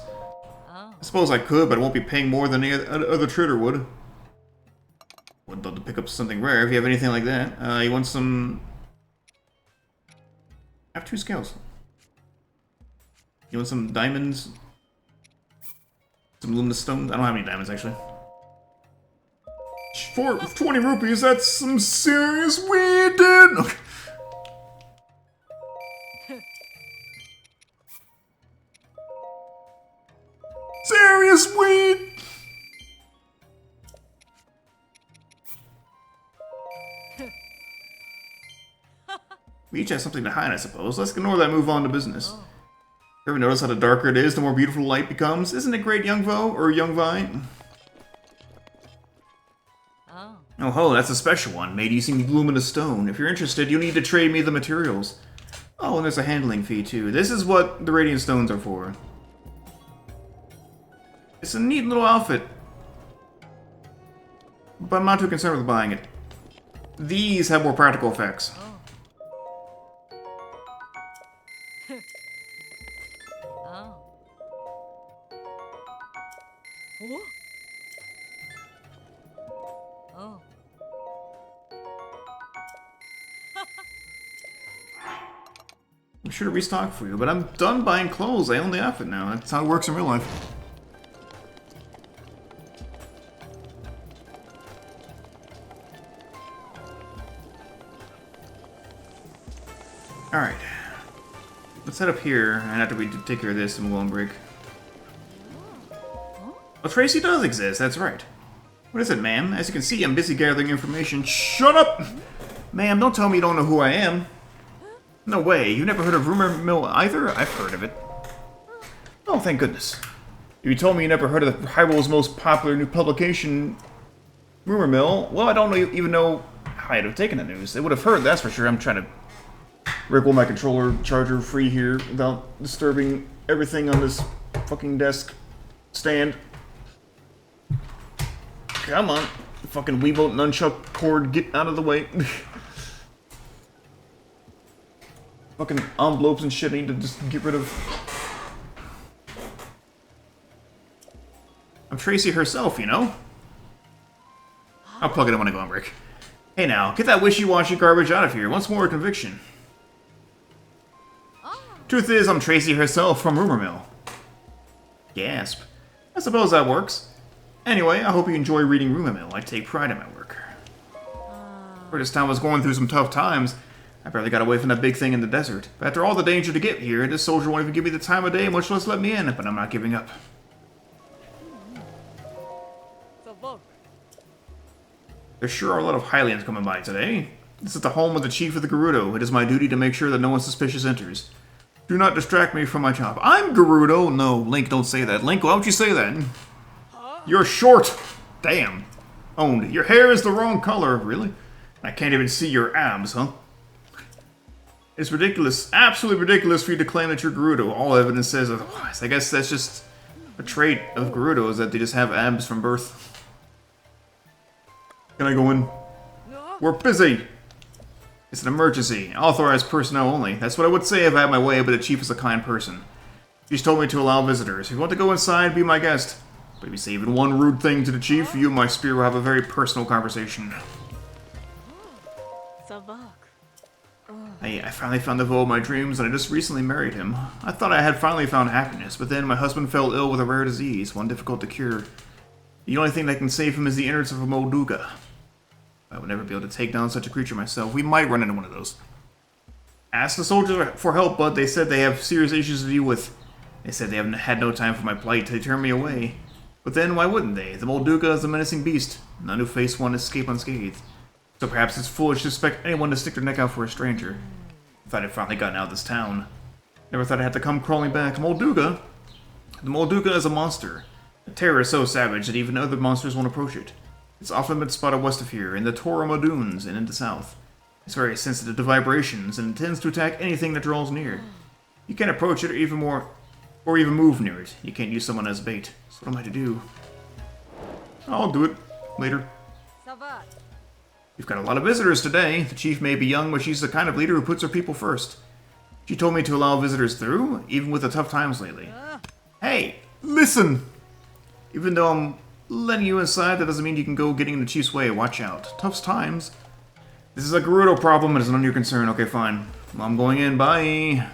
I suppose I could, but I won't be paying more than any other trader would. Would love to pick up something rare if you have anything like that. You want some... I have 2 scales. You want some diamonds? Some luminous stones? I don't have any diamonds, actually. For 20 rupees, that's some serious weed, dude! Okay. Serious weed! We each have something to hide, I suppose. Let's ignore that and move on to business. Ever notice how the darker it is, the more beautiful light becomes? Isn't it great, young Vo? Or young Vi? Oh ho, that's a special one, made using luminous stone. If you're interested, you'll need to trade me the materials. Oh, and there's a handling fee, too. This is what the radiant stones are for. It's a neat little outfit. But I'm not too concerned with buying it. These have more practical effects. Oh. Oh. I'm sure to restock for you, but I'm done buying clothes. I own the outfit now. That's how it works in real life. Alright. Let's head up here, and after we take care of this, and we'll go on break. Well, Tracy does exist, that's right. What is it, ma'am? As you can see, I'm busy gathering information. Shut up! Ma'am, don't tell me you don't know who I am. No way, you've never heard of Rumor Mill either? I've heard of it. Oh, thank goodness. If you told me you never heard of Hyrule's most popular new publication, Rumor Mill, well, I don't even know how I'd have taken the news. They would have heard, that's for sure. I'm trying to wriggle my controller charger free here without disturbing everything on this fucking desk stand. Come on. Fucking Weeble nunchuck cord, get out of the way. Fucking envelopes and shit I need to just get rid of. I'm Tracy herself, you know? I'll plug it in when I go on break. Hey now, get that wishy-washy garbage out of here. Once more conviction. Truth is, I'm Tracy herself from Rumor Mill. Gasp. I suppose that works. Anyway, I hope you enjoy reading Rumor Mill. I take pride in my work. This town was going through some tough times. I barely got away from that big thing in the desert. But after all the danger to get here, this soldier won't even give me the time of day, much less let me in. But I'm not giving up. There sure are a lot of Hylians coming by today. This is the home of the chief of the Gerudo. It is my duty to make sure that no one suspicious enters. Do not distract me from my job. I'm Gerudo. No, Link, don't say that. Link, why would you say that? You're short. Damn. Owned. Your hair is the wrong color. Really? I can't even see your abs, huh? It's ridiculous. Absolutely ridiculous for you to claim that you're Gerudo. All evidence says otherwise. I guess that's just a trait of Gerudo, is that they just have abs from birth. Can I go in? We're busy. It's an emergency. Authorized personnel only. That's what I would say if I had my way, but the chief is a kind person. She's told me to allow visitors. If you want to go inside, be my guest. But if you say even one rude thing to the chief, you and my spear will have a very personal conversation. I finally found the Vo of my dreams, and I just recently married him. I thought I had finally found happiness, but then my husband fell ill with a rare disease, one difficult to cure. The only thing that can save him is the innards of a Molduga. I would never be able to take down such a creature myself. We might run into one of those. Asked the soldiers for help, but they said they have serious issues to deal with. They said they haven't had no time for my plight. They turned me away. But then, why wouldn't they? The Molduga is a menacing beast. None who face one escape unscathed. So perhaps it's foolish to expect anyone to stick their neck out for a stranger. I thought I'd finally gotten out of this town. Never thought I'd have to come crawling back. Molduga? The Molduga is a monster. The terror is so savage that even other monsters won't approach it. It's often been spotted west of here, in the Toroma Dunes, and in the south. It's very sensitive to vibrations, and intends to attack anything that draws near. You can't approach it or even move near it. You can't use someone as bait. So what am I to do? I'll do it. Later. We've got a lot of visitors today. The chief may be young, but she's the kind of leader who puts her people first. She told me to allow visitors through, even with the tough times lately. Hey, listen! Even though I'm letting you inside, that doesn't mean you can go getting in the chief's way. Watch out. Tough times. This is a Gerudo problem, and it's none of your concern. Okay, fine. Well, I'm going in. Bye.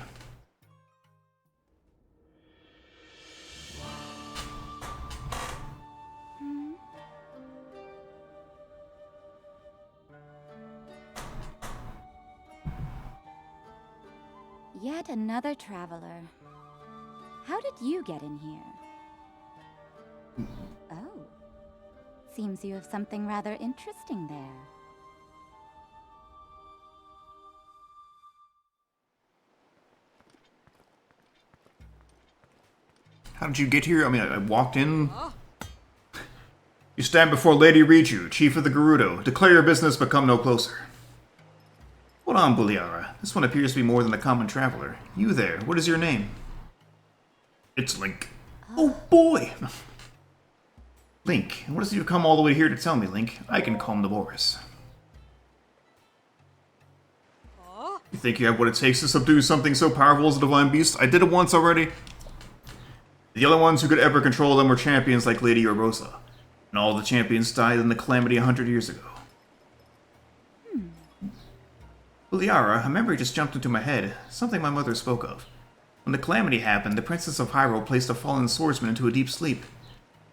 Yet another traveler. How did you get in here? Oh. Seems you have something rather interesting there. How did you get here? I mean, I walked in. You stand before Lady Riju, chief of the Gerudo. Declare your business, but come no closer. Hold on, Buliara. This one appears to be more than a common traveler. You there, what is your name? It's Link. Oh boy! Link, what has you come all the way here to tell me, Link? I can calm Naboris. You think you have what it takes to subdue something so powerful as a divine beast? I did it once already. The only ones who could ever control them were champions like Lady Urbosa. And all the champions died in the calamity 100 years ago. Uliara, a memory just jumped into my head. Something my mother spoke of. When the calamity happened, the Princess of Hyrule placed a fallen swordsman into a deep sleep.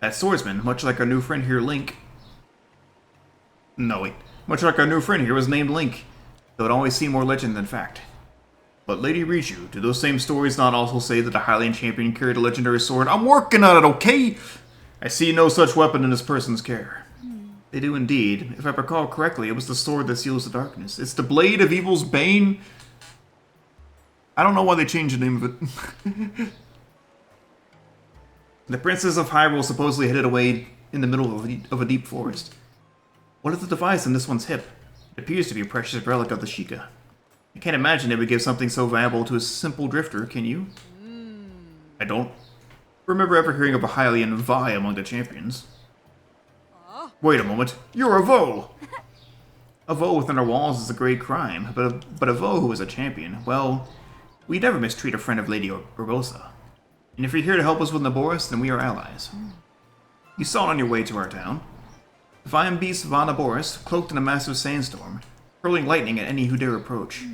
That swordsman, much like our new friend here, Link... No, wait. Much like our new friend here was named Link, though it always seemed more legend than fact. But Lady Riju, do those same stories not also say that a Hylian champion carried a legendary sword? I'm working on it, okay? I see no such weapon in this person's care. They do indeed. If I recall correctly, it was the sword that seals the darkness. It's the Blade of Evil's Bane. I don't know why they changed the name of it. The Princess of Hyrule supposedly hid it away in the middle of a deep forest. What is the device on this one's hip? It appears to be a precious relic of the Sheikah. I can't imagine they would give something so valuable to a simple drifter, can you? I don't remember ever hearing of a Hylian Vi among the champions. Wait a moment, you're a Vo! A Vo within our walls is a great crime, but a Vo who is a champion, well, we never mistreat a friend of Lady Urbosa. And if you're here to help us with Naboris, then we are allies. You saw it on your way to our town. The Divine Beast Vah Naboris, cloaked in a massive sandstorm, hurling lightning at any who dare approach.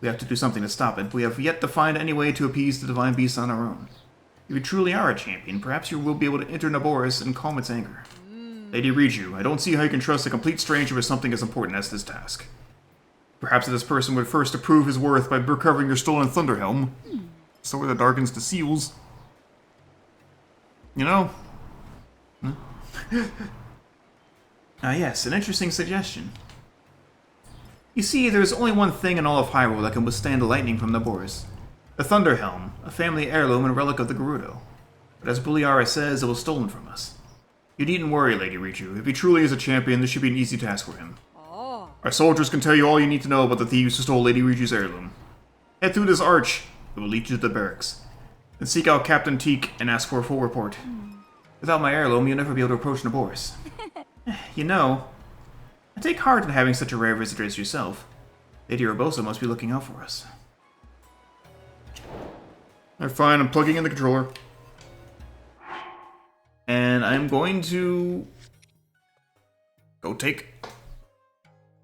We have to do something to stop it. We have yet to find any way to appease the Divine Beast on our own. If you truly are a champion, perhaps you will be able to enter Naboris and calm its anger. Lady Riju, I don't see how you can trust a complete stranger with something as important as this task. Perhaps this person would first approve his worth by recovering your stolen Thunder Helm. Sword that darkens the seals. You know? Yes, an interesting suggestion. You see, there is only one thing in all of Hyrule that can withstand the lightning from Naboris. The Thunder Helm, a family heirloom and relic of the Gerudo. But as Buliara says, it was stolen from us. You needn't worry, Lady Riju. If he truly is a champion, this should be an easy task for him. Our soldiers can tell you all you need to know about the thieves who stole Lady Riju's heirloom. Head through this arch. It will lead you to the barracks. Then seek out Captain Teak and ask for a full report. Without my heirloom, you'll never be able to approach Naboris. You know, I take heart in having such a rare visitor as yourself. Lady Urbosa must be looking out for us. Alright, fine, I'm plugging in the controller. And I'm going to go take...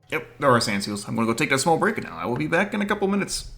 Yep, there are sand seals. I'm going to go take that small break now. I will be back in a couple minutes.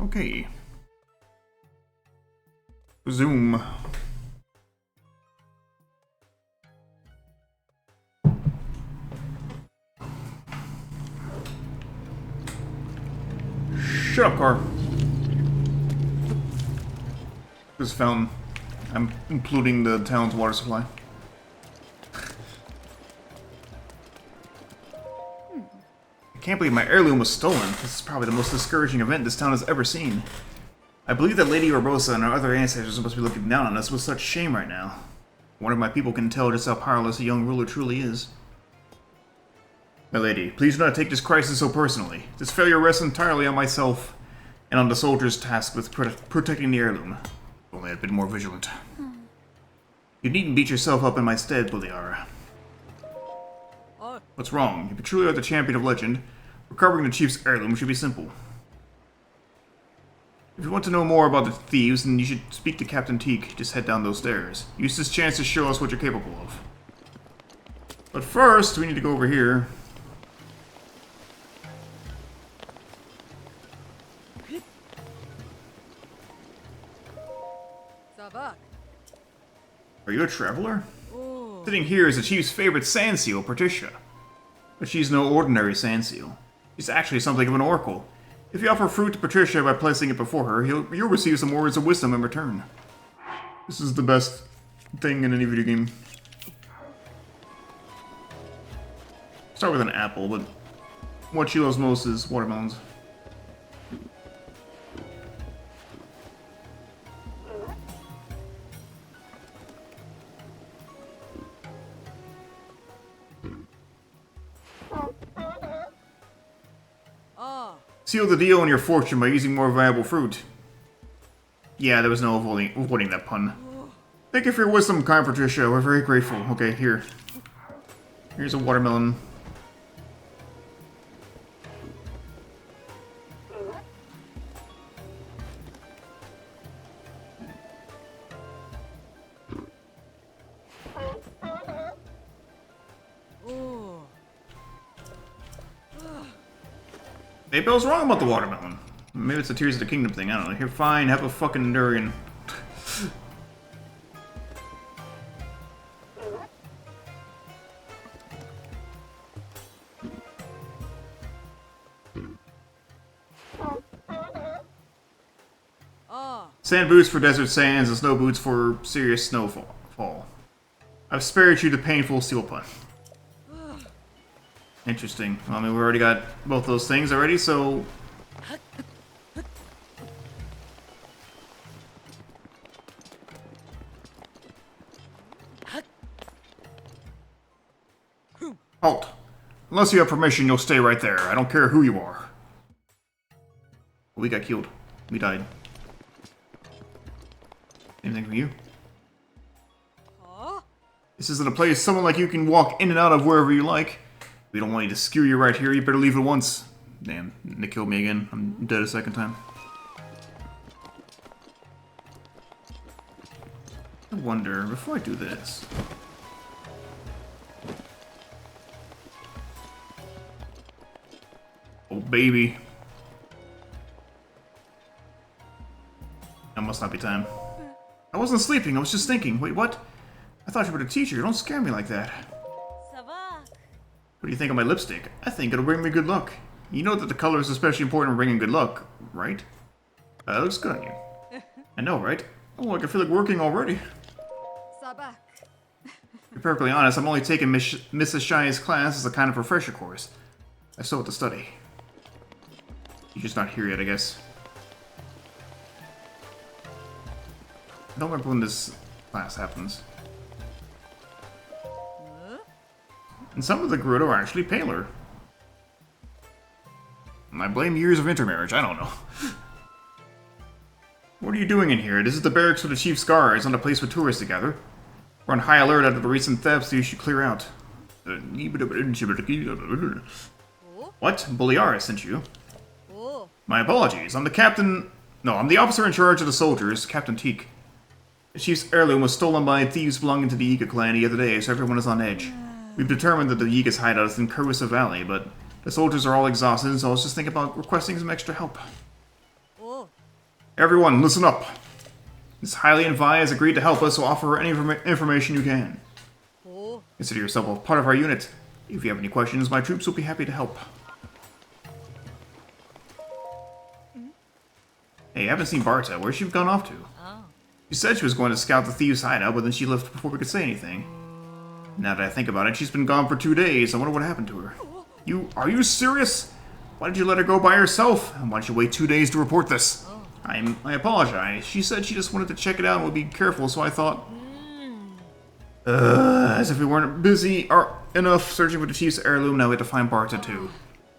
Okay. Resume. Shut up, car. This fountain. I'm including the town's water supply. I can't believe my heirloom was stolen. This is probably the most discouraging event this town has ever seen. I believe that Lady Urbosa and our other ancestors must be looking down on us with such shame right now. One of my people can tell just how powerless a young ruler truly is. My lady, please do not take this crisis so personally. This failure rests entirely on myself and on the soldiers tasked with protecting the heirloom. If only I'd been more vigilant. You needn't beat yourself up in my stead, Buliara. What's wrong? If you truly are the champion of legend, recovering the chief's heirloom should be simple. If you want to know more about the thieves, then you should speak to Captain Teak. Just head down those stairs. Use this chance to show us what you're capable of. But first, we need to go over here. Are you a traveler? Sitting here is the chief's favorite sand seal, Patricia. But she's no ordinary sand seal. She's actually something of an oracle. If you offer fruit to Patricia by placing it before her, you'll receive some words of wisdom in return. This is the best thing in any video game. Start with an apple, but what she loves most is watermelons. Seal the deal on your fortune by using more valuable fruit. Yeah, there was no avoiding that pun. Thank you for your wisdom, kind Patricia. We're very grateful. Okay, here. Here's a watermelon. Maybe I was wrong about the watermelon. Maybe it's a Tears of the Kingdom thing. I don't know. Here, fine. Have a fucking durian. Sand boots for desert sands and snow boots for serious snowfall. I've spared you the painful seal pun. Interesting. Well, I mean, we already got both those things already, so... Halt. Unless you have permission, you'll stay right there. I don't care who you are. We got killed. We died. Anything from you? This isn't a place someone like you can walk in and out of wherever you like. We don't want you to skew you right here. You better leave at once. Damn, they killed me again. I'm dead a second time. I wonder, before I do this... Oh, baby. That must not be time. I wasn't sleeping, I was just thinking. Wait, what? I thought you were a teacher. Don't scare me like that. What do you think of my lipstick? I think it'll bring me good luck. You know that the color is especially important in bringing good luck, right? That looks good on you. I know, right? Oh, I can feel it working already. To be perfectly honest, I'm only taking Mrs. Shai's class as a kind of refresher course. I still have to study. You're just not here yet, I guess. I don't remember when this class happens. And some of the Gerudo are actually paler. I blame years of intermarriage, I don't know. What are you doing in here? This is the barracks for the Chief's Guards, not a place for tourists to gather. We're on high alert after the recent thefts, so you should clear out. What? Buliara sent you? My apologies. I'm the captain... No, I'm the officer in charge of the soldiers, Captain Teak. The Chief's heirloom was stolen by thieves belonging to the Yiga clan the other day, so everyone is on edge. We've determined that the Yiga's hideout is in Kurusa Valley, but the soldiers are all exhausted, so I was just thinking about requesting some extra help. Everyone, listen up. Miss Hylian Vi has agreed to help us, so offer her any information you can. Consider yourself a part of our unit. If you have any questions, my troops will be happy to help. Hey, I haven't seen Barta. Where's she gone off to? She said she was going to scout the thieves' hideout, but then she left before we could say anything. Now that I think about it, she's been gone for 2 days. I wonder what happened to her. Are you serious? Why did you let her go by herself? And why did you wait 2 days to report this? I apologize. She said she just wanted to check it out and would be careful, so I thought... as if we weren't busy enough searching for the chief's heirloom, now we have to find Barta too.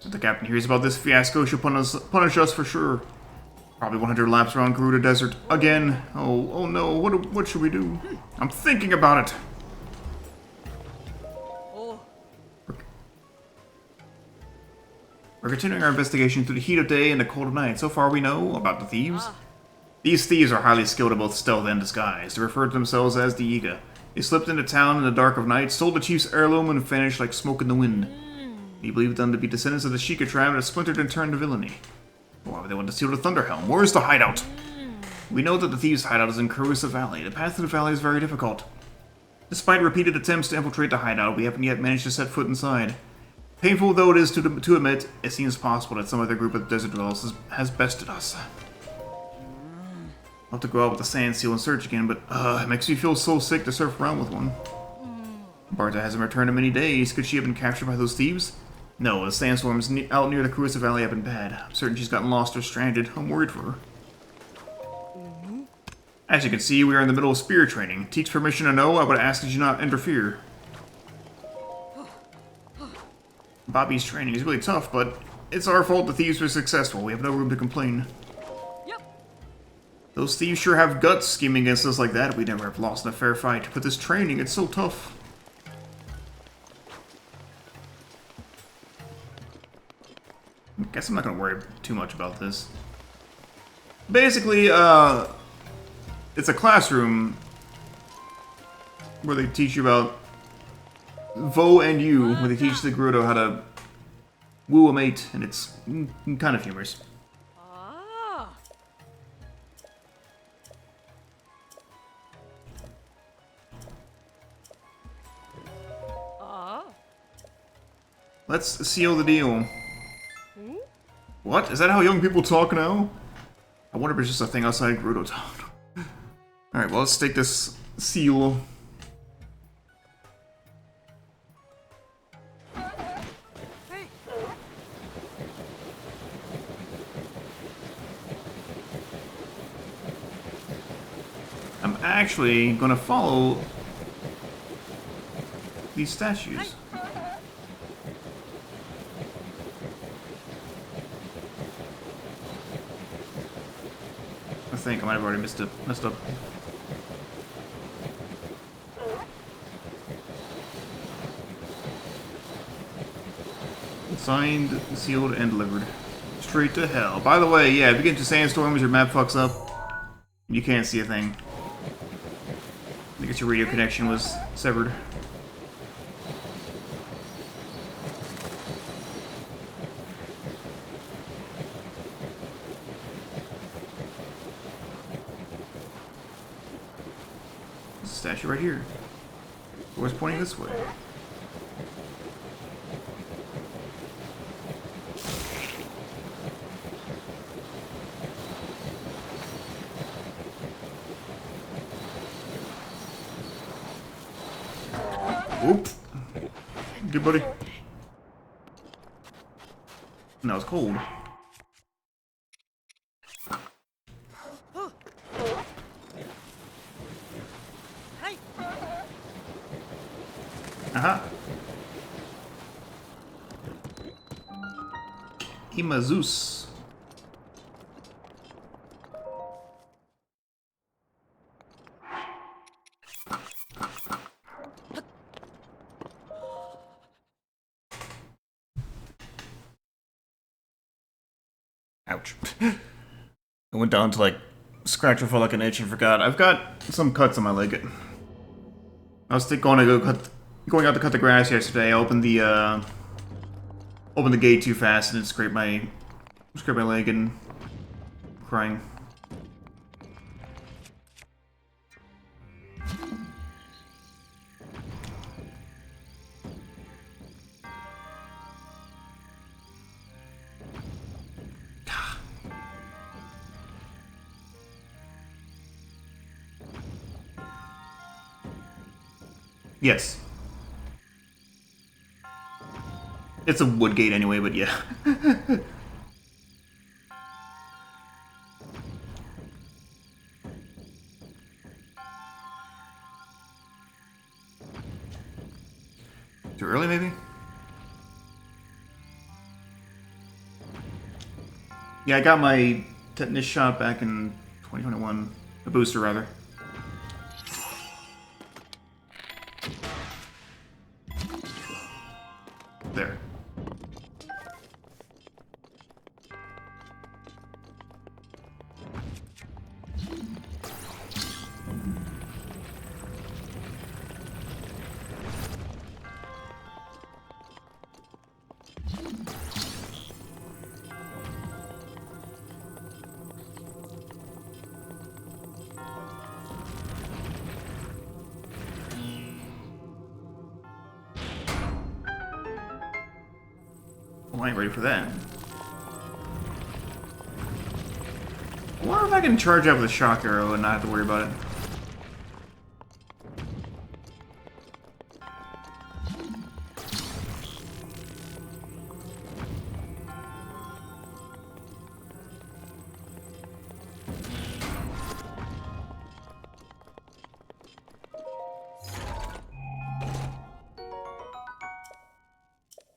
If the captain hears about this fiasco, she'll punish us for sure. Probably 100 laps around Gerudo Desert again. Oh no, what should we do? I'm thinking about it. We're continuing our investigation through the heat of day and the cold of night. So far we know about the thieves. These thieves are highly skilled at both stealth and disguise. They refer to themselves as the Iga. They slipped into town in the dark of night, stole the chief's heirloom, and vanished like smoke in the wind. We believe them to be descendants of the Sheikah tribe that splintered and turned to villainy. Why would they want to steal the Thunderhelm? Where's the hideout? We know that the thieves' hideout is in Carusa Valley. The path to the valley is very difficult. Despite repeated attempts to infiltrate the hideout, we haven't yet managed to set foot inside. Painful though it is to admit, it seems possible that some other group of desert dwellers has bested us. I'll have to go out with the sand seal and search again, but it makes me feel so sick to surf around with one. Barta hasn't returned in many days. Could she have been captured by those thieves? No, the sandstorms out near the Carusa Valley have been bad. I'm certain she's gotten lost or stranded. I'm worried for her. As you can see, we are in the middle of spear training. Teek's permission or no, I would ask that you not interfere. Bobby's training is really tough, but it's our fault the thieves were successful. We have no room to complain. Those thieves sure have guts scheming against us like that. We'd never have lost in a fair fight. But this training, it's so tough. I guess I'm not gonna worry too much about this. Basically, it's a classroom where they teach you about Vo and you, where they teach the Gerudo how to woo a mate, and it's kind of humorous. Let's seal the deal. What? Is that how young people talk now? I wonder if it's just a thing outside Gerudo Town. Alright, well, let's take this seal. I'm actually gonna follow these statues. I think I might have already messed up. Signed, sealed, and delivered. Straight to hell. By the way, yeah, if you get into sandstorms, your map fucks up. You can't see a thing. I guess your radio connection was severed. Statue right here. Where's pointing this way? Oop. Good buddy. Now it's cold. Aha. Imazus. Ouch. I went down to like scratch or felt like an itch and forgot. I've got some cuts on my leg. I was going out to cut the grass yesterday. I opened the gate too fast and it scraped my leg and crying. Yes. It's a wood gate anyway, but yeah. Too early, maybe? Yeah, I got my tetanus shot back in 2021. A booster, rather. There. Well, I ain't ready for that. I wonder if I can charge up with a shock arrow and not have to worry about it.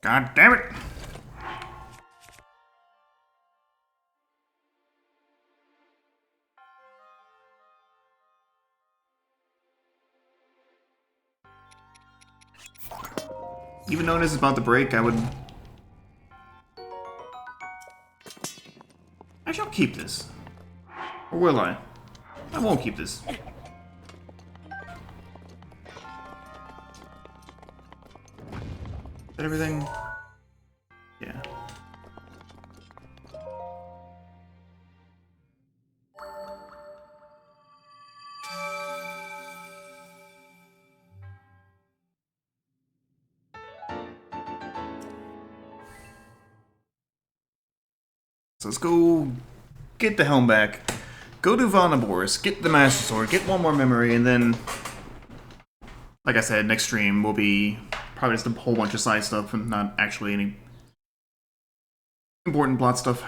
God damn it! Even knowing this is about to break, I would... Actually, I'll keep this. Or will I? I won't keep this. Is that everything? Yeah. So let's go get the helm back. Go to Vah Naboris, get the Master Sword, get one more memory, and then, like I said, next stream will be probably just a whole bunch of side stuff and not actually any important plot stuff.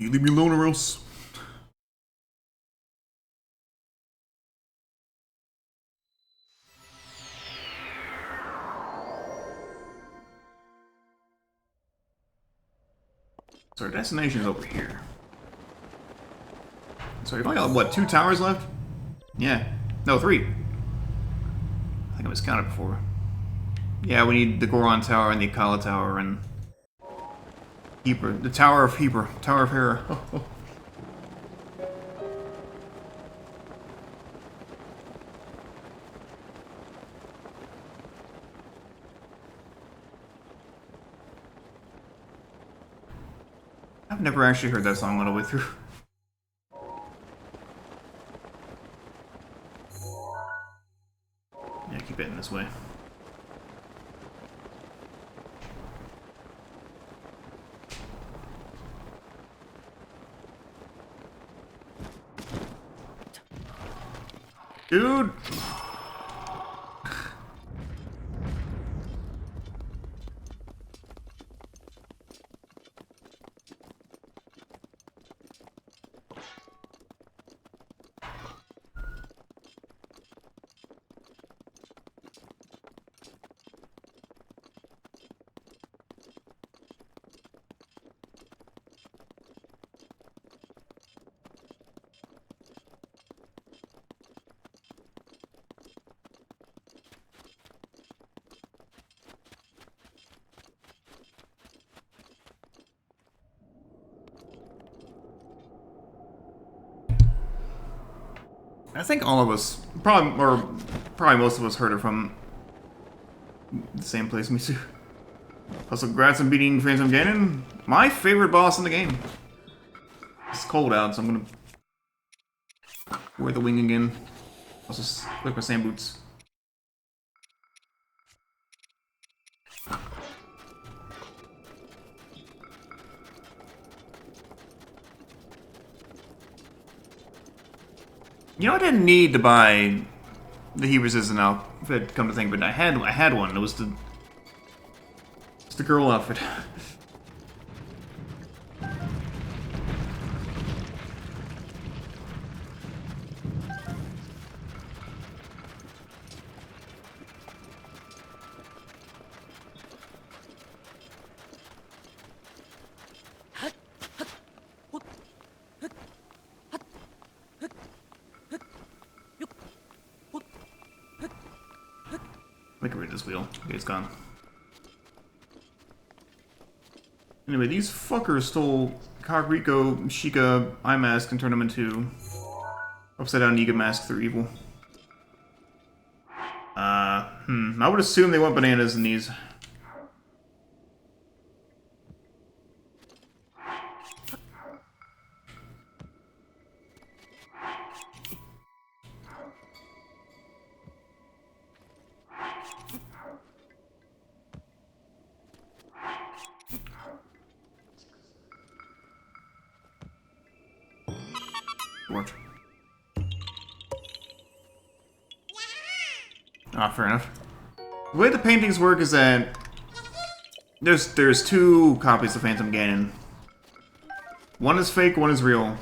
You leave me alone or else. So our destination is over here. So we've only got, what, 2 towers left? Yeah. No, 3. I think I miscounted before. Yeah, we need the Goron Tower and the Akala Tower and... Heber. The Tower of Heber. Tower of Hera. I've never actually heard that song all the way through. Yeah, keep heading this way. Dude! I think all of us, probably most of us heard it from the same place, me too. Also, congrats on beating Phantom Ganon. My favorite boss in the game. It's cold out, so I'm gonna wear the wing again. Also, click my sand boots. You know, I didn't need to buy the heat resistant outfit, come to think, but I had one. It was the girl outfit. Let me get rid of this wheel. Okay, it's gone. Anyway, these fuckers stole Kakariko, Sheikah, eye mask and turned them into upside down Niga masks through evil. I would assume they want bananas in these. Worked. Ah, fair enough. The way the paintings work is that there's two copies of Phantom Ganon. One is fake, one is real.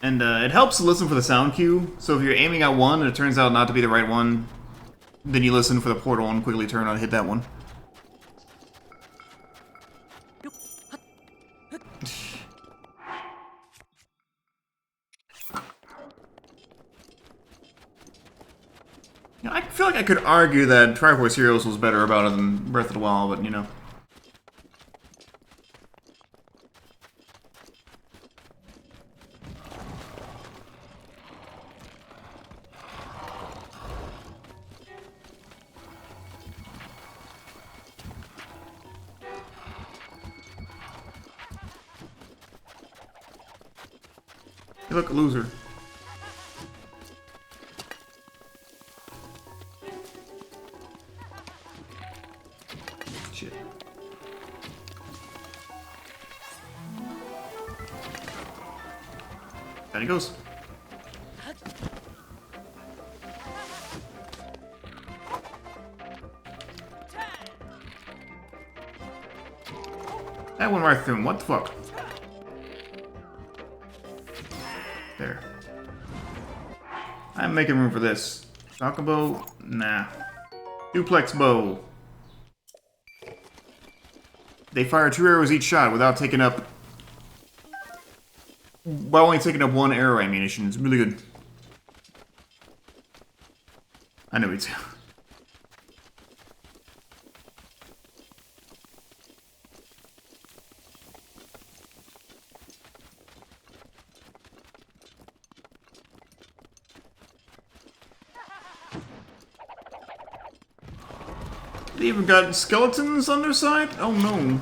And it helps to listen for the sound cue. So if you're aiming at one and it turns out not to be the right one, then you listen for the portal and quickly turn on and hit that one. I feel like I could argue that Triforce Heroes was better about it than Breath of the Wild, but you know. Hey, look, a loser. Shit. There he goes. That went right through him. What the fuck? There. I'm making room for this. Chocobo? Nah. Duplex bow. They fire 2 arrows each shot without taking up... while only taking up 1 arrow ammunition. It's really good. I know it's... They even got skeletons on their side? Oh no.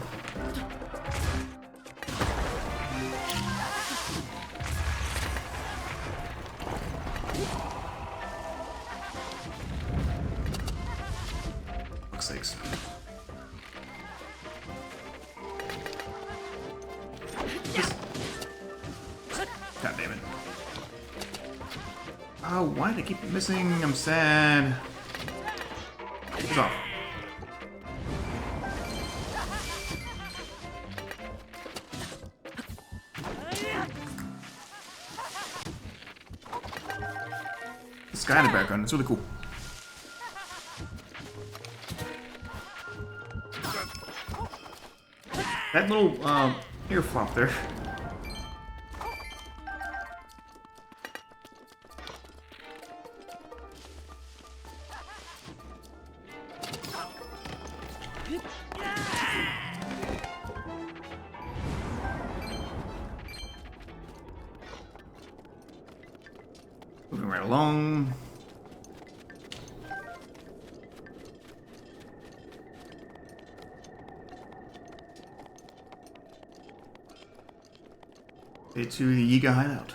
Fuck's sakes. God damn it. Oh, why do I keep missing? I'm sad. It's off. Sky in the background, it's really cool. That little ear flop there. Moving right along. To the Yiga hideout.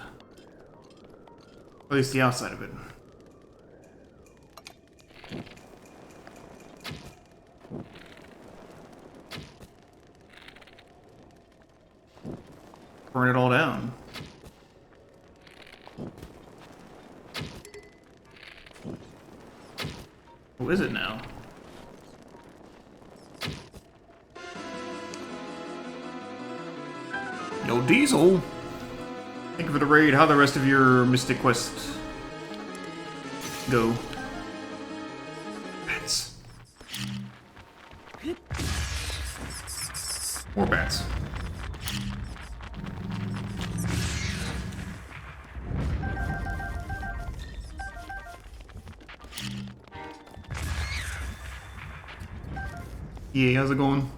Or at least the outside of it. Burn it all down. Who is it now? Yo, Diesel. Think of it a raid. How the rest of your Mystic Quest go? Bats. More bats. Yeah, how's it going?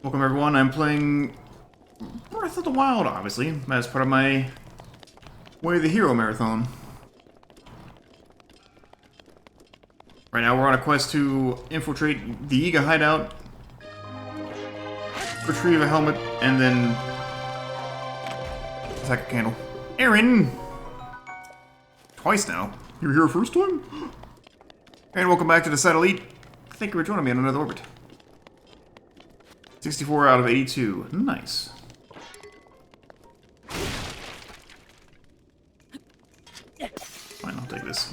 Welcome everyone, I'm playing Breath of the Wild, obviously, as part of my Way of the Hero marathon. Right now we're on a quest to infiltrate the Yiga hideout, retrieve a helmet, and then attack a candle. Aaron! Twice now. You were here first time? And welcome back to the Satellite. Thank you for joining me on another orbit. 64 out of 82. Nice. Fine, I'll take this.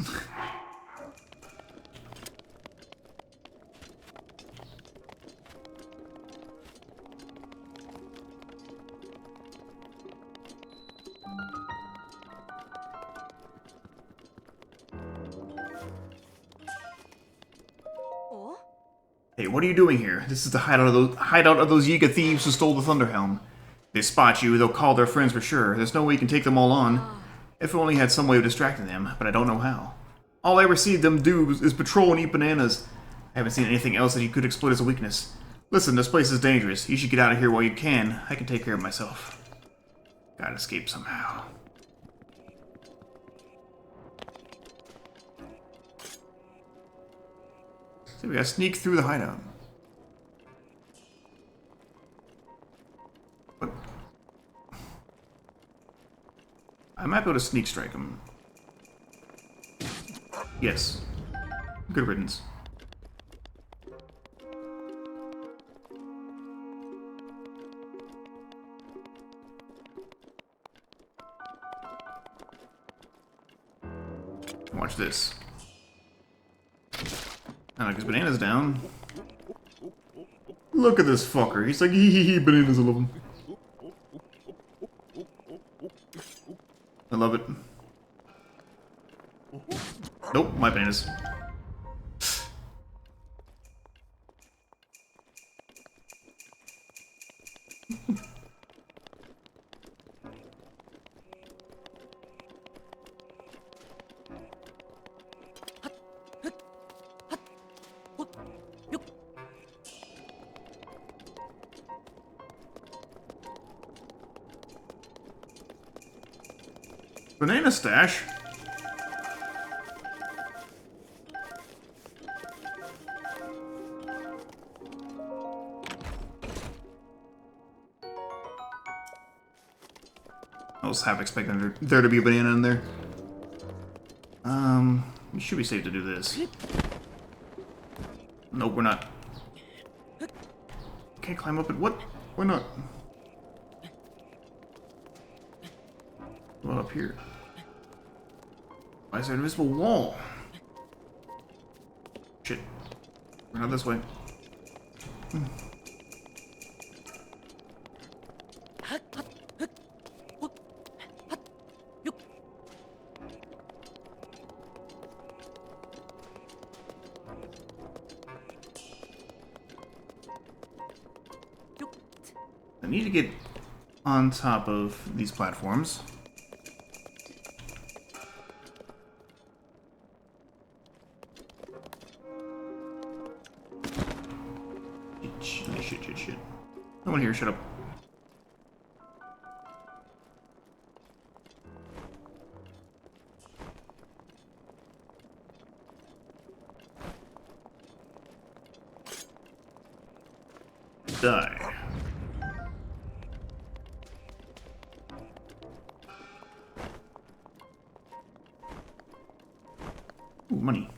Hey, what are you doing here? This is the hideout of those Yiga thieves who stole the Thunderhelm. If they spot you, they'll call their friends for sure. There's no way you can take them all on. If we only had some way of distracting them, but I don't know how. All I ever see them do is patrol and eat bananas. I haven't seen anything else that you could exploit as a weakness. Listen, this place is dangerous. You should get out of here while you can. I can take care of myself. Gotta escape somehow. So we gotta sneak through the hideout. What? I might be able to sneak strike him. Yes. Good riddance. Watch this. I like his bananas down. Look at this fucker. He's like, hee, bananas, I love him. I love it. Nope, my bananas. Banana stash? I was half expecting there to be a banana in there. We should be safe to do this. Nope, we're not. Can't climb up it. What? Why not? What up here? Why is there an invisible wall? Shit. We're not this way. I need to get on top of these platforms. Shit. No one here, shut up. Die. money.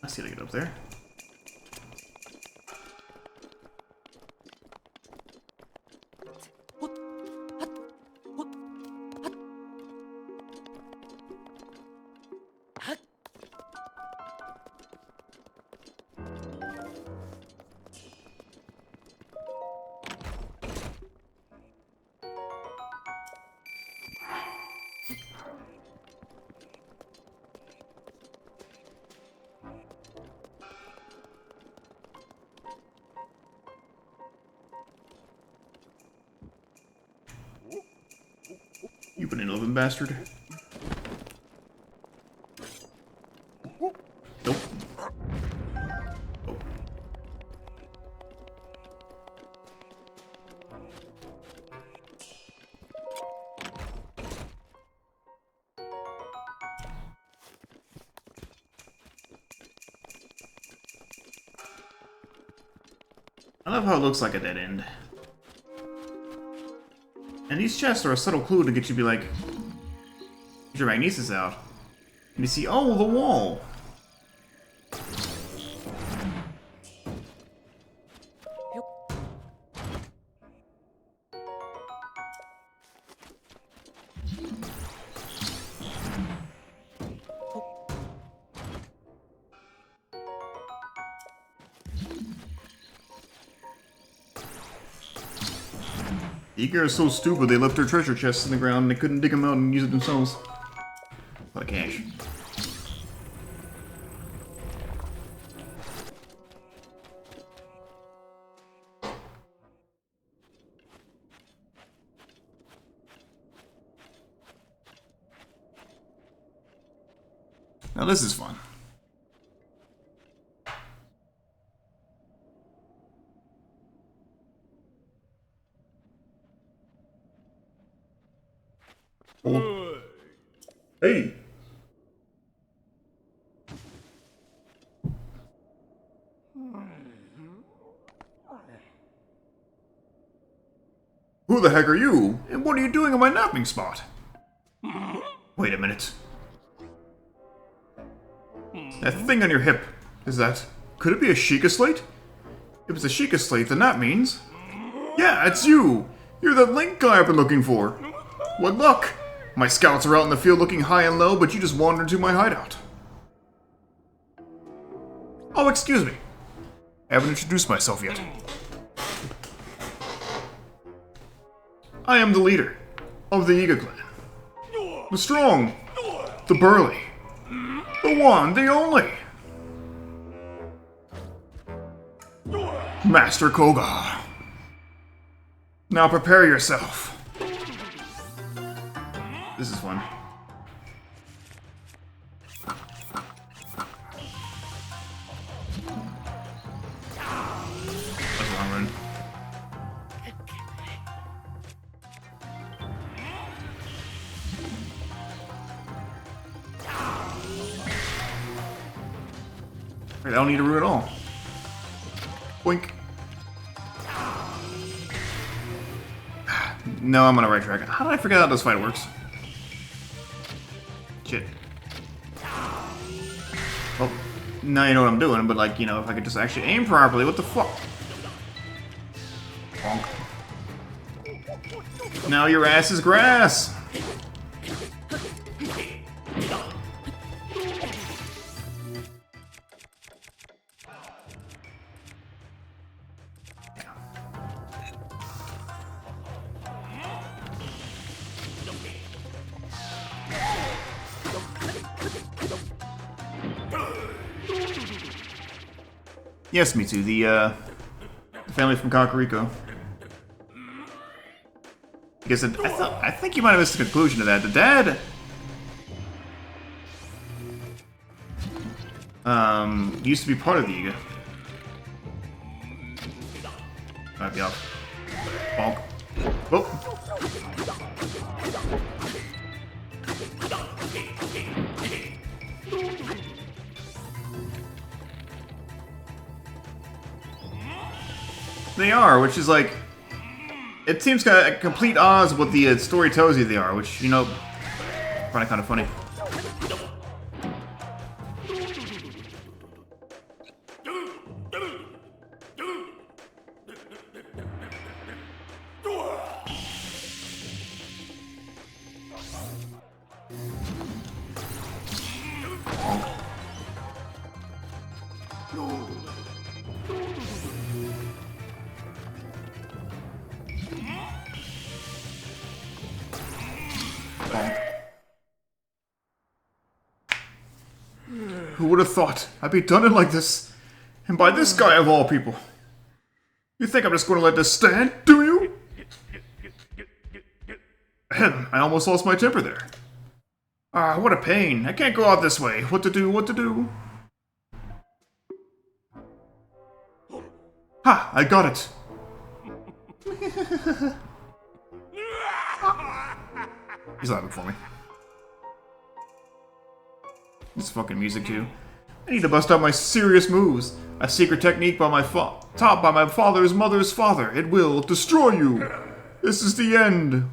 I see how to get up there. You benevolent bastard. Nope. Oh. I love how it looks like a dead end. And these chests are a subtle clue to get you to be like, get your magnesis out. And you see, oh, the wall. The Eager are so stupid they left their treasure chests in the ground and they couldn't dig them out and use it themselves. A lot of cash. Now this is fun. Oh. Hey! Who the heck are you? And what are you doing in my napping spot? Wait a minute. That thing on your hip, is that... Could it be a Sheikah slate? If it's a Sheikah slate, then that means... Yeah, it's you! You're the Link guy I've been looking for! What luck! My scouts are out in the field looking high and low, but you just wandered into my hideout. Oh, excuse me. I haven't introduced myself yet. I am the leader of the Iga clan. The strong, the burly, the one, the only. Master Koga. Now prepare yourself. This is fun. That's a long run. Wait, I don't need a root at all. Boink. No, I'm on the right track. How did I forget how this fight works? Shit. Oh, now you know what I'm doing, but like, you know, if I could just actually aim properly, what the fuck? Bonk. Now your ass is grass! Yes, me too. The family from Kakariko. I guess I think you might have missed the conclusion to that. The dad, used to be part of the Iga. Might be off. Bonk. Oh. They are, which is like... It seems kind of at complete odds with what the story tells you they are, which, you know, I find it kind of funny. Who would have thought I'd be done in like this? And by this guy of all people. You think I'm just going to let this stand, do you? Ahem, I almost lost my temper there. Ah, what a pain. I can't go out this way. What to do, what to do? Ha, I got it. He's laughing for me. This fucking music too. I need to bust out my serious moves. A secret technique by taught by my father's mother's father. It will destroy you. This is the end.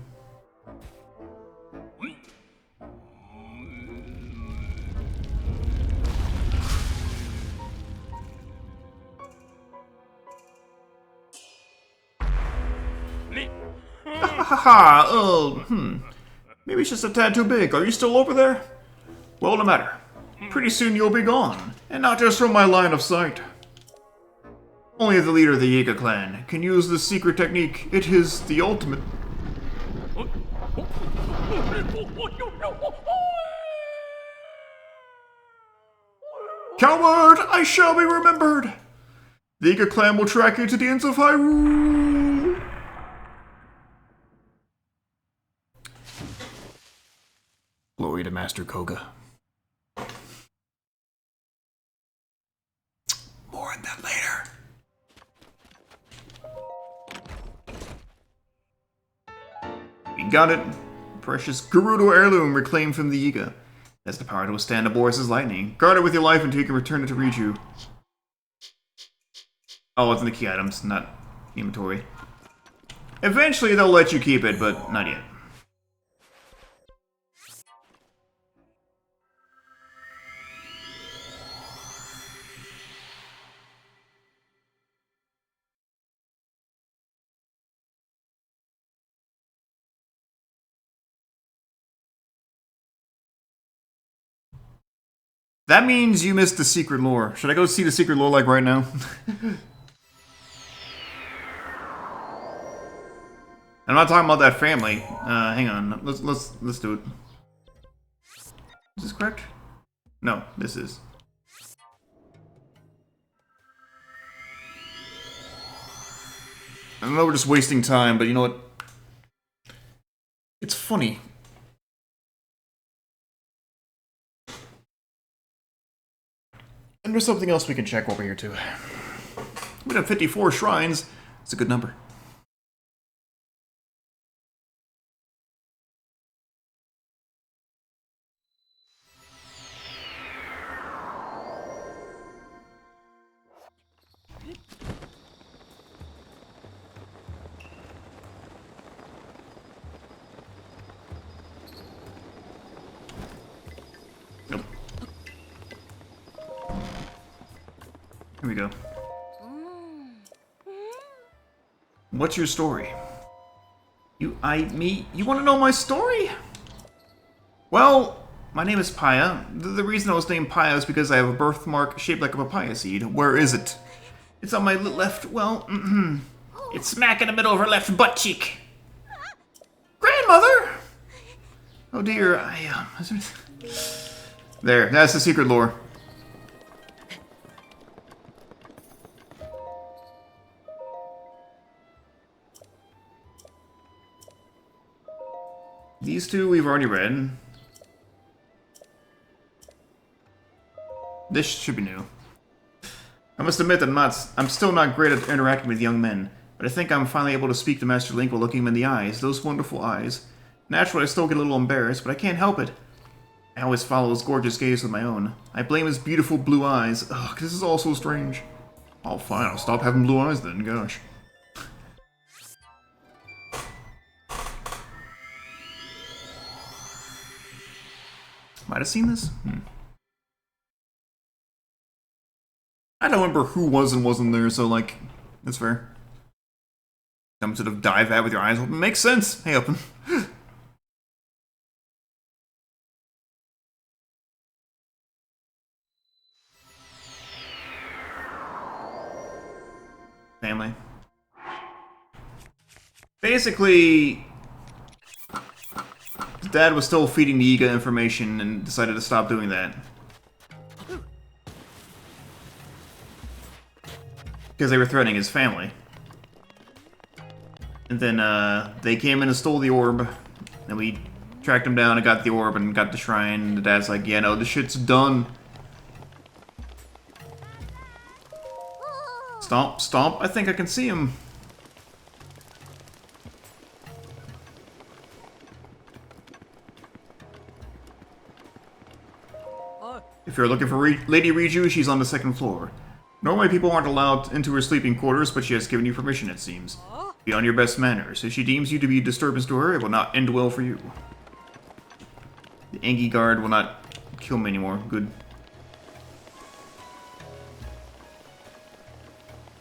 Ha oh, Maybe it's just a tad too big. Are you still over there? Well, no matter. Pretty soon you'll be gone, and not just from my line of sight. Only the leader of the Yiga clan can use this secret technique. It is the ultimate. Coward! I shall be remembered! The Yiga clan will track you to the ends of Hyrule! Glory to Master Koga. More on that later. We got it. Precious Gerudo heirloom reclaimed from the Yiga. It has the power to withstand Naboris' lightning. Guard it with your life until you can return it to Riju. Oh, it's in the key items, not inventory. Eventually they'll let you keep it, but not yet. That means you missed the secret lore. Should I go see the secret lore like right now? I'm not talking about that family. Hang on. Let's do it. Is this correct? No, this is. I know we're just wasting time, but you know what? It's funny. And there's something else we can check over here too. We have 54 shrines. It's a good number. Here we go. What's your story? You want to know my story? Well, my name is Paya. The reason I was named Paya is because I have a birthmark shaped like a papaya seed. Where is it? It's on my left, well, it's smack in the middle of her left butt cheek. Grandmother! Oh dear, There, that's the secret lore. These two we've already read. This should be new. I must admit that I'm still not great at interacting with young men. But I think I'm finally able to speak to Master Link while looking him in the eyes. Those wonderful eyes. Naturally, I still get a little embarrassed, but I can't help it. I always follow his gorgeous gaze with my own. I blame his beautiful blue eyes. Ugh, this is all so strange. Oh, fine, I'll stop having blue eyes then, gosh. Might have seen this? I don't remember who was and wasn't there, so, like, that's fair. Come sort of dive at with your eyes open. Makes sense! Hey, open. Family. Basically, his dad was still feeding the Iga information and decided to stop doing that. Because they were threatening his family. And then, they came in and stole the orb. And we tracked him down and got the orb and got the shrine. And the dad's like, yeah, no, this shit's done. Stomp, stomp. I think I can see him. If you're looking for Lady Riju, she's on the second floor. Normally people aren't allowed into her sleeping quarters, but she has given you permission, it seems. Be on your best manners. If she deems you to be a disturbance to her, it will not end well for you. The Angie guard will not kill me anymore. Good.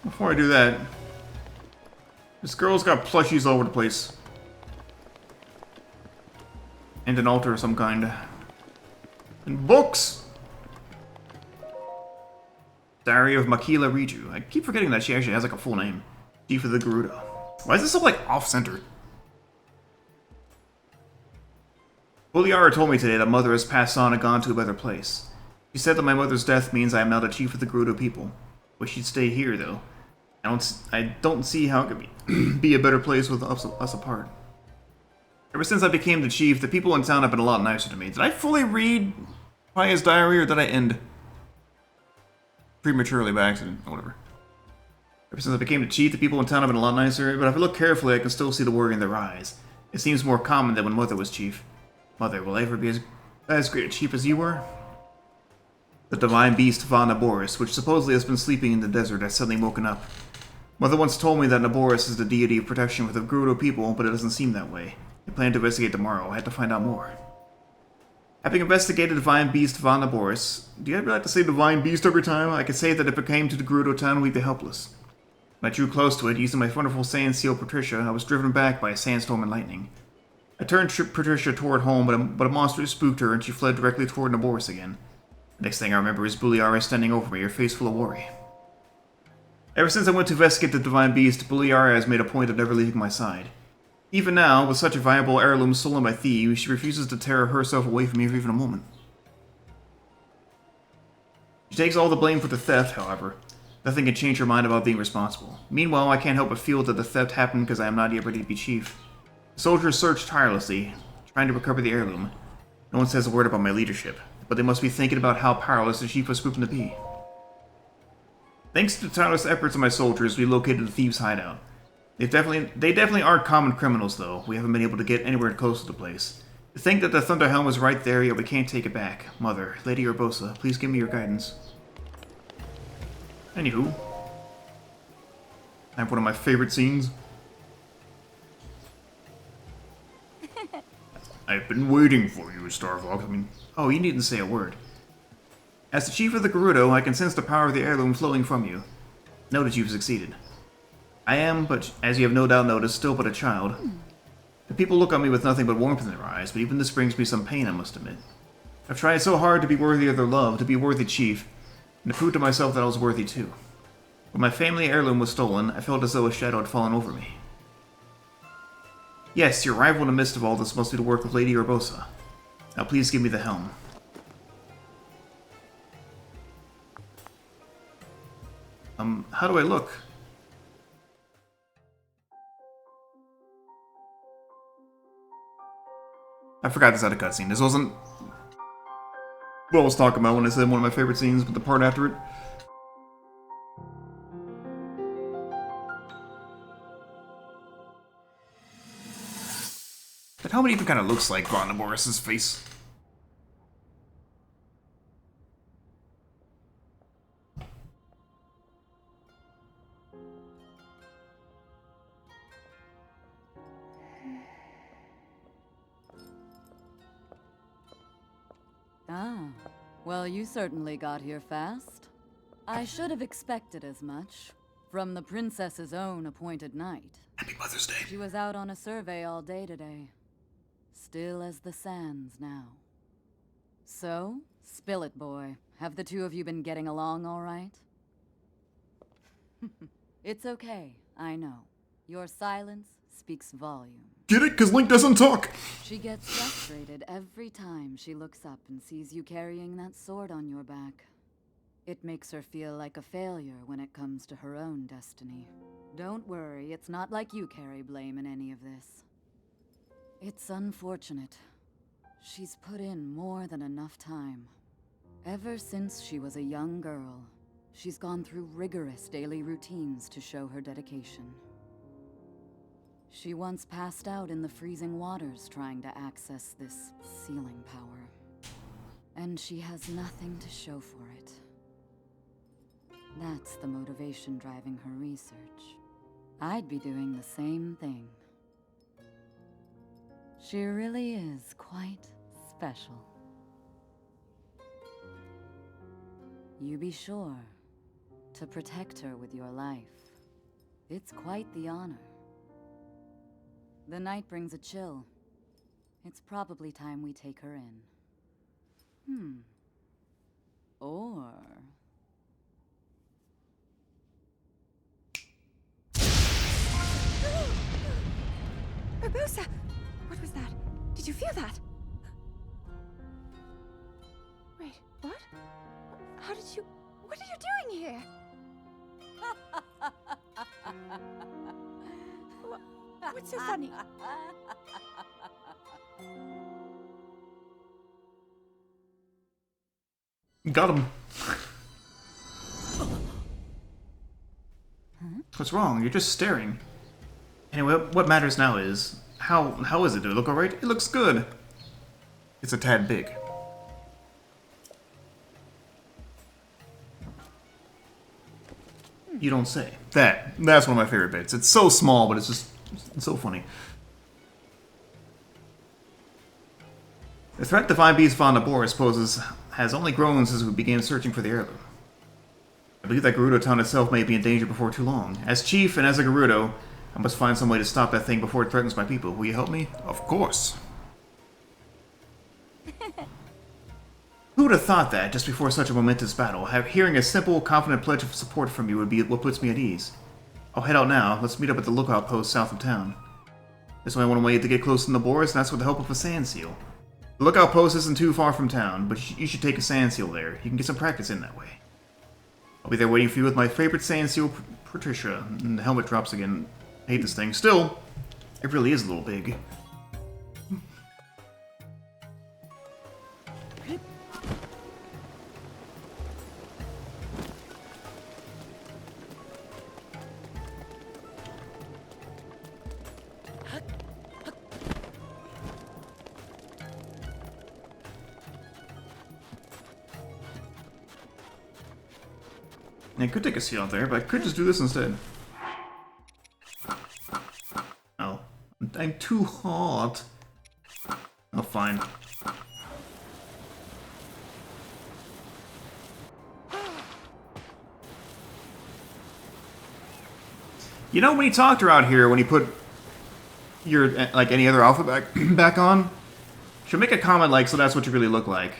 Before I do that, this girl's got plushies all over the place. And an altar of some kind. And books! Diary of Makila Riju. I keep forgetting that she actually has like a full name. Chief of the Gerudo. Why is this so like off-center? Buliara told me today that Mother has passed on and gone to a better place. She said that my mother's death means I am now the chief of the Gerudo people. Wish she'd stay here though. I don't see how it could be a better place with us apart. Ever since I became the chief, the people in town have been a lot nicer to me. Did I fully read Paya's diary, or did I end prematurely by accident? Or whatever. Ever since I became the chief, the people in town have been a lot nicer, but if I look carefully, I can still see the worry in their eyes. It seems more common than when Mother was chief. Mother, will I ever be as great a chief as you were? The divine beast Vah Naboris, which supposedly has been sleeping in the desert, has suddenly woken up. Mother once told me that Naboris is the deity of protection for the Gerudo people, but it doesn't seem that way. I plan to investigate tomorrow. I had to find out more. Having investigated divine beast Vah Naboris, do you ever like to say divine beast every time? I could say that if it came to the Gerudo town, we'd be helpless. When I drew close to it, using my wonderful sand seal Patricia, I was driven back by a sandstorm and lightning. I turned Patricia toward home, but a monster spooked her and she fled directly toward Naboris again. The next thing I remember is Buliara standing over me, her face full of worry. Ever since I went to investigate the divine beast, Buliara has made a point of never leaving my side. Even now, with such a valuable heirloom stolen by thieves, she refuses to tear herself away from me for even a moment. She takes all the blame for the theft, however. Nothing can change her mind about being responsible. Meanwhile, I can't help but feel that the theft happened because I am not yet ready to be chief. The soldiers search tirelessly, trying to recover the heirloom. No one says a word about my leadership, but they must be thinking about how powerless the chief was proven to be. Thanks to the tireless efforts of my soldiers, we located the thieves' hideout. They definitely aren't common criminals, though. We haven't been able to get anywhere close to the place. To think that the Thunder Helm was right there, yet we can't take it back. Mother, Lady Urbosa, please give me your guidance. Anywho. I have one of my favorite scenes. I've been waiting for you, Star Fox. Oh, you needn't say a word. As the chief of the Gerudo, I can sense the power of the heirloom flowing from you. Know that you've succeeded. I am, but as you have no doubt noticed, still but a child. The people look on me with nothing but warmth in their eyes, but even this brings me some pain, I must admit. I've tried so hard to be worthy of their love, to be a worthy chief, and to prove to myself that I was worthy too. When my family heirloom was stolen, I felt as though a shadow had fallen over me. Yes, your arrival in the midst of all this must be the work of Lady Urbosa. Now please give me the helm. How do I look? I forgot this had a cutscene. This wasn't what I was talking about when I said one of my favorite scenes, but the part after it. helmet even kind of looks like Vah Naboris' face. Ah, well, you certainly got here fast. I should have expected as much. From the princess's own appointed knight. Happy Mother's Day. She was out on a survey all day today. Still as the sands now. So, spill it, boy. Have the two of you been getting along all right? It's okay, I know. Your silence speaks volumes. Get it? Because Link doesn't talk. She gets frustrated every time she looks up and sees you carrying that sword on your back. It makes her feel like a failure when it comes to her own destiny. Don't worry, it's not like you carry blame in any of this. It's unfortunate. She's put in more than enough time. Ever since she was a young girl, she's gone through rigorous daily routines to show her dedication. She once passed out in the freezing waters trying to access this sealing power. And she has nothing to show for it. That's the motivation driving her research. I'd be doing the same thing. She really is quite special. You be sure to protect her with your life. It's quite the honor. The night brings a chill. It's probably time we take her in. Or... Barbosa! What was that? Did you feel that? Wait, what? How did you... What are you doing here? What's so funny? Got him. What's wrong? You're just staring. Anyway, what matters now is... How is it? Do it look alright? It looks good. It's a tad big. You don't say. That's one of my favorite bits. It's so small, but it's so funny. The threat Divine Beast Vah Naboris poses has only grown since we began searching for the heirloom. I believe that Gerudo Town itself may be in danger before too long. As chief and as a Gerudo, I must find some way to stop that thing before it threatens my people. Will you help me? Of course. Who would have thought that, just before such a momentous battle, hearing a simple, confident pledge of support from you would be what puts me at ease. I'll head out now. Let's meet up at the lookout post south of town. There's only one way to get close to Naboris, and that's with the help of a sand seal. The lookout post isn't too far from town, but you should take a sand seal there. You can get some practice in that way. I'll be there waiting for you with my favorite sand seal, Patricia. And the helmet drops again. I hate this thing. Still, it really is a little big. I could take a seat out there, but I could just do this instead. Oh. I'm too hot. Oh, fine. You know, when you talked her out here, when you put your, like, any other outfit back on, she'll make a comment like, so that's what you really look like.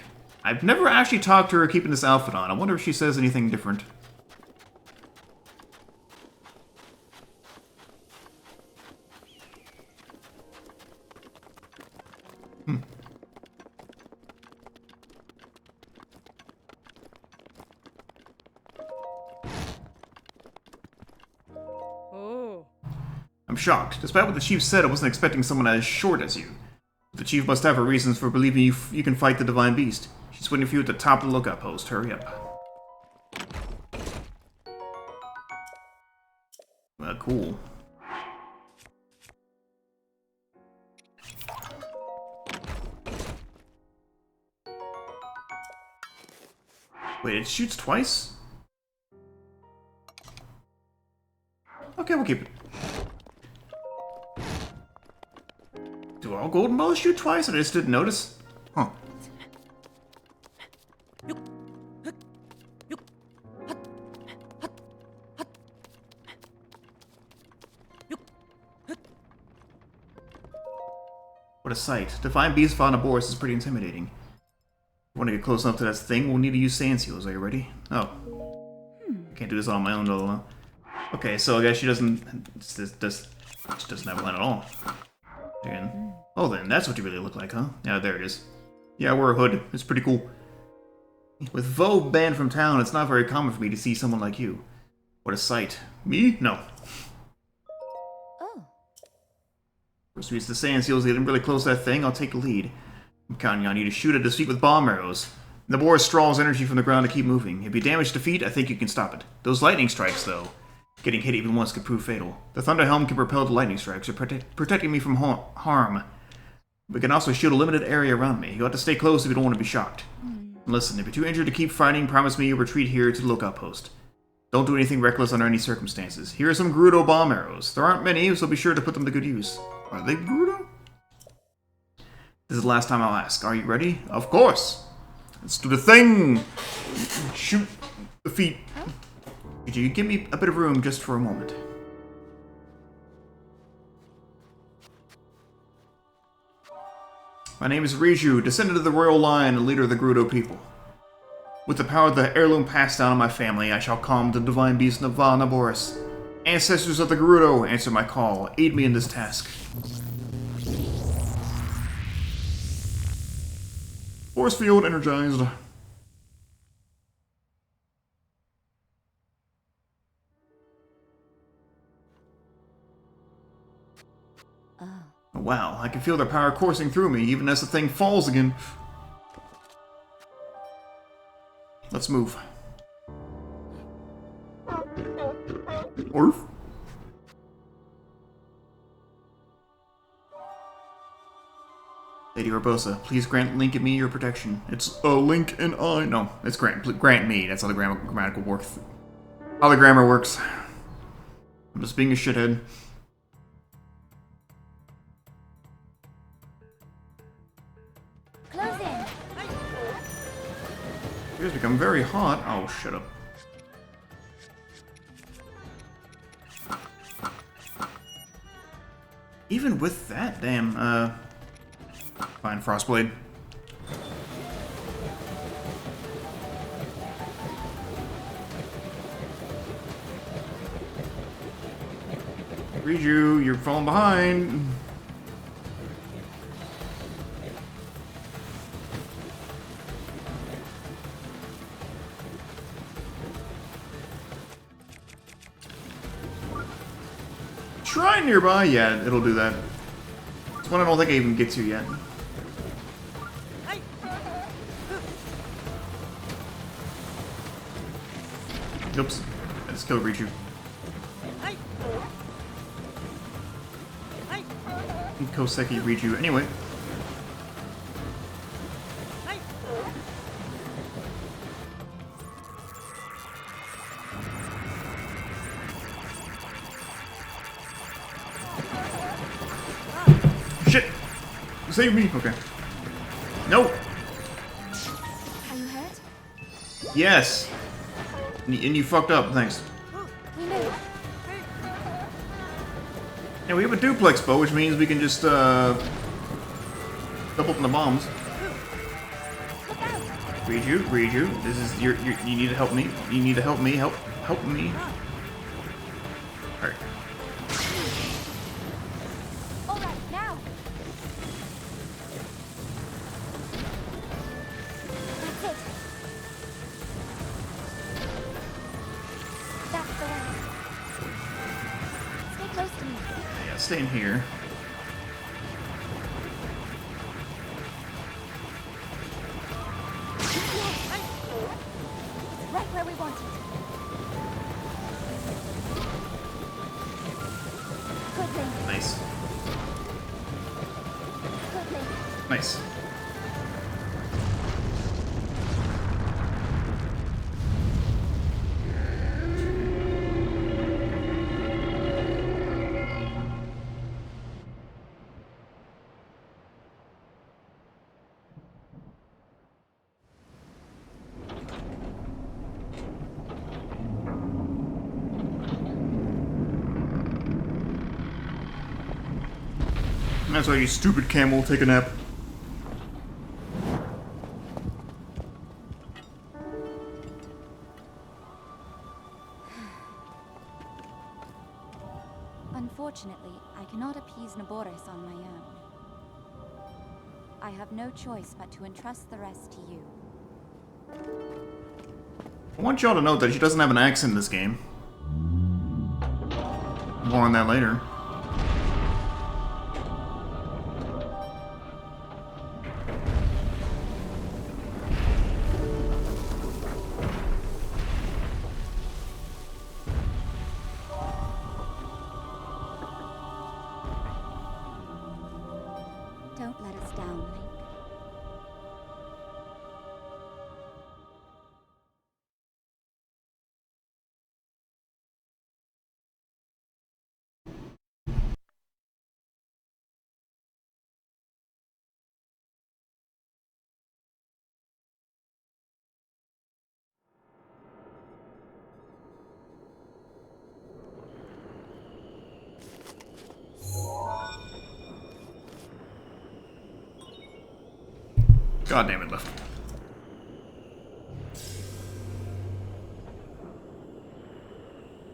I've never actually talked to her keeping this outfit on. I wonder if she says anything different. I'm shocked. Despite what the chief said, I wasn't expecting someone as short as you. The chief must have her reasons for believing you can fight the Divine Beast. She's waiting for you at the top of the lookout post. Hurry up. Cool. Wait, it shoots twice? Okay, we'll keep it. Do all golden balls shoot twice? I just didn't notice. Huh. What a sight. To find Beast Vah Naboris is pretty intimidating. If you want to get close enough to that thing, we'll need to use sand seals. Are you ready? Oh. Can't do this on my own, though. Okay, so I guess she doesn't... She doesn't have a plan at all. Again. Oh, then, that's what you really look like, huh? Yeah, there it is. Yeah, I wear a hood. It's pretty cool. With Vo banned from town, it's not very common for me to see someone like you. What a sight. Me? No. Oh. First we use the sand seals to get really close to that thing, I'll take the lead. I'm counting on you to shoot at his feet with bomb arrows. Naboris draws energy from the ground to keep moving. If you damage the feet, I think you can stop it. Those lightning strikes, though. Getting hit even once could prove fatal. The Thunder Helm can repel the lightning strikes, protecting me from harm. But can also shield a limited area around me. You ought to stay close if you don't want to be shocked. Listen, if you're too injured to keep fighting, promise me you'll retreat here to the lookout post. Don't do anything reckless under any circumstances. Here are some Gerudo bomb arrows. There aren't many, so be sure to put them to good use. Are they Gerudo? This is the last time I'll ask. Are you ready? Of course! Let's do the thing! Shoot the feet. Could you give me a bit of room just for a moment? My name is Riju, descendant of the royal line and leader of the Gerudo people. With the power of the heirloom passed down in my family, I shall calm the divine beast of Vah Naboris. Ancestors of the Gerudo, answer my call. Aid me in this task. Force field energized. Wow, I can feel their power coursing through me, even as the thing falls again. Let's move. Orf. Lady Urbosa, please grant Link and me your protection. It's Link and I. No, it's grant me. That's how the grammatical works. How the grammar works. I'm just being a shithead. Close in. You guys become very hot. Oh, shut up. Even with that, damn, fine, Frostblade. Riju, you're falling behind. Shrine nearby? Yeah, it'll do that. It's one I don't think I even get to yet. Oops. I just killed Riju. Koseki Riju. Anyway. Shit! Save me! Okay. No! Are you hurt? Yes! And you fucked up, thanks. We move. Yeah, we have a duplex bow, which means we can just, double open the bombs. Riju, this is you need to help me. You need to help me, help me. Alright. Alright, now. That's it. That's the way. Stay close to me. Yeah, stay in here. Right where we want it. Good link. Nice. Good link. Nice. That's why you stupid camel take a nap. Unfortunately, I cannot appease Naboris on my own. I have no choice but to entrust the rest to you. I want y'all to note that she doesn't have an accent in this game. More on that later. Don't let us down, Link. God damn it, left.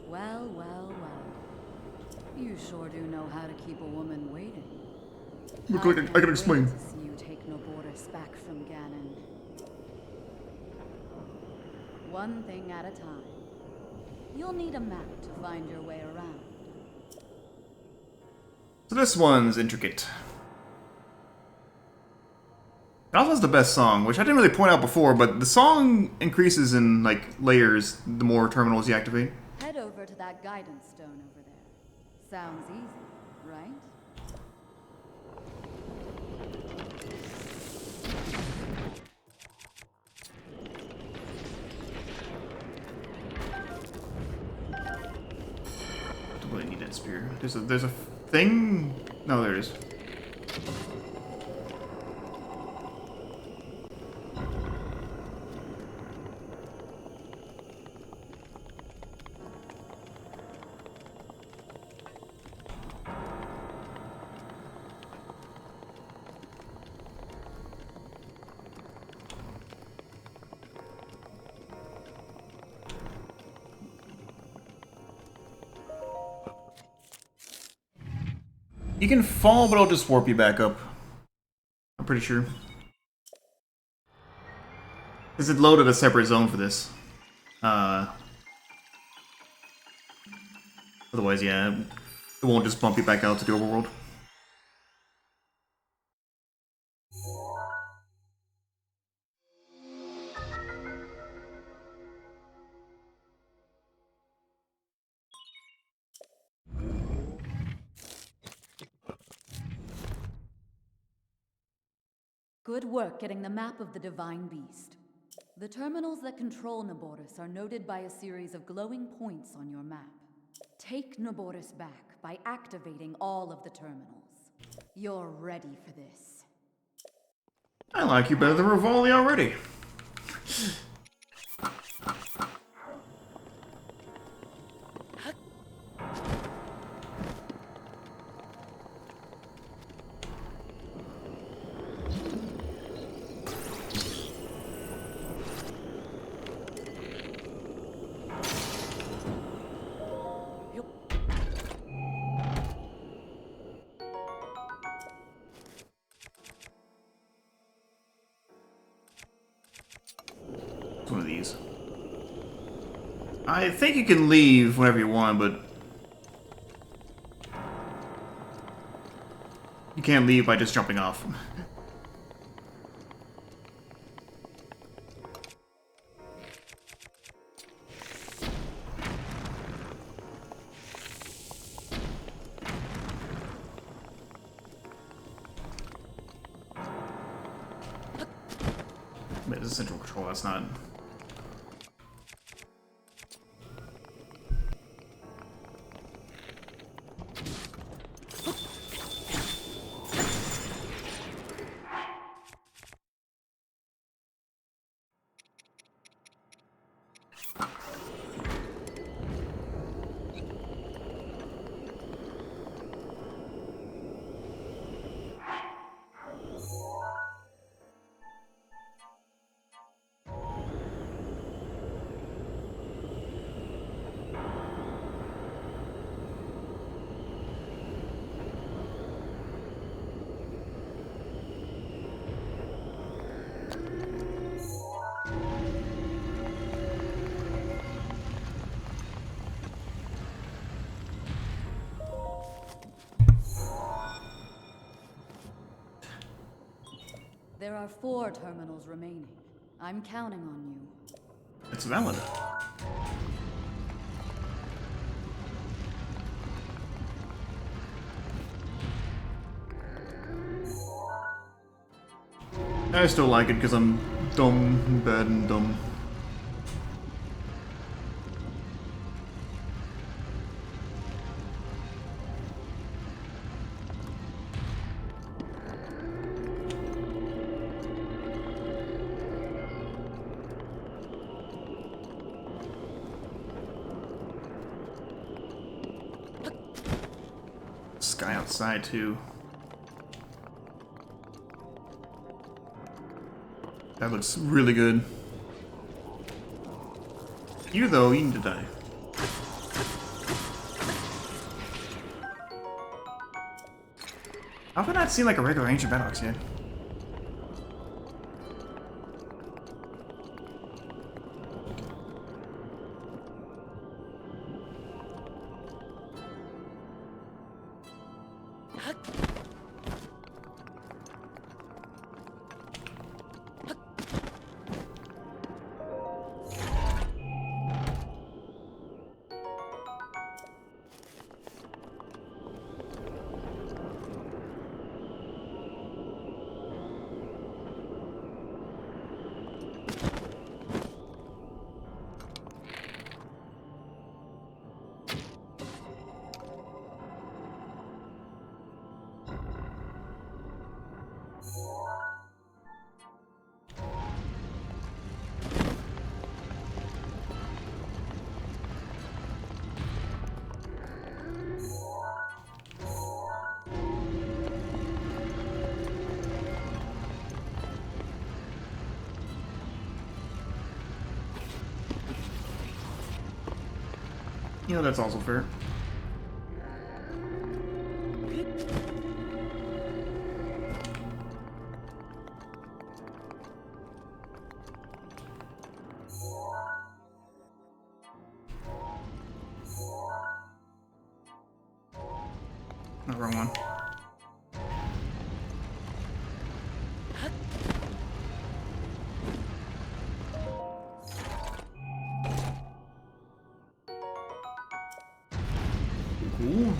Well, well, well. You sure do know how to keep a woman waiting. Look like I can explain. Wait to see you take Naboris back from Ganon. One thing at a time. You'll need a map to find your way around. So this one's intricate. It also has the best song, which I didn't really point out before, but the song increases in, like, layers the more terminals you activate. Head over to that guidance stone over there. Sounds easy, right? Don't really need that spear. There's a thing? No, there it is. You can fall, but it'll just warp you back up. I'm pretty sure. Because it loaded a separate zone for this. Otherwise, yeah, it won't just bump you back out to the overworld. Good work getting the map of the Divine Beast. The terminals that control Naboris are noted by a series of glowing points on your map. Take Naboris back by activating all of the terminals. You're ready for this. I like you better than Rivali already. One of these. I think you can leave whenever you want, but you can't leave by just jumping off. Wait, this is central control, that's not... There are 4 terminals remaining. I'm counting on you. It's valid. I still like it because I'm dumb, bad, and dumb. Sky outside too. That looks really good. You though, you need to die. How have I not seen like a regular ancient battle axe yet? You know, that's also fair. No, wrong one. Cool.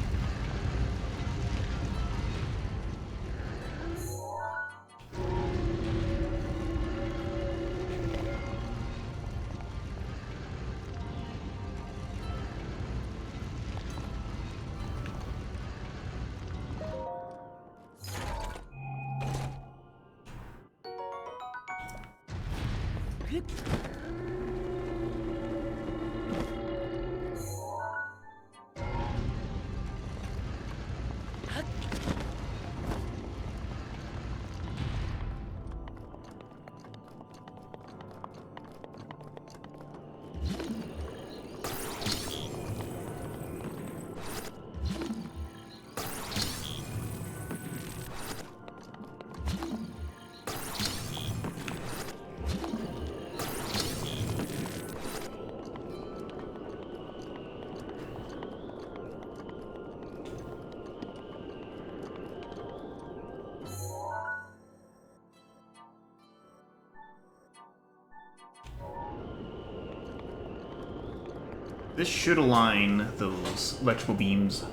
This should align those electrical beams.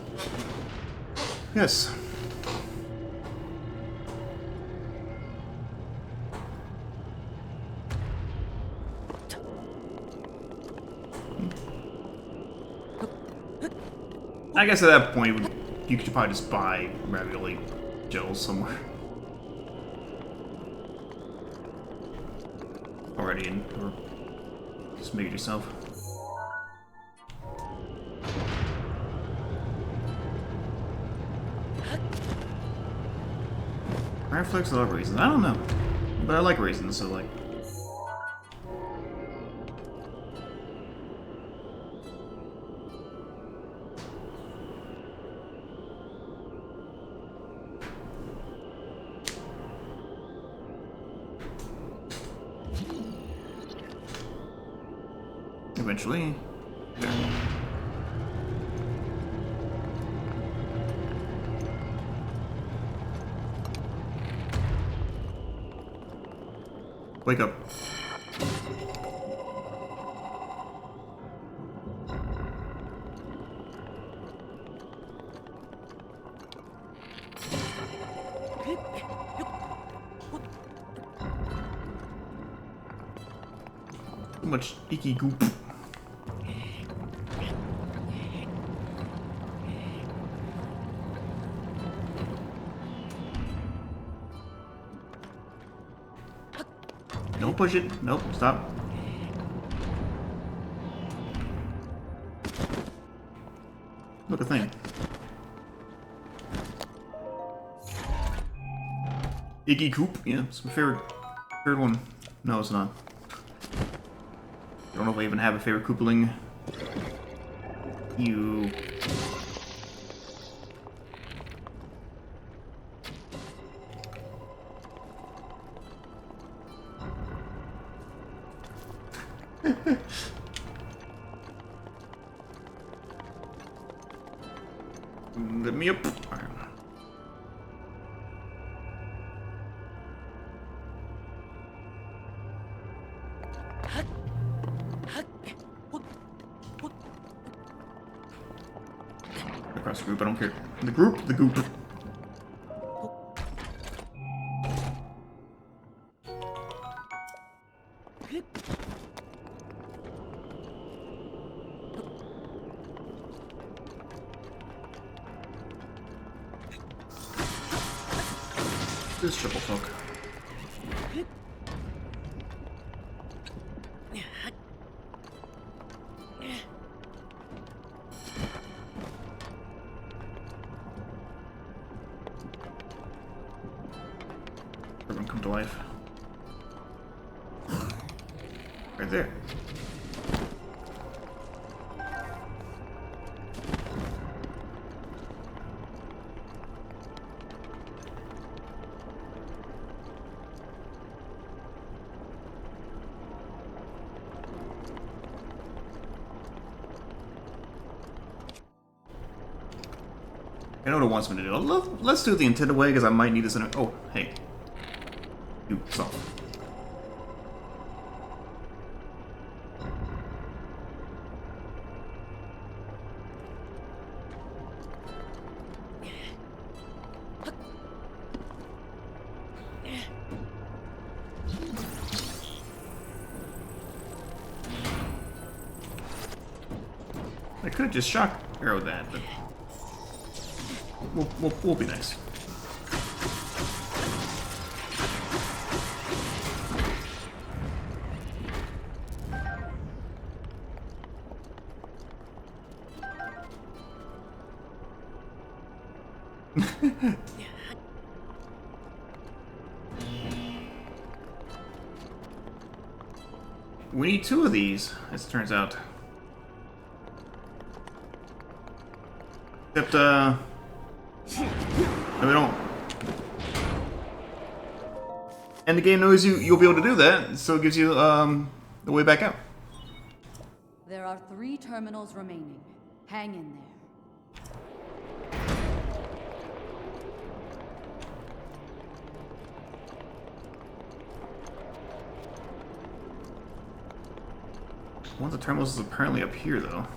Yes. I guess at that point, you could probably just buy ravioli gels somewhere. Already in, or just make it yourself. Reflex, I love raisins. I don't know, but I like raisins, so like. Eventually. There. Wake up. Too much icky goop. Don't push it. Nope, stop. Look, a thing. Iggy Coop? Yeah, it's my favorite one. No, it's not. I don't know if I even have a favorite Koopling. You. Let me up. Alright. Across the group, I don't care. The group, the goop. This triple fuck. Everyone come to life. Right there. I know what it wants me to do. Let's do it the intended way, because I might need this in a... Oh, hey. You, stop. I could have just shock arrowed that, but... We'll be nice. We need 2 of these, as it turns out. Except, no, we don't. And the game knows you'll be able to do that, so it gives you, the way back out. There are 3 terminals remaining. Hang in there. One of the terminals is apparently up here, though.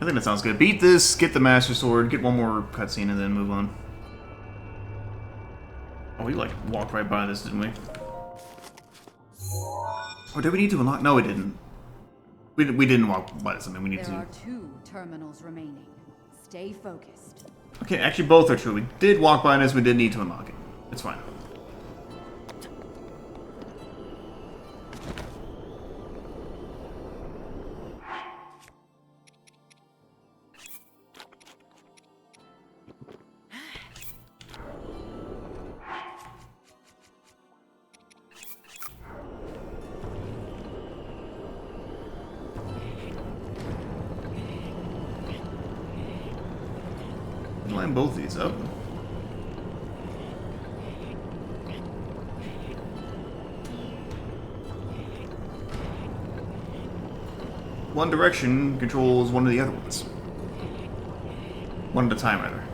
I think that sounds good. Beat this, get the Master Sword, get one more cutscene, and then move on. Oh, we, like, walked right by this, didn't we? Or did we need to unlock? No, we didn't. We didn't walk by this. I mean, we need to... There are 2 terminals remaining. Stay focused. Okay, actually both are true. We did walk by this, we did need to unlock it. It's fine. Line both these up. One direction controls one of the other ones. One at a time, rather.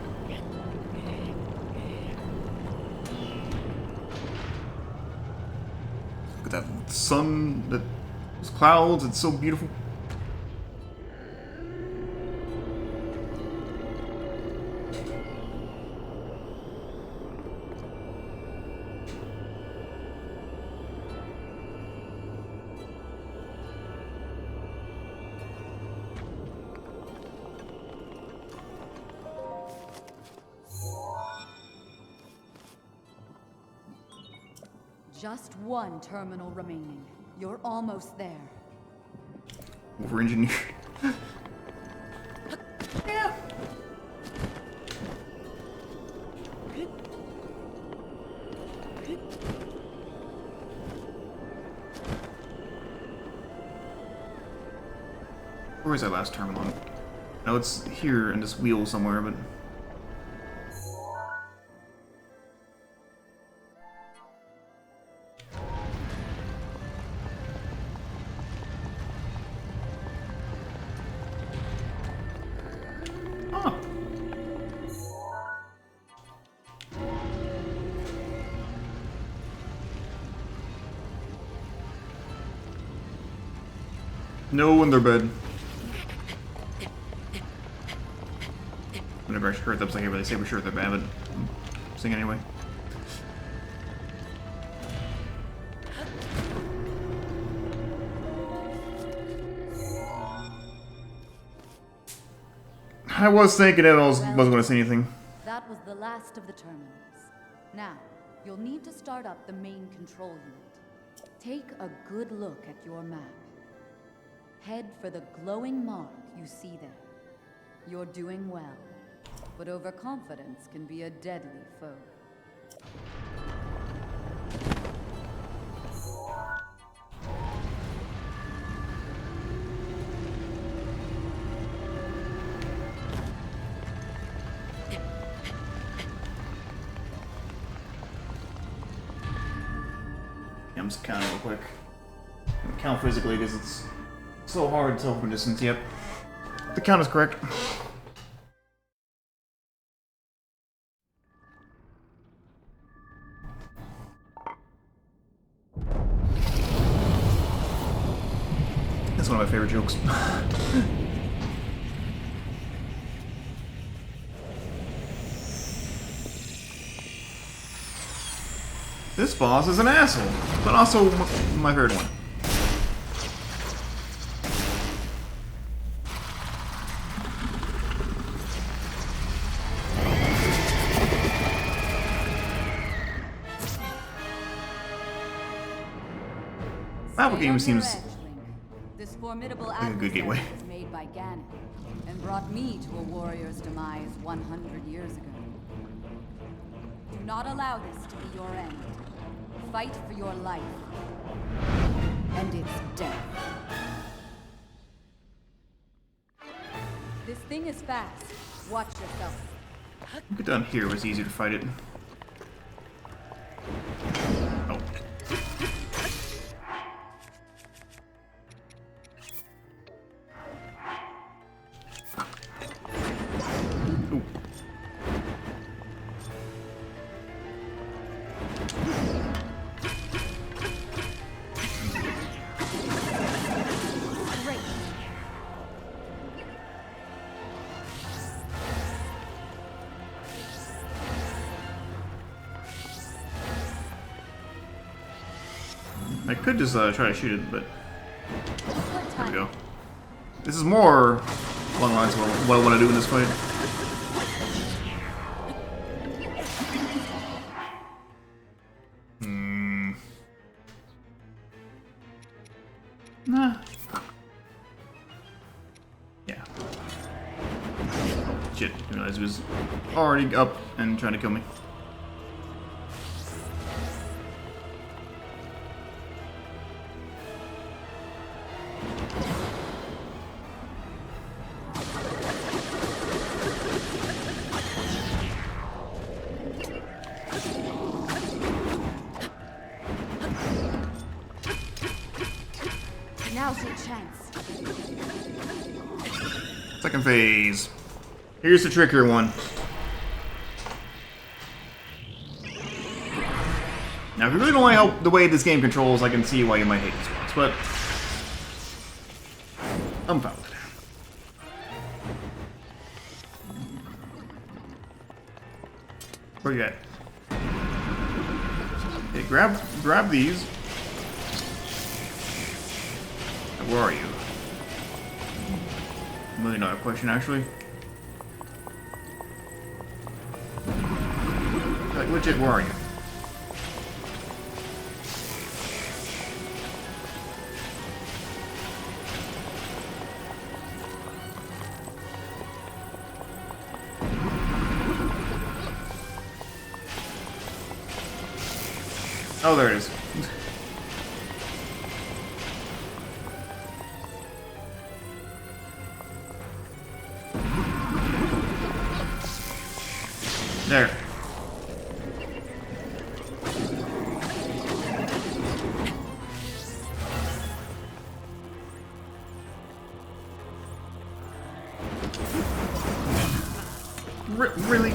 Look at that sun, those clouds, it's so beautiful. Just one terminal remaining. You're almost there. Over-engineered. Yeah. Where is that last terminal? No, it's here in this wheel somewhere, but... Huh. No in their bed. Whenever I heard them, I can't really say for sure they're bad, but I'm saying anyway. I was thinking it wasn't going to say anything. That was the last of the terminals. Now, you'll need to start up the main control unit. Take a good look at your map. Head for the glowing mark you see there. You're doing well, but overconfidence can be a deadly foe. Yeah, I'm just counting real quick. Count physically because it's so hard to tell from distance. Yep. The count is correct. That's one of my favorite jokes. This boss is an asshole, but also my favorite one. Battle game seems This formidable like a good gateway. was made by Ganon and brought me to a warrior's demise 100 years ago. Do not allow this to be your end. Fight for your life. And its death. This thing is fast. Watch yourself. get down here where it's easier to fight it. Oh. Ooh. Great. I could just try to shoot it, but there we go. This is more along the lines of what I want to do in this fight. Nah. Yeah. Oh, shit. I realized he was already up and trying to kill me. Now's your chance. Second phase. Here's the trickier one. Now, if you really don't like how the way this game controls, I can see why you might hate this boss, but I'm fine with it. Where you at? Okay, grab these. Where are you? $1 million question, actually. Like, legit, where are you? Oh, there it is. There. Really?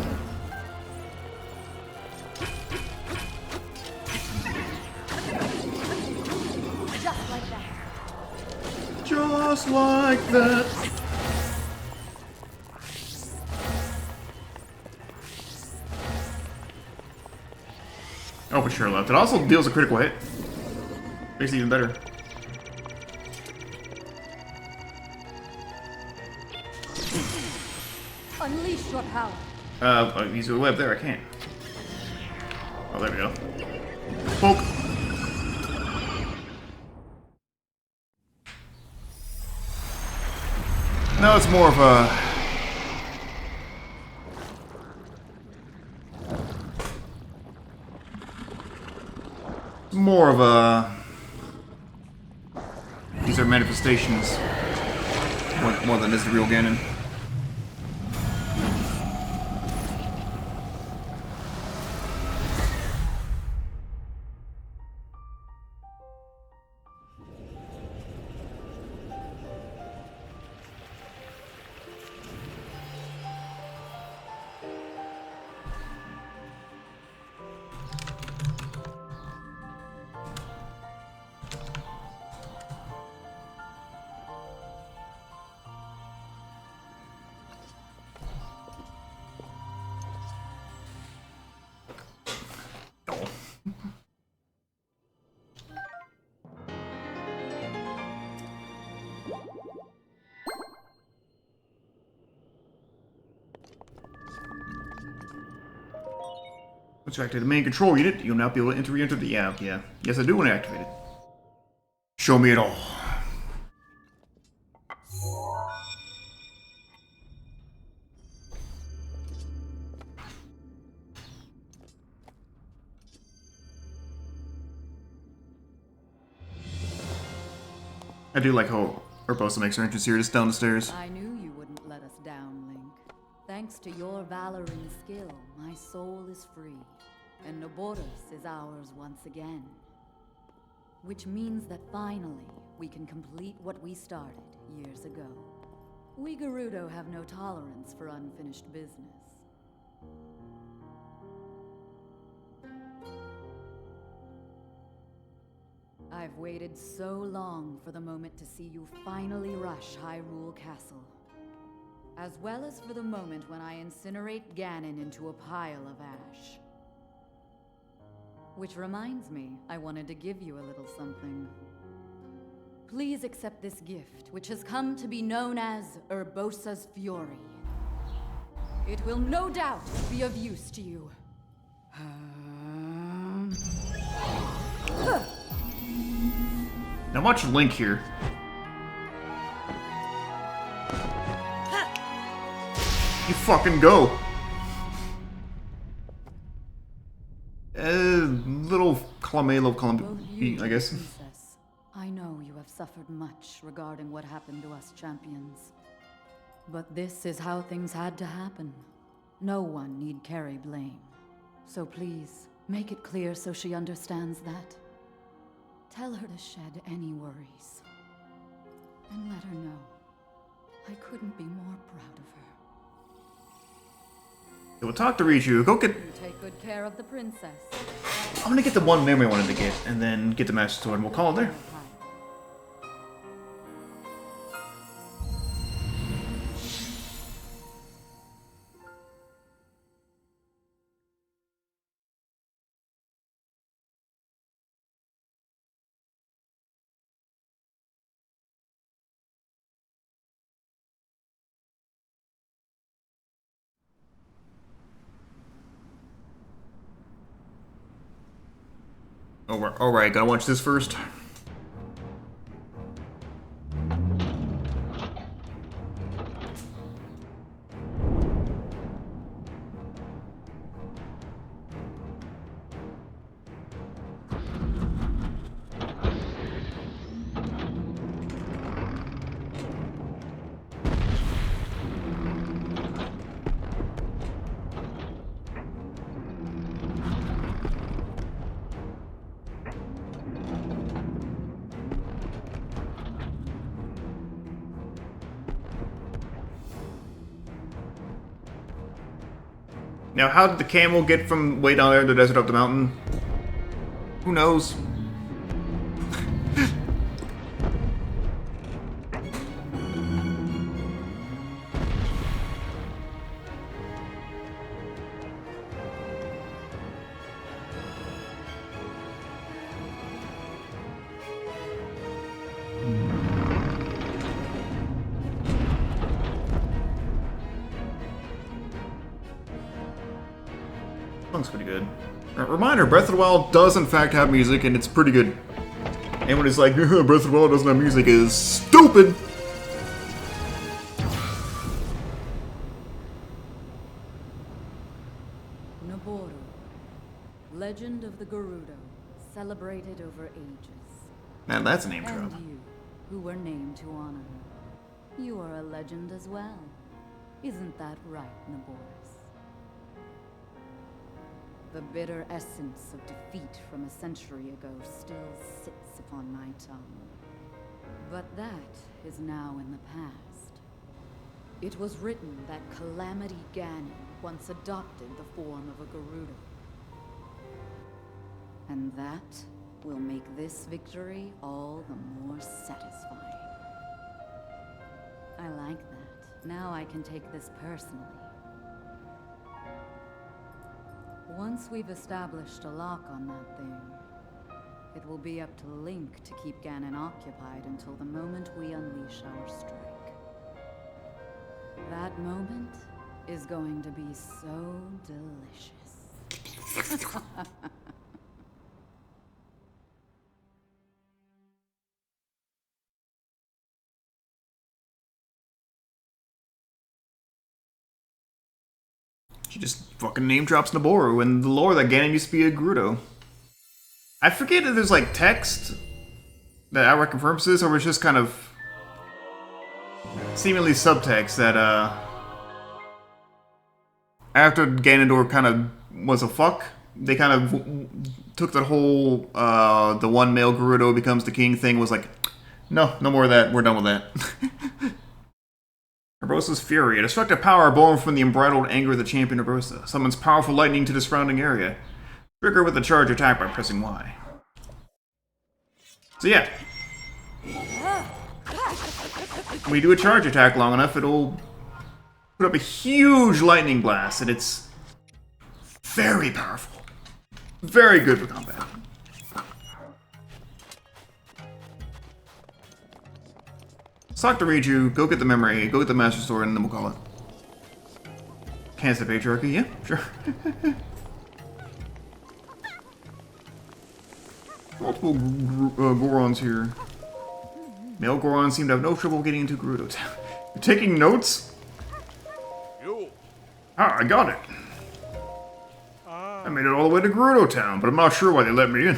Just like that. Just like that. Oh, for sure left. It also deals a critical hit. Makes it even better. Unleash your power. He's way up there. I can't. Oh, there we go. Poke. No, it's more of a... More of a... These are manifestations. More than is the real Ganon. Once you activate the main control unit, you'll now be able to re-enter the... Yeah. Yes, I do want to activate it. Show me it all. I do like how Urbosa makes her entrance here just down the stairs. I knew you wouldn't let us down, Link. Thanks to your valor and skill, my soul is free, and Naboris is ours once again. Which means that finally, we can complete what we started years ago. We Gerudo have no tolerance for unfinished business. I've waited so long for the moment to see you finally rush Hyrule Castle. As well as for the moment when I incinerate Ganon into a pile of ash. Which reminds me, I wanted to give you a little something. Please accept this gift, which has come to be known as Urbosa's Fury. It will no doubt be of use to you. Now watch Link here. You fucking go. Little Calamelo, I guess. Princess, I know you have suffered much regarding what happened to us champions. But this is how things had to happen. No one need carry blame. So please, make it clear so she understands that. Tell her to shed any worries. and let her know I couldn't be more proud of her. We'll talk to Riju. Go get... You take good care of the princess. I'm gonna get the one memory I wanted to get, and then get the Master Sword, and we'll call it there. Alright, gotta watch this first. Now, how did the camel get from way down there in the desert up the mountain? Who knows? Song's pretty good. Reminder, Breath of the Wild does in fact have music, and it's pretty good. Anyone who's like, Breath of the Wild doesn't have music is stupid! Naboris, legend of the Gerudo, celebrated over ages. Man, that's a name drop. And you, who were named to honor her. You are a legend as well. Isn't that right, Naboris? The bitter essence of defeat from a century ago still sits upon my tongue. But that is now in the past. It was written that Calamity Ganon once adopted the form of a Gerudo. And that will make this victory all the more satisfying. I like that. Now I can take this personally. Once we've established a lock on that thing, it will be up to Link to keep Ganon occupied until the moment we unleash our strike. That moment is going to be so delicious. She just fucking name drops Naboru and the lore that Ganon used to be a Gerudo. I forget if there's like text that outright confirms this, or it's just kind of seemingly subtext that after Ganondorf kind of was a fuck, they kind of took that whole the one male Gerudo becomes the king thing, was like, no more of that, we're done with that. Urbosa's Fury, a destructive power born from the unbridled anger of the champion Urbosa, summons powerful lightning to the surrounding area. Trigger with a charge attack by pressing Y. So yeah. When you do a charge attack long enough, it'll put up a huge lightning blast, and it's very powerful. Very good for combat. Talk to Riju, go get the memory, go get the Master Sword, and then we'll call it. Cancel the patriarchy, yeah, sure. Multiple Gorons here. Male Gorons seem to have no trouble getting into Gerudo Town. You're taking notes? Ah, I got it. I made it all the way to Gerudo Town, but I'm not sure why they let me in.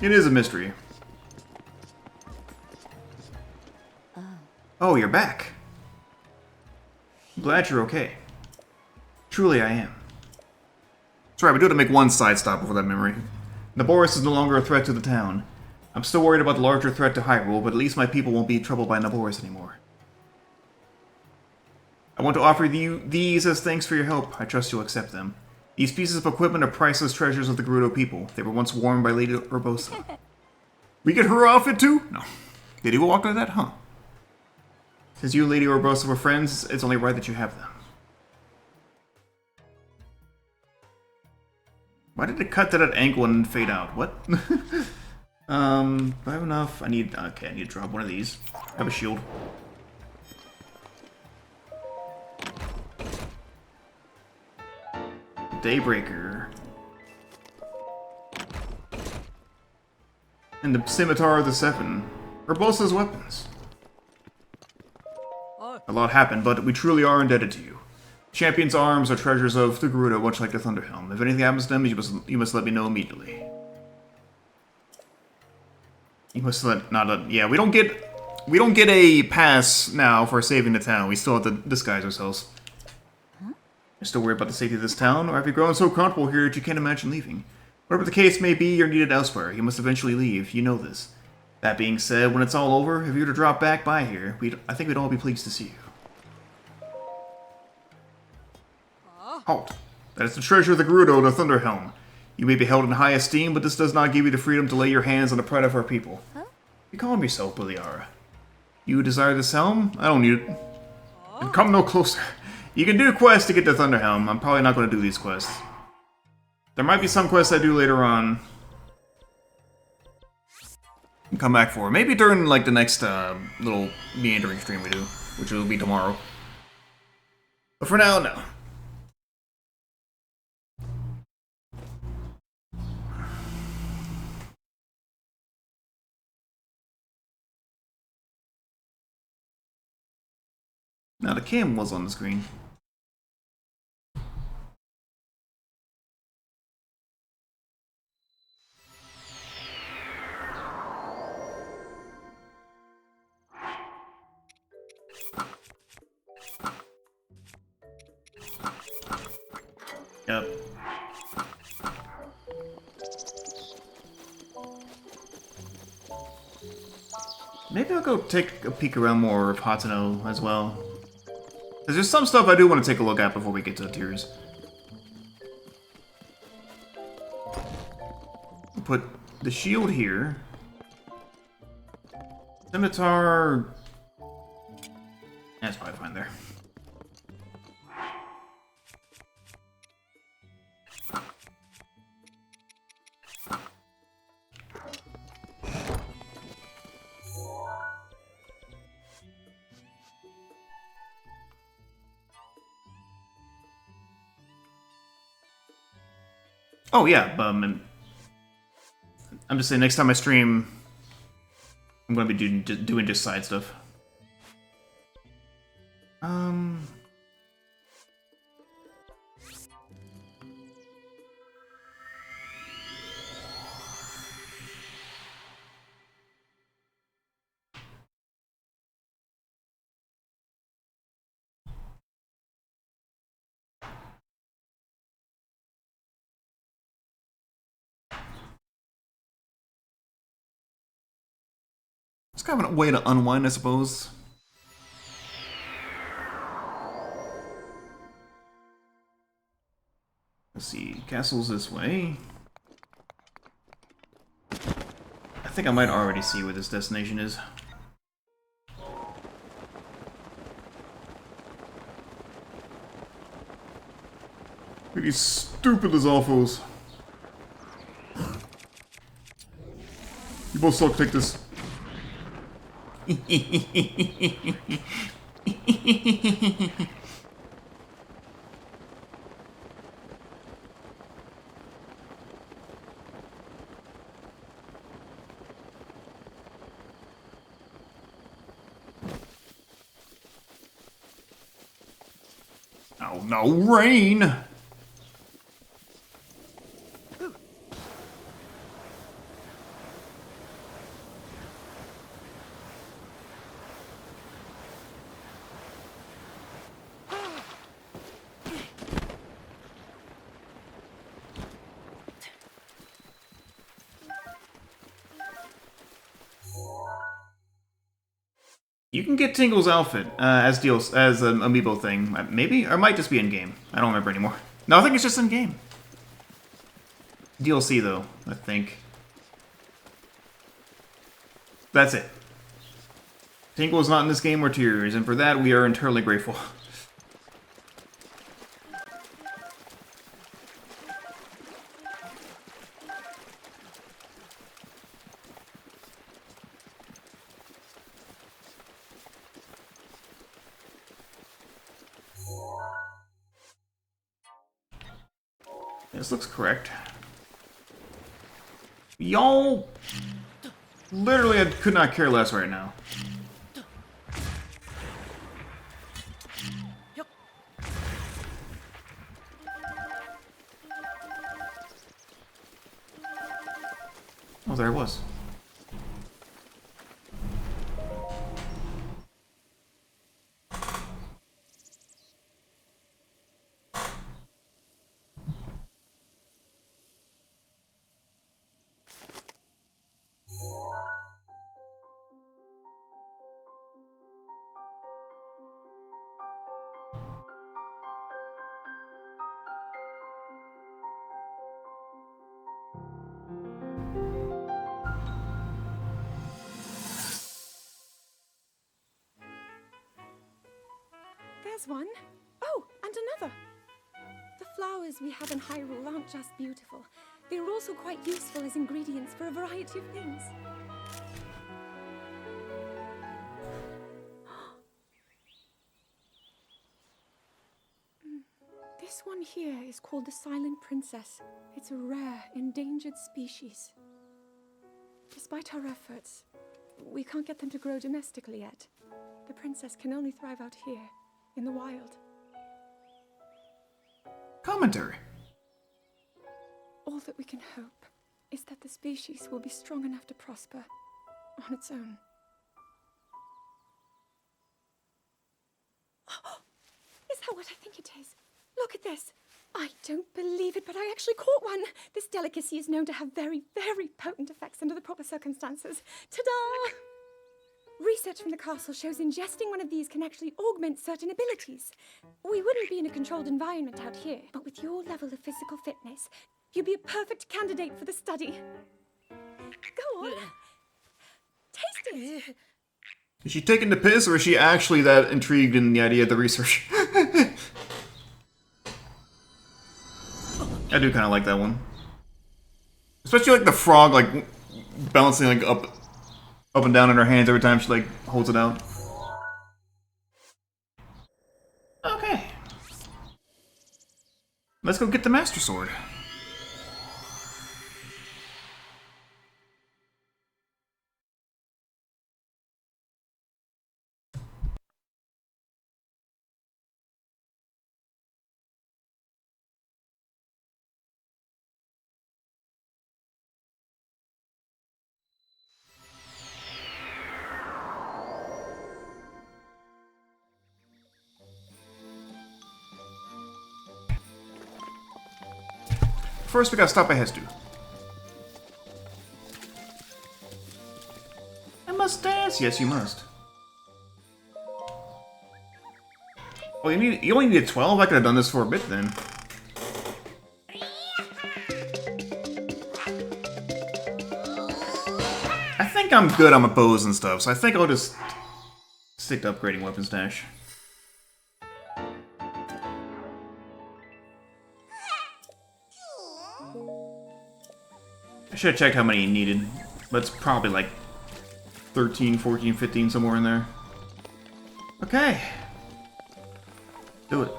It is a mystery. Oh, you're back. I'm glad you're okay. Truly I am. That's right, we do have to make one side stop before that memory. Naboris is no longer a threat to the town. I'm still worried about the larger threat to Hyrule, but at least my people won't be troubled by Naboris anymore. I want to offer you these as thanks for your help. I trust you'll accept them. These pieces of equipment are priceless treasures of the Gerudo people. They were once worn by Lady Urbosa. We get her outfit too? No. Did you walk like that? Huh. Since you and Lady Urbosa were friends, it's only right that you have them. Why did it cut to that angle and fade out? What? Do I have enough? I need to drop one of these. I have a shield. Daybreaker. And the Scimitar of the Seven. Urbosa's weapons. A lot happened, but we truly are indebted to you. Champion's arms are treasures of the Gerudo, much like the Thunderhelm. If anything happens to them, you must let me know immediately. You must yeah, we don't get a pass now for saving the town. We still have to disguise ourselves. You're still worried about the safety of this town, or have you grown so comfortable here that you can't imagine leaving? Whatever the case may be, you're needed elsewhere. You must eventually leave. You know this. That being said, when it's all over, if you were to drop back by here, I think we'd all be pleased to see you. Halt. That is the treasure of the Gerudo, the Thunderhelm. You may be held in high esteem, but this does not give you the freedom to lay your hands on the pride of our people. You calm yourself, Boliara. You desire this helm? I don't need it. And come no closer. You can do quests to get the Thunderhelm. I'm probably not going to do these quests. There might be some quests I do later on. And come back for. Maybe during like the next little meandering stream we do, which will be tomorrow. But for now, no. Now the cam was on the screen. Yep. Maybe I'll go take a peek around more of Hatano as well. There's some stuff I do want to take a look at before we get to the tiers. Put the shield here. Scimitar. That's probably fine there. Oh yeah, and I'm just saying next time I stream, I'm gonna be doing just side stuff. It's kind of a way to unwind, I suppose. Let's see, castle's this way. I think I might already see where this destination is. These stupid Lizalfos. You both suck, take this. Oh no, rain! You can get Tingle's outfit as an amiibo thing, maybe, or it might just be in game. I don't remember anymore. No, I think it's just in game. DLC though, I think. That's it. Tingle is not in this game or Tears, and for that we are eternally grateful. This looks correct. Y'all... Literally, I could not care less right now. Oh, there it was. There's one. Oh, and another. The flowers we have in Hyrule aren't just beautiful. They're also quite useful as ingredients for a variety of things. This one here is called the Silent Princess. It's a rare, endangered species. Despite our efforts, we can't get them to grow domestically yet. The princess can only thrive out here, in the wild. Commentary. All that we can hope is that the species will be strong enough to prosper on its own. Is that what I think it is? Look at this. I don't believe it, but I actually caught one. This delicacy is known to have very, very potent effects under the proper circumstances. Ta-da! Research from the castle shows ingesting one of these can actually augment certain abilities. We wouldn't be in a controlled environment out here, but with your level of physical fitness, you'd be a perfect candidate for the study. Go on. Taste it. Is she taking the piss, or is she actually that intrigued in the idea of the research? I do kind of like that one. Especially like the frog, like, bouncing like up and down in her hands every time she like holds it out. Okay. Let's go get the Master Sword. First, we gotta stop at Hestu. I must dance. Yes, you must. Well, you only need 12. I could have done this for a bit then. I think I'm good on my bows and stuff, so I think I'll just stick to upgrading weapon stash. I should have checked how many you needed, but it's probably like 13, 14, 15, somewhere in there. Okay. Do it.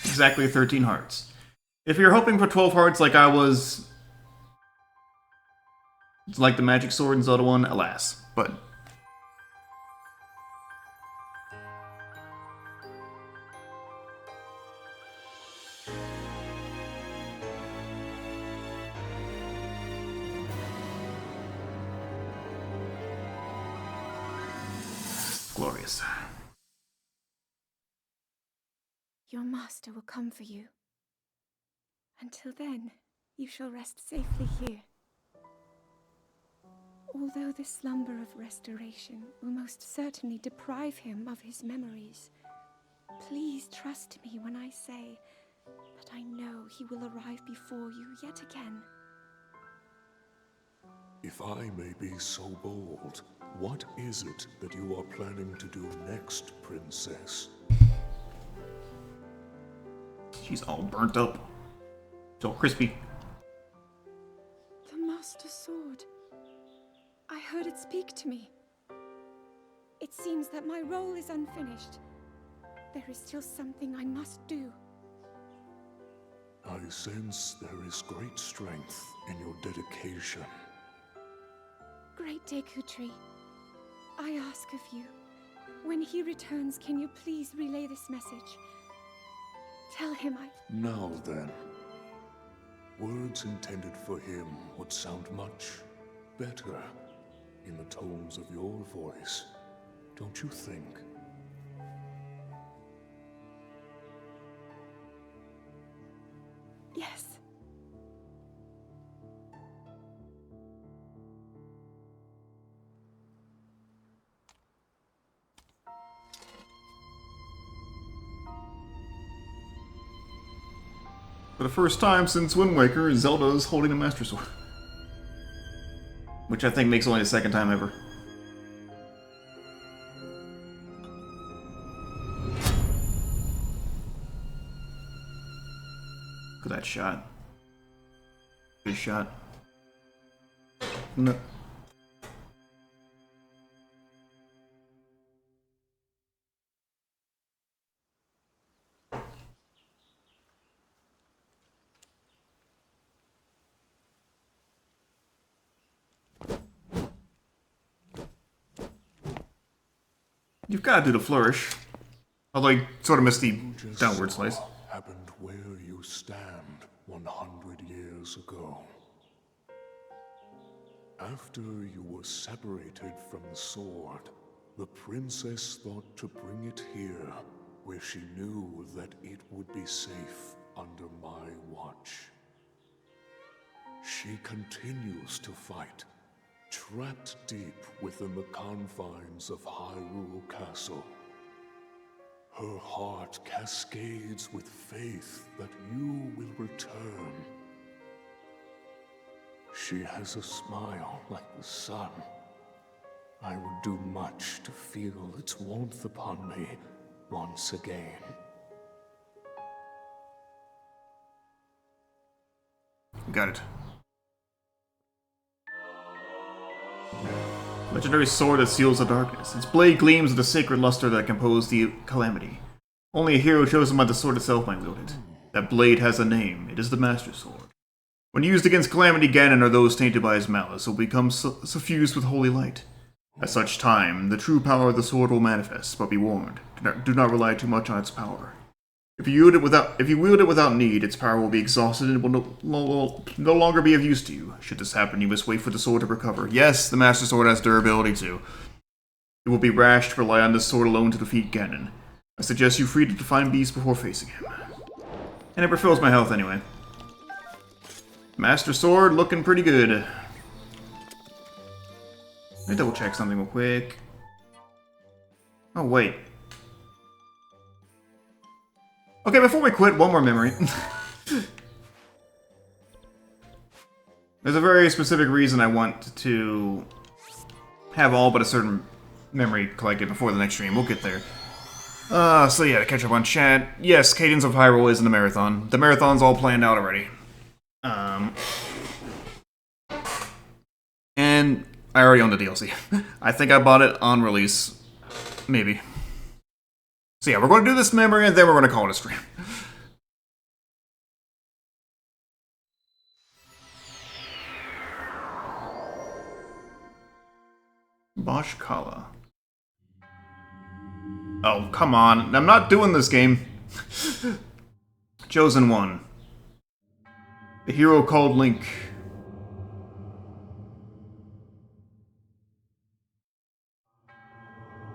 Exactly 13 hearts. If you're hoping for 12 hearts like I was, like the Magic Sword in Zelda 1, alas. But glorious. Your master will come for you. Until then, you shall rest safely here. Although the slumber of restoration will most certainly deprive him of his memories, please trust me when I say that I know he will arrive before you yet again. If I may be so bold, what is it that you are planning to do next, Princess? She's all burnt up. It's all crispy. The Master Sword. I heard it speak to me. It seems that my role is unfinished. There is still something I must do. I sense there is great strength in your dedication. Great Dekutri, I ask of you, when he returns, can you please relay this message? Tell him Now then, words intended for him would sound much better in the tones of your voice, don't you think? Yes. For the first time since Wind Waker, Zelda is holding a Master Sword. Which I think makes only the second time ever. Look at that shot. Good shot. No. You've got to do the flourish. Although I sort of missed the downward slice. Happened where you stand 100 years ago. After you were separated from the sword, the princess thought to bring it here, where she knew that it would be safe under my watch. She continues to fight, trapped deep within the confines of Hyrule Castle. Her heart cascades with faith that you will return. She has a smile like the sun. I would do much to feel its warmth upon me once again. Got it. Legendary sword that seals the darkness. Its blade gleams with the sacred luster that composed the calamity. Only a hero chosen by the sword itself might wield it. That blade has a name. It is the Master Sword. When used against Calamity Ganon or those tainted by his malice, it will become suffused with holy light. At such time, the true power of the sword will manifest, but be warned, do not rely too much on its power. If you wield it without need, its power will be exhausted and will no longer be of use to you. Should this happen, you must wait for the sword to recover. Yes, the Master Sword has durability too. It would be rash to rely on this sword alone to defeat Ganon. I suggest you free the Divine Beast before facing him. And it refills my health anyway. Master Sword looking pretty good. Let me double check something real quick. Oh, wait. Okay, before we quit, one more memory. There's a very specific reason I want to have all but a certain memory collected before the next stream. We'll get there. So yeah, to catch up on chat. Yes, Cadence of Hyrule is in the marathon. The marathon's all planned out already. And I already own the DLC. I think I bought it on release. Maybe. So yeah, we're going to do this memory and then we're going to call it a stream. Bosch Kala. Oh, come on. I'm not doing this game. Chosen One. The hero called Link.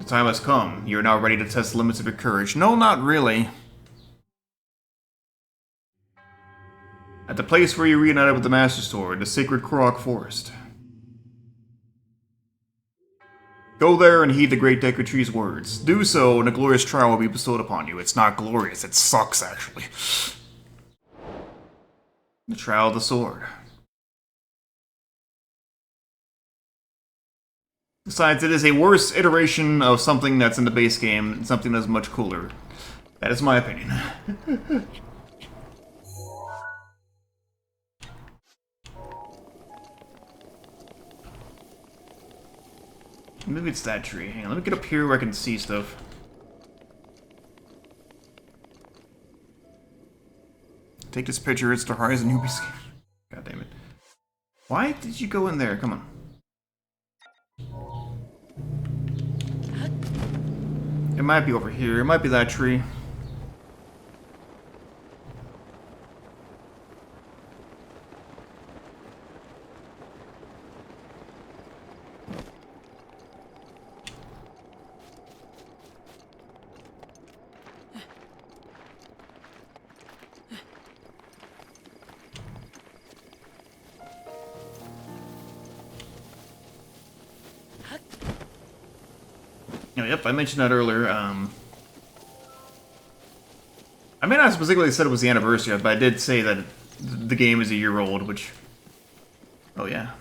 The time has come. You are now ready to test the limits of your courage. No, not really. At the place where you reunited with the Master Sword, the sacred Korok Forest. Go there and heed the great Deku Tree's words. Do so, and a glorious trial will be bestowed upon you. It's not glorious, it sucks, actually. The Trial of the Sword. Besides, it is a worse iteration of something that's in the base game, something that's much cooler. That is my opinion. Maybe it's that tree. Hang on, let me get up here where I can see stuff. Take this picture, it's the horizon you'll be scared. God damn it. Why did you go in there? Come on. It might be over here. It might be that tree. Yep, I mentioned that earlier. I may not specifically said it was the anniversary, but I did say that the game is a year old, which... Oh, yeah.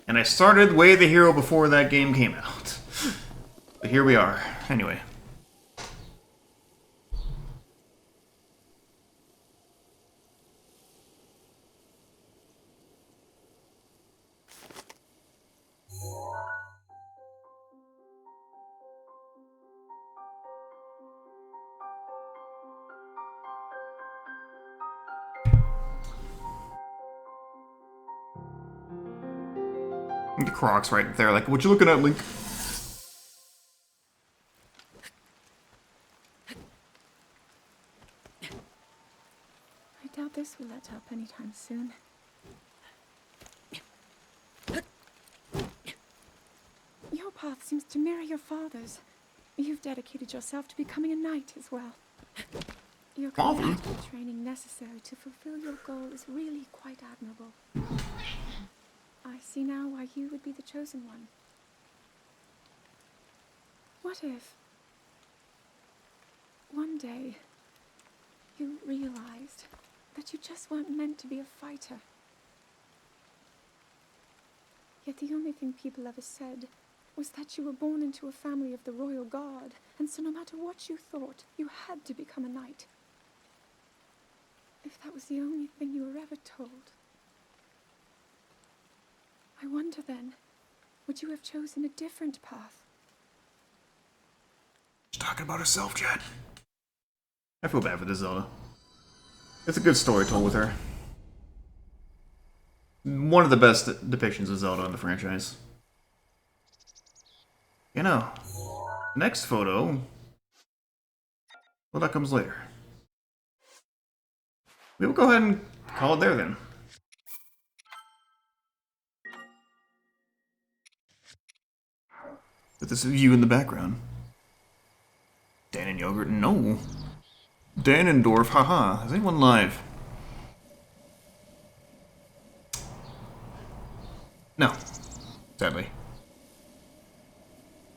And I started Way of the Hero before that game came out. But here we are. Anyway. The Croc's right there, like, what you looking at, Link? I doubt this will let up anytime soon. Your path seems to mirror your father's. You've dedicated yourself to becoming a knight as well. Your commitment to the training necessary to fulfill your goal is really quite admirable. I see now why you would be the chosen one. What if one day you realized that you just weren't meant to be a fighter? Yet the only thing people ever said was that you were born into a family of the royal guard, and so no matter what you thought, you had to become a knight. If that was the only thing you were ever told, I wonder then, would you have chosen a different path? She's talking about herself, Chad. I feel bad for this Zelda. It's a good story told with her. One of the best depictions of Zelda in the franchise. You know, next photo, well, that comes later. We will go ahead and call it there then. With this view in the background. Dan and Yogurt? No. Danendorf, haha. Is anyone live? No. Sadly.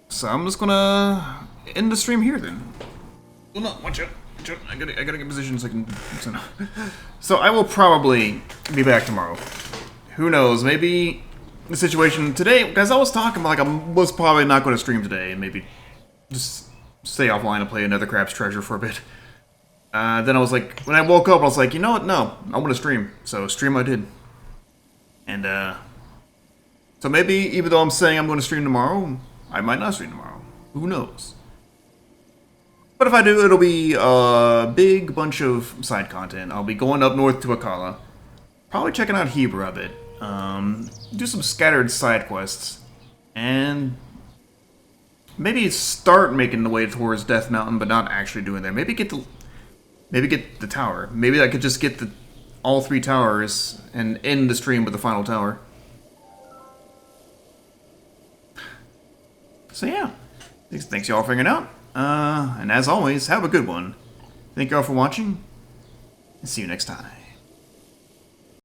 So I'm just gonna end the stream here then. Well, no, watch out. Watch out. I gotta get in position so I can... So I will probably be back tomorrow. Who knows, maybe... The situation today, because I was talking like I was probably not going to stream today, and maybe just stay offline and play another Crab's Treasure for a bit. Then I was like, when I woke up, I was like, you know what? No, I want to stream. So stream I did. And so maybe even though I'm saying I'm going to stream tomorrow, I might not stream tomorrow. Who knows? But if I do, it'll be a big bunch of side content. I'll be going up north to Akala, probably checking out Hebra a bit. Do some scattered side quests, and maybe start making the way towards Death Mountain, but not actually doing that. Maybe get the tower. Maybe I could just get the all 3 towers and end the stream with the final tower. So yeah, thanks y'all for hanging out. And as always, have a good one. Thank y'all for watching, and see you next time.